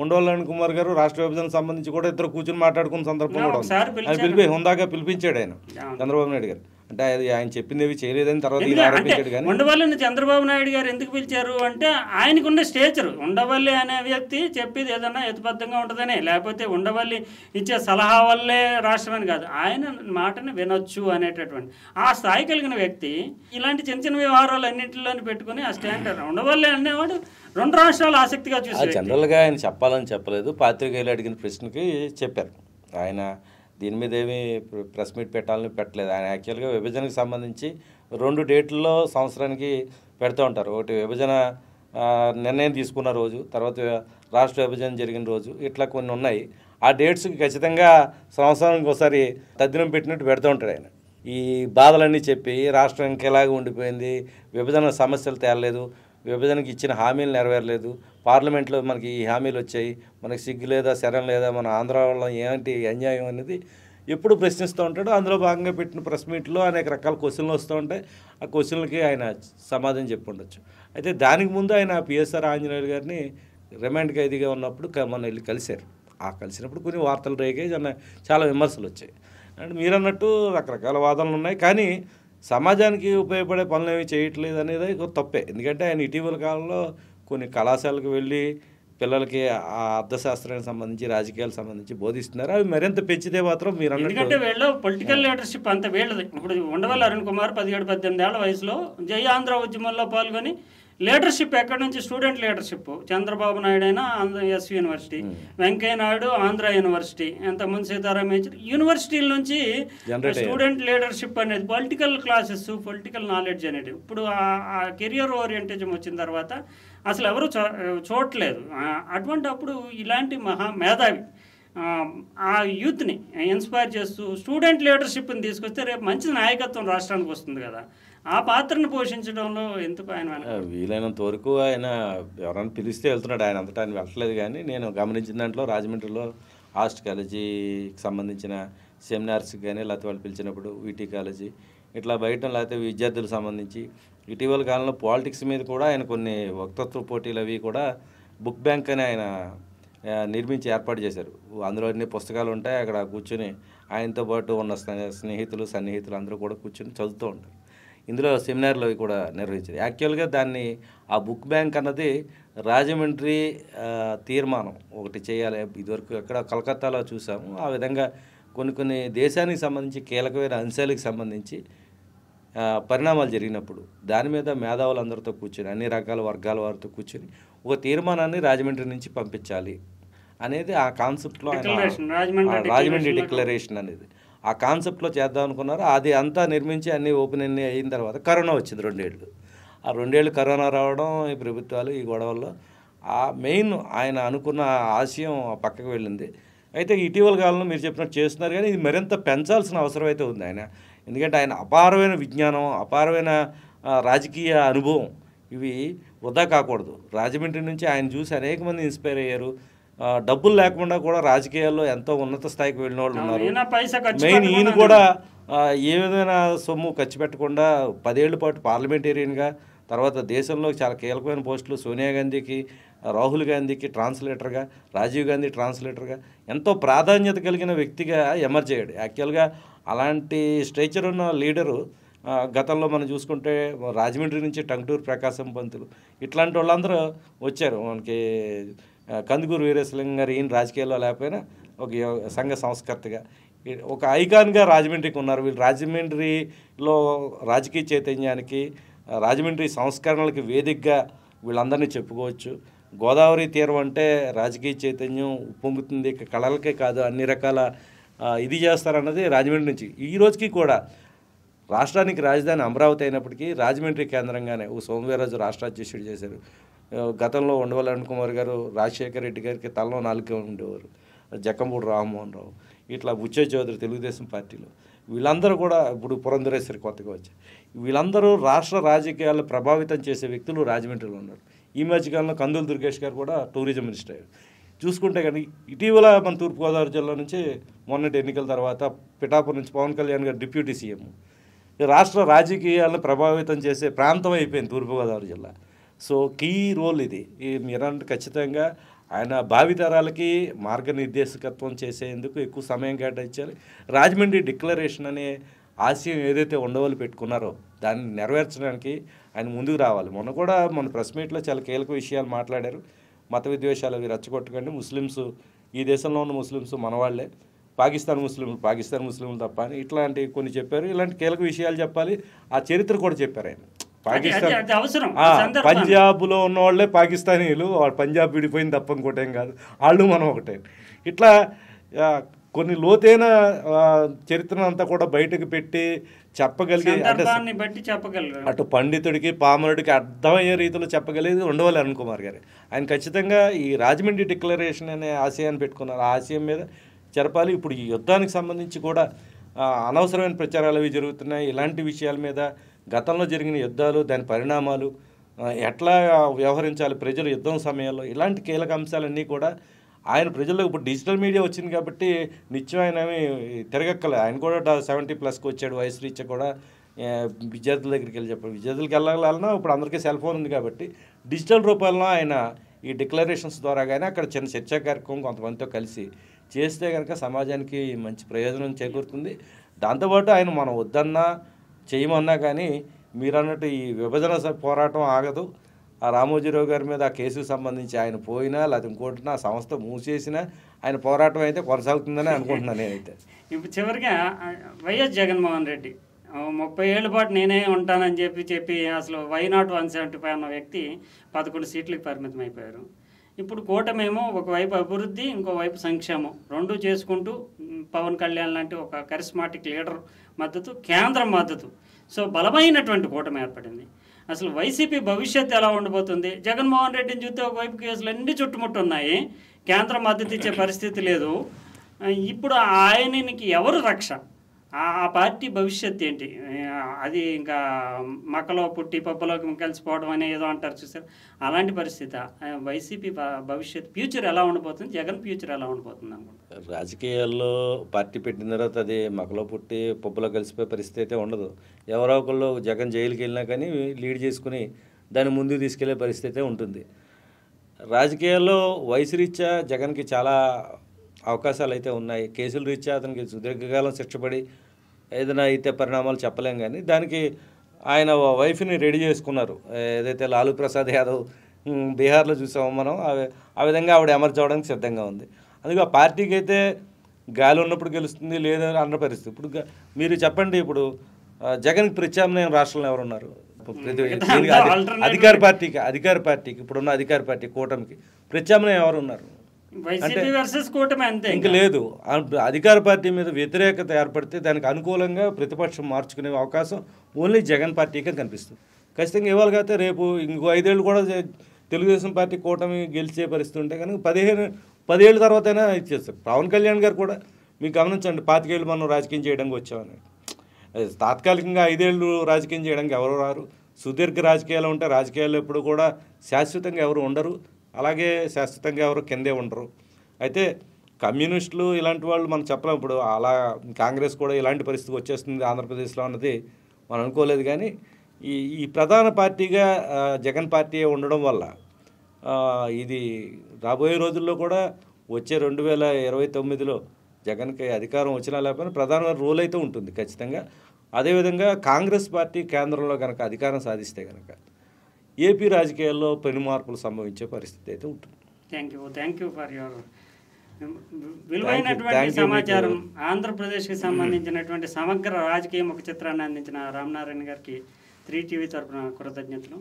ఉండవల్లి అరుణ్ కుమార్ గారు రాష్ట్ర విభజనకు సంబంధించి కూడా ఇద్దరు కూర్చొని మాట్లాడుకున్న సందర్భం కూడా ఉంది. ఆయన హుందాగా పిలిపించాడు ఆయన చంద్రబాబు నాయుడు గారు. అంటే అది ఆయన చెప్పింది చేయలేదని తర్వాత ఆరోపించాడు. కానీ ఉండవల్లిని చంద్రబాబు నాయుడు గారు ఎందుకు పిలిచారు అంటే ఆయనకున్న స్టేచర్. ఉండవల్లి అనే వ్యక్తి చెప్పేది ఏదన్నా హేతుబద్ధంగా ఉంటుందనే, లేకపోతే ఉండవల్లి ఇచ్చే సలహా వల్లే రాష్ట్రమని కాదు, ఆయన మాటని వినొచ్చు అనేటటువంటి ఆ స్థాయి కలిగిన వ్యక్తి ఇలాంటి చిన్న చిన్న వ్యవహారాలు అన్నింటిలోని పెట్టుకుని ఆ స్టాండర్డ్ ఉండవల్లి అనేవాడు 2 రాష్ట్రాలు ఆసక్తిగా చూసి జనరల్గా ఆయన చెప్పాలని చెప్పలేదు. పాత్రికేయులు అడిగిన ప్రశ్నకి చెప్పారు. ఆయన దీని మీద ఏమీ ప్రెస్ మీట్ పెట్టాలని పెట్టలేదు. ఆయన యాక్చువల్గా విభజనకు సంబంధించి 2 డేట్లలో సంవత్సరానికి పెడుతూ ఉంటారు. ఒకటి విభజన నిర్ణయం తీసుకున్న రోజు, తర్వాత రాష్ట్ర విభజన జరిగిన రోజు, ఇట్లా కొన్ని ఉన్నాయి. ఆ డేట్స్కి ఖచ్చితంగా సంవత్సరానికి ఒకసారి తద్దినం పెట్టినట్టు పెడుతూ ఉంటాడు ఆయన. ఈ బాధలన్నీ చెప్పి రాష్ట్రం ఇంకెలాగా ఉండిపోయింది, విభజన సమస్యలు తేలలేదు, విభజనకి ఇచ్చిన హామీలు నెరవేరలేదు, పార్లమెంట్లో మనకి ఈ హామీలు వచ్చాయి, మనకి సిగ్గు లేదా శరం లేదా, మన ఆంధ్ర వాళ్ళ ఏంటి అన్యాయం అనేది ఎప్పుడు ప్రశ్నిస్తూ ఉంటాడు. అందులో భాగంగా పెట్టిన ప్రెస్ మీట్లో అనేక రకాల క్వశ్చన్లు వస్తూ ఉంటాయి. ఆ క్వశ్చన్లకి ఆయన సమాధానం చెప్పి ఉండొచ్చు. అయితే దానికి ముందు ఆయన పిఎస్ఆర్ ఆంజనేయులు గారిని రిమాండ్ ఖైదీగా ఉన్నప్పుడు మొన్న వెళ్ళి కలిశారు. ఆ కలిసినప్పుడు కొన్ని వార్తలు రేగాయి, చాలా విమర్శలు వచ్చాయి. అండ్ మీరన్నట్టు రకరకాల వాదనలు ఉన్నాయి. కానీ సమాజానికి ఉపయోగపడే పనులు ఏమి చేయట్లేదు అనేది తప్పే. ఎందుకంటే ఆయన ఇటీవల కాలంలో కొన్ని కళాశాలకు వెళ్ళి పిల్లలకి ఆ అర్థశాస్త్రానికి సంబంధించి, రాజకీయాలకు సంబంధించి బోధిస్తున్నారు. అవి మరింత పెంచితే మాత్రం మీరు ఎందుకంటే వీళ్ళు పొలిటికల్ లీడర్షిప్ అంత వీళ్ళది. ఇప్పుడు ఉండవల్లి అరుణ్ కుమార్ 17-18 ఏళ్ల వయసులో జై ఆంధ్ర ఉద్యమంలో పాల్గొని లీడర్షిప్ ఎక్కడి నుంచి స్టూడెంట్ లీడర్షిప్ చంద్రబాబు నాయుడు అయినా S university, Venkaiah Naidu Andhra university, అంతకుముందు సీతారాం యూనివర్సిటీల నుంచి స్టూడెంట్ లీడర్షిప్ అనేది పొలిటికల్ క్లాసెస్, పొలిటికల్ నాలెడ్జ్ అనేది ఇప్పుడు ఆ కెరియర్ ఓరియంటేషన్ వచ్చిన తర్వాత అసలు ఎవరు చూడట్లేదు. అటువంటి అప్పుడు ఇలాంటి మేధావి ఆ యూత్ని ఇన్స్పైర్ చేస్తూ స్టూడెంట్ లీడర్షిప్ని తీసుకొస్తే రేపు మంచి నాయకత్వం రాష్ట్రానికి వస్తుంది కదా. ఆ పాత్రను పోషించడంలో ఎందుకు ఆయన వీలైనంత వరకు ఆయన ఎవరైనా పిలిస్తే వెళ్తున్నాడు. ఆయన అంతటా ఆయన వెళ్ళట్లేదు. కానీ నేను గమనించిన దాంట్లో రాజమండ్రిలో ఆర్ట్స్ కాలేజీకి సంబంధించిన సెమినార్స్కి కానీ, లేకపోతే వాళ్ళు పిలిచినప్పుడు వీటీ కాలేజీ ఇట్లా బయట, లేకపోతే విద్యార్థులకు సంబంధించి ఇటీవల కాలంలో పాలిటిక్స్ మీద కూడా ఆయన కొన్ని వక్తృత్వ పోటీలు అవి కూడా బుక్ బ్యాంక్ అని ఆయన నిర్మించి ఏర్పాటు చేశారు. అందులో అన్ని పుస్తకాలు ఉంటాయి. అక్కడ కూర్చొని ఆయనతో పాటు ఉన్న స్నేహితులు సన్నిహితులు అందరూ కూడా కూర్చొని చదువుతూ ఉంటారు. ఇందులో సెమినార్లు అవి కూడా నిర్వహించారు. యాక్చువల్గా దాన్ని ఆ బుక్ బ్యాంక్ అన్నది రాజమండ్రి తీర్మానం ఒకటి చేయాలి. ఇదివరకు అక్కడ కలకత్తాలో చూసాము. ఆ విధంగా కొన్ని దేశానికి సంబంధించి కీలకమైన అంశాలకు సంబంధించి పరిణామాలు జరిగినప్పుడు దాని మీద మేధావులందరితో కూర్చొని, అన్ని రకాల వర్గాల వారితో కూర్చొని ఒక తీర్మానాన్ని రాజమండ్రి నుంచి పంపించాలి అనేది ఆ కాన్సెప్ట్లో రాజమండ్రి డిక్లరేషన్ అనేది ఆ కాన్సెప్ట్లో చేద్దాం అనుకున్నారు. అది అంతా నిర్మించి అన్నీ ఓపెన్ అన్నీ అయిన తర్వాత కరోనా వచ్చింది 2 ఏళ్ళు. ఆ 2 ఏళ్ళు కరోనా రావడం, ఈ ప్రభుత్వాలు ఈ గొడవల్లో ఆ మెయిన్ ఆయన అనుకున్న ఆశయం పక్కకు వెళ్ళింది. అయితే ఇటీవల కాలంలో మీరు చెప్పినట్టు చేస్తున్నారు. కానీ ఇది మరింత పెంచాల్సిన అవసరం అయితే ఉంది ఆయన. ఎందుకంటే ఆయన అపారమైన విజ్ఞానం, అపారమైన రాజకీయ అనుభవం ఇవి వృధా కాకూడదు. రాజమండ్రి నుంచి ఆయన చూసి అనేక మంది ఇన్స్పైర్ అయ్యారు. డబ్బులు లేకుండా కూడా రాజకీయాల్లో ఎంతో ఉన్నత స్థాయికి వెళ్ళిన వాళ్ళు ఉన్నారు. మెయిన్ ఈయన కూడా ఏ విధమైన సొమ్ము ఖర్చు పెట్టకుండా 10 ఏళ్ల పాటు పార్లమెంటేరియన్గా, తర్వాత దేశంలో చాలా కీలకమైన పోస్టులు సోనియా గాంధీకి, రాహుల్ గాంధీకి ట్రాన్స్లేటర్గా, రాజీవ్ గాంధీ ట్రాన్స్లేటర్గా ఎంతో ప్రాధాన్యత కలిగిన వ్యక్తిగా ఎమర్జ్ అయ్యాడు. యాక్చువల్గా అలాంటి స్ట్రేచర్ ఉన్న లీడరు గతంలో మనం చూసుకుంటే రాజమండ్రి నుంచి టంగుటూరు ప్రకాశం పంతులు ఇట్లాంటి వాళ్ళందరూ వచ్చారు. మనకి కందుకూరు వీరేశలింగం గారు ఈయన రాజకీయాల్లో లేకపోయినా ఒక సంఘ సంస్కర్తగా ఒక ఐకాన్గా రాజమండ్రికి ఉన్నారు. వీళ్ళు రాజమండ్రిలో రాజకీయ చైతన్యానికి, రాజమండ్రి సంస్కరణలకి వేదికగా వీళ్ళందరినీ చెప్పుకోవచ్చు. గోదావరి తీరం అంటే రాజకీయ చైతన్యం ఉప్పొంగుతుంది. కళలకే కాదు అన్ని రకాల ఇది చేస్తారన్నది రాజమండ్రి నుంచి. ఈ రోజుకి కూడా రాష్ట్రానికి రాజధాని అమరావతి అయినప్పటికీ రాజమండ్రి కేంద్రంగానే సోమవీర్రాజు రాష్ట్ర అధ్యక్షుడు చేశారు. గతంలో ఉండవల్లి అరుణ్ కుమార్ గారు రాజశేఖర రెడ్డి గారికి తలలో నాలుగు ఉండేవారు, జక్కంపూడి రామ్మోహన్ రావు, ఇట్లా బుచ్చయ్య చౌదరి తెలుగుదేశం పార్టీలో, వీళ్ళందరూ కూడా ఇప్పుడు పురంధరేశ్వరి కొత్తగా వచ్చారు. వీళ్ళందరూ రాష్ట్ర రాజకీయాలను ప్రభావితం చేసే వ్యక్తులు రాజమండ్రిలో ఉన్నారు. ఈ మధ్యకాలంలో కందులు దుర్గేష్ గారు కూడా టూరిజం మినిస్టర్ అయ్యారు. చూసుకుంటే కానీ ఇటీవల మన తూర్పుగోదావరి జిల్లా నుంచి మొన్నటి ఎన్నికల తర్వాత పిఠాపురం నుంచి పవన్ కళ్యాణ్ గారు డిప్యూటీ సీఎం. రాష్ట్ర రాజకీయాలను ప్రభావితం చేసే ప్రాంతం అయిపోయింది తూర్పుగోదావరి జిల్లా. సో కీ రోల్ ఇది. మీరంటే ఖచ్చితంగా ఆయన భావితరాలకి మార్గనిర్దేశకత్వం చేసేందుకు ఎక్కువ సమయం కేటాయించాలి. రాజమండ్రి డిక్లరేషన్ అనే ఆశయం ఏదైతే ఉండవల్లి పెట్టుకున్నారో దాన్ని నెరవేర్చడానికి ఆయన ముందుకు రావాలి. మొన్న కూడా మన ప్రెస్ మీట్లో చాలా కీలక విషయాలు మాట్లాడారు. మత విద్వేషాలు అవి రెచ్చగొట్టకండి, ముస్లిమ్స్ ఈ దేశంలో ఉన్న ముస్లిమ్స్ మనవాళ్లే, పాకిస్తాన్ ముస్లింలు తప్ప అని ఇట్లాంటి కొన్ని చెప్పారు. ఇలాంటి కీలక విషయాలు చెప్పాలి. ఆ చరిత్ర కూడా చెప్పారు ఆయన. పంజాబ్లో ఉన్న వాళ్ళే పాకిస్తానీలు, పంజాబ్ విడిపోయింది తప్ప ఇంకోటేం కాదు, వాళ్ళు మనం ఒకటే. ఇట్లా కొన్ని లోతైన చరిత్రను అంతా కూడా బయటకు పెట్టి చెప్పగలిగే, అటు పండితుడికి పామరుడికి అర్థమయ్యే రీతిలో చెప్పగలిగేది ఉండవల్లి అరుణ్ కుమార్ గారు. ఆయన ఖచ్చితంగా ఈ రాజమండ్రి డిక్లరేషన్ అనే ఆశయాన్ని పెట్టుకున్నారు. ఆ ఆశయం మీద జరపాలి. ఇప్పుడు ఈ యుద్ధానికి సంబంధించి కూడా అనవసరమైన ప్రచారాలు అవి జరుగుతున్నాయి. ఇలాంటి విషయాల మీద గతంలో జరిగిన యుద్ధాలు, దాని పరిణామాలు, ఎట్లా వ్యవహరించాలి ప్రజలు యుద్ధం సమయంలో, ఇలాంటి కీలక అంశాలన్నీ కూడా ఆయన ప్రజల్లో ఇప్పుడు డిజిటల్ మీడియా వచ్చింది కాబట్టి నిత్యం ఆయన తిరగక్కలే. ఆయన కూడా 70+ వచ్చాడు, వయసు రీత్యా కూడా విద్యార్థుల దగ్గరికి వెళ్ళి చెప్పాడు. విద్యార్థులకి వెళ్ళాలన్నా ఇప్పుడు అందరికీ సెల్ ఫోన్ ఉంది కాబట్టి డిజిటల్ రూపంలో ఆయన ఈ డిక్లరేషన్స్ ద్వారా కానీ అక్కడ చిన్న చర్చా కార్యక్రమం కొంతమందితో కలిసి చేస్తే కనుక సమాజానికి మంచి ప్రయోజనం చేకూరుతుంది. దాంతోపాటు ఆయన మనం వద్దన్నా చేయమన్నా కానీ మీరు అన్నట్టు ఈ విభజన పోరాటం ఆగదు. ఆ రామోజీరావు గారి మీద ఆ కేసుకు సంబంధించి ఆయన పోయినా లేకపోతే ఇంకోటి ఆ సంస్థ మూసేసినా ఆయన పోరాటం అయితే కొనసాగుతుందని అనుకుంటున్నాను నేనైతే. ఇప్పుడు చివరిగా వైఎస్ జగన్మోహన్ రెడ్డి 30 ఏళ్ల పాటు నేనే ఉంటానని చెప్పి అసలు వై నాట్ 175 అన్న వ్యక్తి 11 సీట్లకు పరిమితం అయిపోయారు. ఇప్పుడు కూటమేమో ఒకవైపు అభివృద్ధి, ఇంకోవైపు సంక్షేమం రెండూ చేసుకుంటూ పవన్ కళ్యాణ్ లాంటి ఒక కరిస్మాటిక్ లీడర్ మద్దతు, కేంద్రం మద్దతు, సో బలమైనటువంటి కూటమి ఏర్పడింది. అసలు వైసీపీ భవిష్యత్తు ఎలా ఉండబోతుంది? జగన్మోహన్ రెడ్డిని చూస్తే ఒకవైపు కేసులు అన్నీ చుట్టుముట్టున్నాయి, కేంద్రం మద్దతు ఇచ్చే పరిస్థితి లేదు. ఇప్పుడు ఆయనకి ఎవరు రక్ష? ఆ పార్టీ భవిష్యత్తు ఏంటి? అది ఇంకా మక్కలో పుట్టి పప్పులోకి కలిసిపోవడం అనే ఏదో అంటారు చూసారు, అలాంటి పరిస్థితి. వైసీపీ భవిష్యత్తు ఫ్యూచర్ ఎలా ఉండబోతుంది? జగన్ ఫ్యూచర్ ఎలా ఉండబోతుంది అనుకుంటున్నారు? రాజకీయాల్లో పార్టీ పెట్టిన తర్వాత అది మక్కలో పుట్టి పప్పులో కలిసిపోయే పరిస్థితి అయితే ఉండదు. ఎవరో ఒకళ్ళు జగన్ జైలుకి వెళ్ళినా కానీ లీడ్ చేసుకుని దాన్ని ముందుకు తీసుకెళ్లే పరిస్థితి ఉంటుంది. రాజకీయాల్లో వయసు రీత్యా జగన్కి చాలా అవకాశాలు అయితే ఉన్నాయి. కేసుల రీత్యా అతనికి సుదీర్ఘకాలం శిక్షపడి ఏదైనా అయితే పరిణామాలు చెప్పలేం. కానీ దానికి ఆయన వైఫ్ని రెడీ చేసుకున్నారు. ఏదైతే లాలూ ప్రసాద్ యాదవ్ బీహార్లో చూసామో మనం, ఆ విధంగా ఆవిడ అమర్చి అవడానికి సిద్ధంగా ఉంది. అందుకే ఆ పార్టీకి అయితే గాలి ఉన్నప్పుడు గెలుస్తుంది, లేదా అన్న పరిస్థితి. ఇప్పుడు మీరు చెప్పండి, ఇప్పుడు జగన్కి ప్రత్యామ్నాయం రాష్ట్రంలో ఎవరున్నారు? అధికార పార్టీకి ఇప్పుడున్న అధికార పార్టీ కూటమికి ప్రత్యామ్నాయం ఎవరు ఉన్నారు? ఇంకా లేదు. అధికార పార్టీ మీద వ్యతిరేకత ఏర్పడితే దానికి అనుకూలంగా ప్రతిపక్షం మార్చుకునే అవకాశం ఓన్లీ జగన్ పార్టీకే కనిపిస్తుంది. ఖచ్చితంగా ఇవాళ కాకపోతే రేపు ఇంకో 5 ఏళ్ళు కూడా తెలుగుదేశం పార్టీ కూటమి గెలిచే పరిస్థితి ఉంటే కనుక 10 ఏళ్ళ తర్వాత అయినా ఇచ్చేస్తారు. పవన్ కళ్యాణ్ గారు కూడా మీకు గమనించండి, 25 ఏళ్ళు మనం రాజకీయం చేయడానికి వచ్చామని. తాత్కాలికంగా 5 ఏళ్ళు రాజకీయం చేయడానికి ఎవరు రారు. సుదీర్ఘ రాజకీయాలు ఉంటే రాజకీయాల్లో ఎప్పుడు కూడా శాశ్వతంగా ఎవరు ఉండరు, అలాగే శాశ్వతంగా ఎవరు కిందే ఉండరు. అయితే కమ్యూనిస్టులు ఇలాంటి వాళ్ళు మనం చెప్పలేం. ఇప్పుడు అలా కాంగ్రెస్ కూడా ఇలాంటి పరిస్థితికి వచ్చేస్తుంది ఆంధ్రప్రదేశ్లో అన్నది మనం అనుకోలేదు. కానీ ఈ ప్రధాన పార్టీగా జగన్ పార్టీ ఉండడం వల్ల ఇది రాబోయే రోజుల్లో కూడా వచ్చే 2029లో జగన్కి అధికారం వచ్చినా లేకపోయినా ప్రధానమైన రోల్ అయితే ఉంటుంది ఖచ్చితంగా. అదేవిధంగా కాంగ్రెస్ పార్టీ కేంద్రంలో కనుక అధికారం సాధిస్తే కనుక ఏపీ రాజకీయాల్లో పెను మార్పులు సంభవించే పరిస్థితి అయితే ఉంటుంది. థ్యాంక్ యూ ఫర్ యువర్ విలువైనటువంటి సమాచారం. ఆంధ్రప్రదేశ్కి సంబంధించినటువంటి సమగ్ర రాజకీయ ముఖ చిత్రాన్ని అందించిన రామనారాయణ గారికి 3TV తరపున కృతజ్ఞతలు.